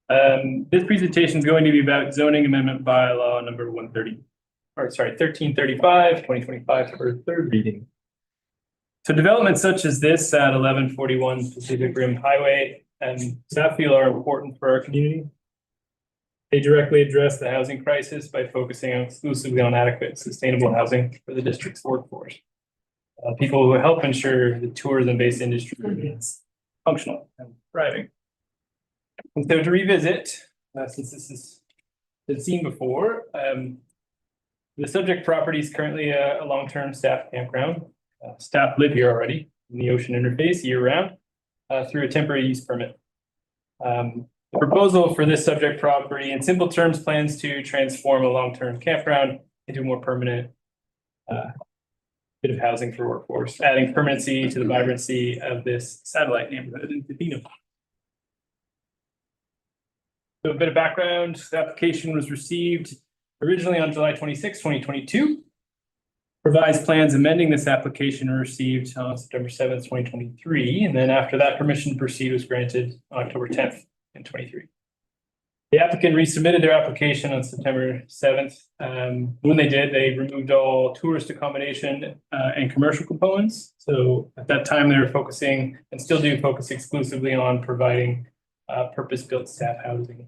This presentation is going to be about zoning amendment bylaw number 1335, 2025 for third reading. So developments such as this at 1141 Pacific Rim Highway and staff feel are important for our community. They directly address the housing crisis by focusing exclusively on adequate, sustainable housing for the district's workforce. People who help ensure the tourism-based industry remains functional and thriving. And so to revisit, since this has been seen before, the subject property is currently a long-term staff campground. Staff live here already in the ocean interface year-round through a temporary use permit. The proposal for this subject property, in simple terms, plans to transform a long-term campground into a more permanent bit of housing for workforce, adding permanency to the vibrancy of this satellite neighborhood in Tofino. So a bit of background, the application was received originally on July 26, 2022. Revised plans amending this application were received on September 7th, 2023. And then after that, permission to proceed was granted on October 10th in 23. The applicant resubmitted their application on September 7th. When they did, they removed all tourist accommodation and commercial components. So at that time, they were focusing and still do focus exclusively on providing purpose-built staff housing.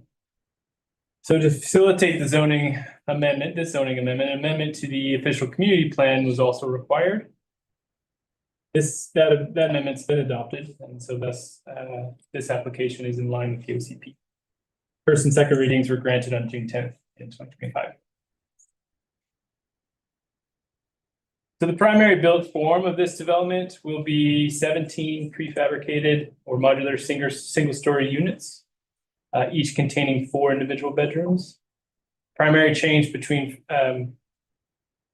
So to facilitate the zoning amendment, an amendment to the official community plan was also required. That amendment's been adopted, and so thus this application is in line with the OCP. First and second readings were granted on June 10th in 2025. So the primary build form of this development will be 17 prefabricated or modular single-story units, each containing 4 individual bedrooms. Primary change between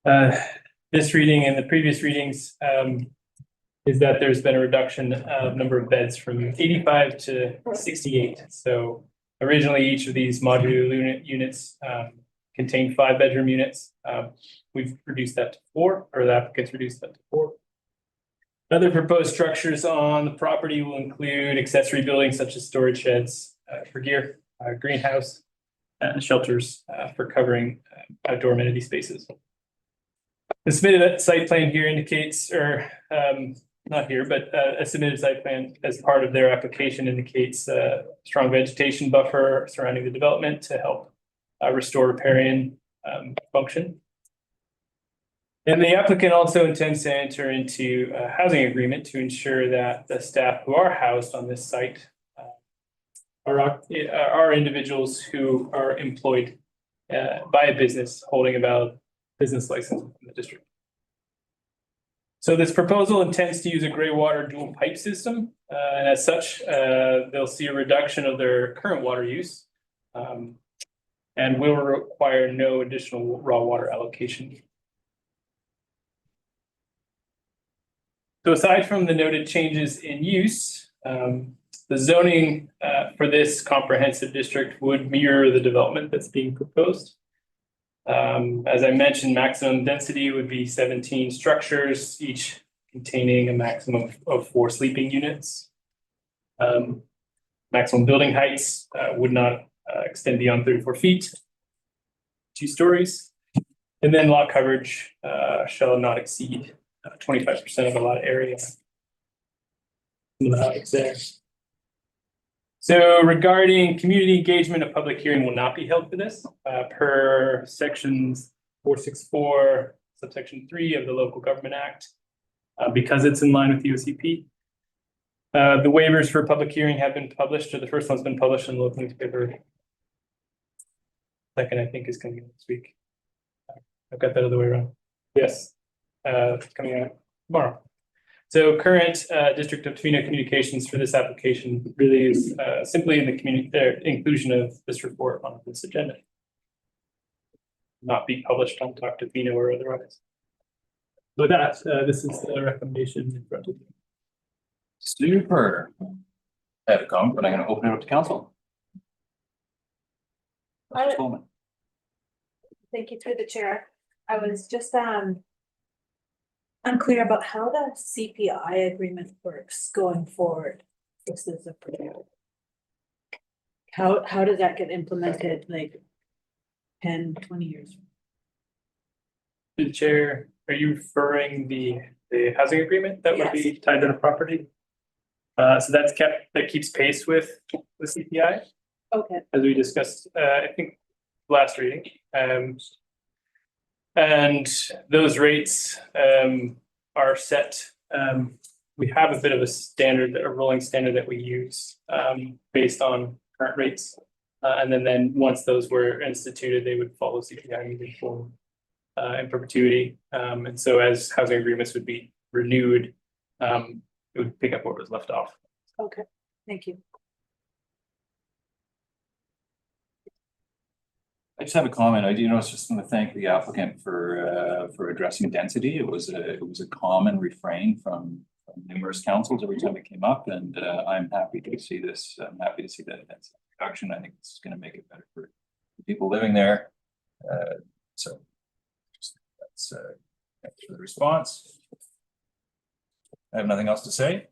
this reading and the previous readings is that there's been a reduction of number of beds from 85 to 68. So originally, each of these modular units contained 5-bedroom units. We've reduced that to 4, or the applicants reduced that to 4. Other proposed structures on the property will include accessory buildings such as storage sheds for gear, greenhouse, and shelters for covering outdoor amenity spaces. The submitted site plan here indicates, or not here, but a submitted site plan as part of their application indicates a strong vegetation buffer surrounding the development to help restore riparian function. And the applicant also intends to enter into a housing agreement to ensure that the staff who are housed on this site are individuals who are employed by a business holding a valid business license in the district. So this proposal intends to use a gray water dual pipe system, and as such, they'll see a reduction of their current water use and will require no additional raw water allocation. So aside from the noted changes in use, the zoning for this comprehensive district would mirror the development that's being proposed. As I mentioned, maximum density would be 17 structures, each containing a maximum of 4 sleeping units. Maximum building heights would not extend beyond 34 feet, 2 stories. And then lot coverage shall not exceed 25% of the lot area. There. So regarding community engagement, a public hearing will not be held for this per sections 464, subsection 3 of the Local Government Act, because it's in line with the OCP. The waivers for public hearing have been published, or the first one's been published in the local newspaper. Second, I think, is coming out this week. I've got that other way around. Yes, it's coming out tomorrow. So current District of Tofino communications for this application really is simply in the inclusion of this report on this agenda. Not be published on Talk Tofino or otherwise. With that, this is the recommendation in front of you. Super. I have a comment, but I'm going to open it up to council. Thank you through the chair. I was just unclear about how the CPI agreement works going forward. This is a How does that get implemented, like 10, 20 years? The chair, are you referring the housing agreement that would be tied to the property? So that keeps pace with the CPI, Okay. as we discussed, I think last reading. And those rates are set. We have a bit of a rolling standard that we use based on current rates. And then once those were instituted, they would follow CPI moving forward in perpetuity. And so as housing agreements would be renewed, it would pick up where it was left off. Okay, thank you. I just have a comment. I do know, just want to thank the applicant for addressing density. It was a common refrain from numerous councils every time it came up, and I'm happy to see this. I'm happy to see that density reduction. I think this is going to make it better for the people living there. So that's thanks for the response. I have nothing else to say.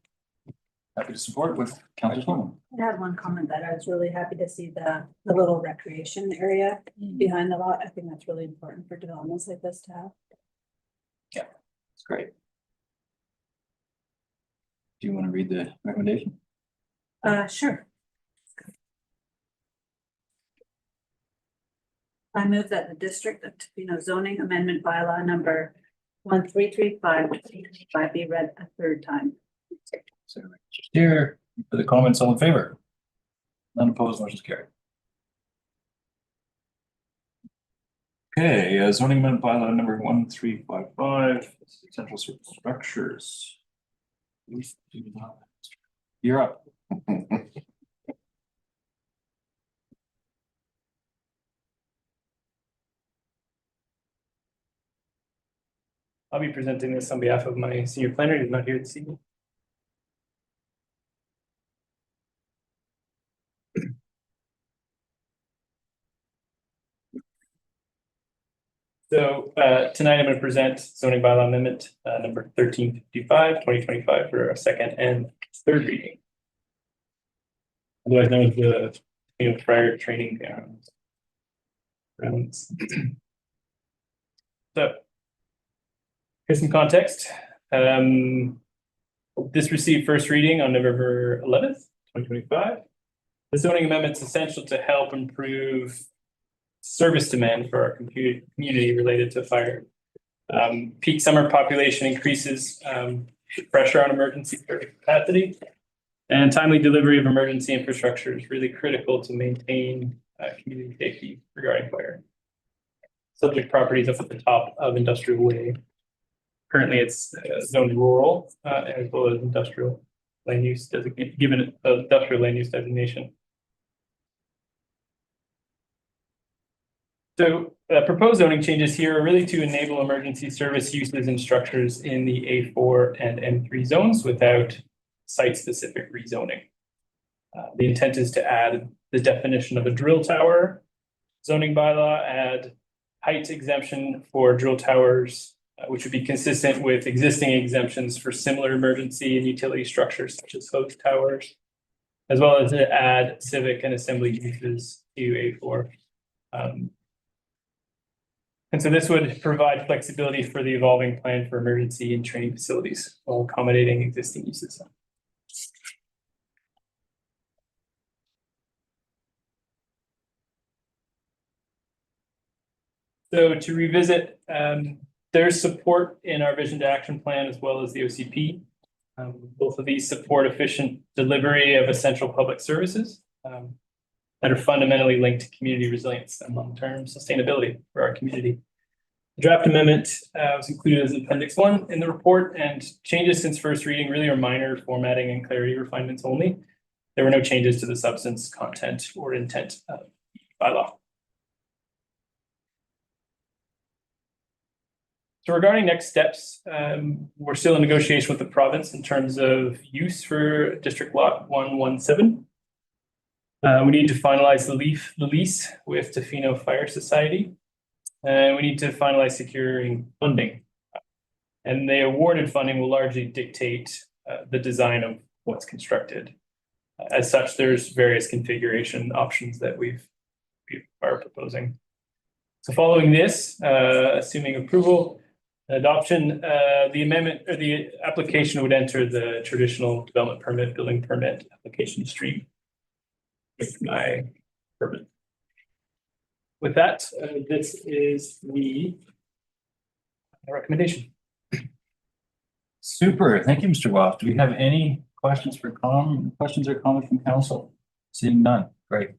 Happy to support with Councillor Tolman. I had one comment that I was really happy to see the little recreation area behind the lot. I think that's really important for developments like this to have. Yeah, it's great. Do you want to read the recommendation? Sure. I move that the District of Tofino zoning amendment bylaw number 1335 be read a third time. Here, for the comments, all in favor? None opposed, motion is carried. Okay, zoning amendment bylaw number 1355, central service structures. You're up. I'll be presenting this on behalf of my senior planner who's not here this evening. So tonight I'm going to present zoning bylaw amendment number 1355, 2025 for a second and third reading. Otherwise known as the prior training grounds. So here's some context. This received first reading on November 11th, 2025. The zoning amendment is essential to help improve service demand for our community related to fire. Peak summer population increases pressure on emergency service capacity, and timely delivery of emergency infrastructure is really critical to maintain community safety regarding fire. Subject property is up at the top of Industrial Way. Currently, it's zoned rural as well as industrial land use designation, given industrial land use designation. So proposed zoning changes here are really to enable emergency service uses and structures in the A4 and M3 zones without site-specific rezoning. The intent is to add the definition of a drill tower zoning bylaw, add height exemption for drill towers, which would be consistent with existing exemptions for similar emergency and utility structures such as hose towers, as well as to add civic and assembly uses to A4. And so this would provide flexibility for the evolving plan for emergency and training facilities while accommodating existing uses. So to revisit, there's support in our vision to action plan as well as the OCP. Both of these support efficient delivery of essential public services that are fundamentally linked to community resilience and long-term sustainability for our community. The draft amendment was included as Appendix 1 in the report, and changes since first reading really are minor formatting and clarity refinements only. There were no changes to the substance, content, or intent of the bylaw. So regarding next steps, we're still in negotiation with the province in terms of use for District Lot 117. We need to finalize the lease with Tofino Fire Society. And we need to finalize securing funding. And the awarded funding will largely dictate the design of what's constructed. As such, there's various configuration options that we are proposing. So following this, assuming approval, adoption, the amendment or the application would enter the traditional development permit, building permit application stream with my permit. With that, this is the recommendation. Super. Thank you, Mr. Waff. Do we have any questions or comments from council? Seeing none. Great.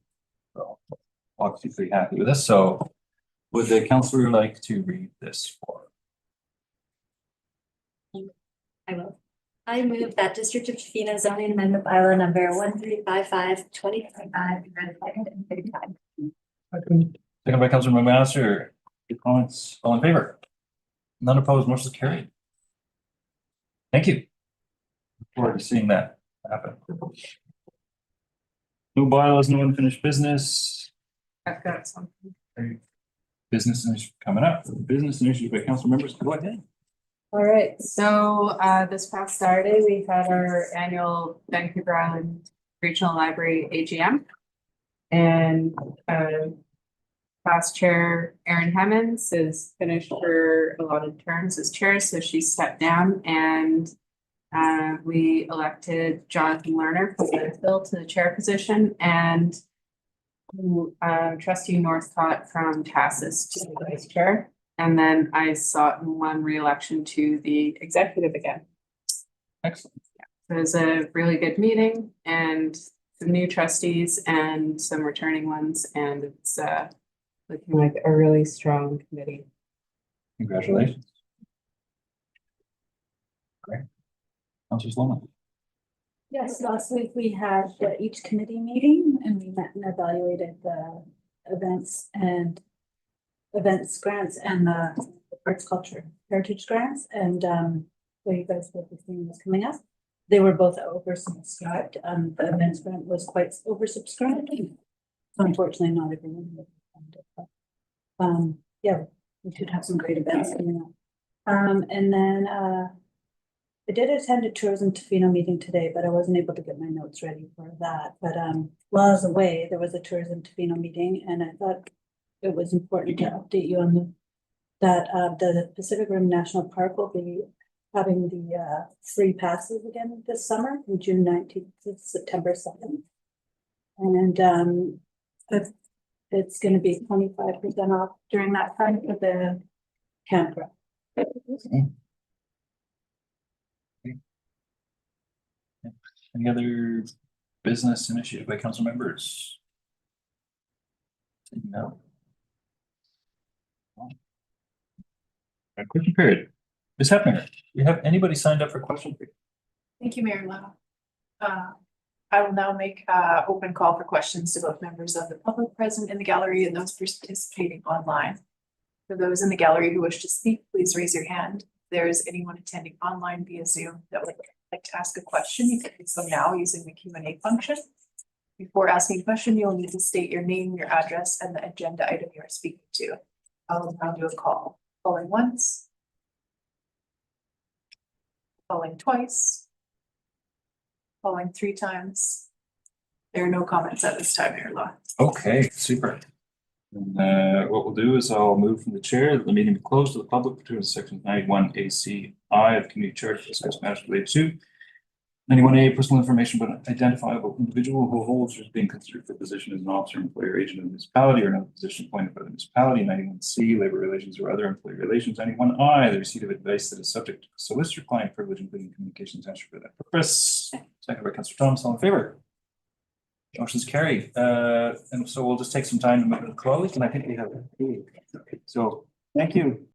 Well, obviously pretty happy with this. So would the councillor like to read this for? I will. I move that District of Tofino zoning amendment bylaw number 1355/2025 be read second and third time. Second by Councillor McMaster. Any comments? All in favor? None opposed. Motion is carried. Thank you. Look forward to seeing that happen. No bylaws, no unfinished business. I've got something. Business initiative coming up. Business initiative by council members. Go ahead. All right, so this past Saturday, we had our annual Vancouver Island Regional Library AGM. And past chair Erin Hemmons is finished her allotted terms as chair, so she stepped down, and we elected Jonathan Lerner from Smithville to the chair position, and trustee Northcott from Tassus to the vice chair. And then I sought and won re-election to the executive again. Excellent. Yeah, so it was a really good meeting, and some new trustees and some returning ones, and it's looking like a really strong committee. Congratulations. Great. Councillor Sloman. Yes, last week we had each committee meeting and we met and evaluated the events grants and the arts culture heritage grants, and so you guys will be seeing this coming up. They were both oversubscribed. The events grant was quite oversubscribed. So unfortunately not everyone will fund it, but yeah, we should have some great events coming up. And then I did attend a Tourism Tofino meeting today, but I wasn't able to get my notes ready for that. But while I was away, there was a Tourism Tofino meeting, and I thought it was important to update you on that the Pacific Rim National Park will be having the free passes again this summer from June 19th to September 2nd. And it's going to be 25% off during that time for the campground. Any other business initiated by council members? No. Question period. Ms. Hepner, do you have anybody signed up for question period? Thank you, Mayor Lau. I will now make open call for questions to both members of the public present in the gallery and those participating online. For those in the gallery who wish to speak, please raise your hand. If there is anyone attending online via Zoom that would like to ask a question, you can do so now using the Q&A function. Before asking a question, you'll need to state your name, your address, and the agenda item you are speaking to. I'll now do a call. Calling once. Calling twice. Calling 3 times. There are no comments at this time, Mayor Law. Okay, super. And what we'll do is I'll move from the chair that the meeting be closed to the public pursuant to section 91 ACI of Community Charter to discuss matters related to 91A, personal information about an identifiable individual who holds or is being considered for position as an officer, employer, agent of the municipality, or another position appointed by the municipality. 91C, labor relations or other employee relations. 91I, the receipt of advice that is subject to solicitor client privilege, including communications answered for that purpose. Second by Councillor Thomas, all in favor? Motion's carried. And so we'll just take some time to move it closed, and I think we have. So thank you.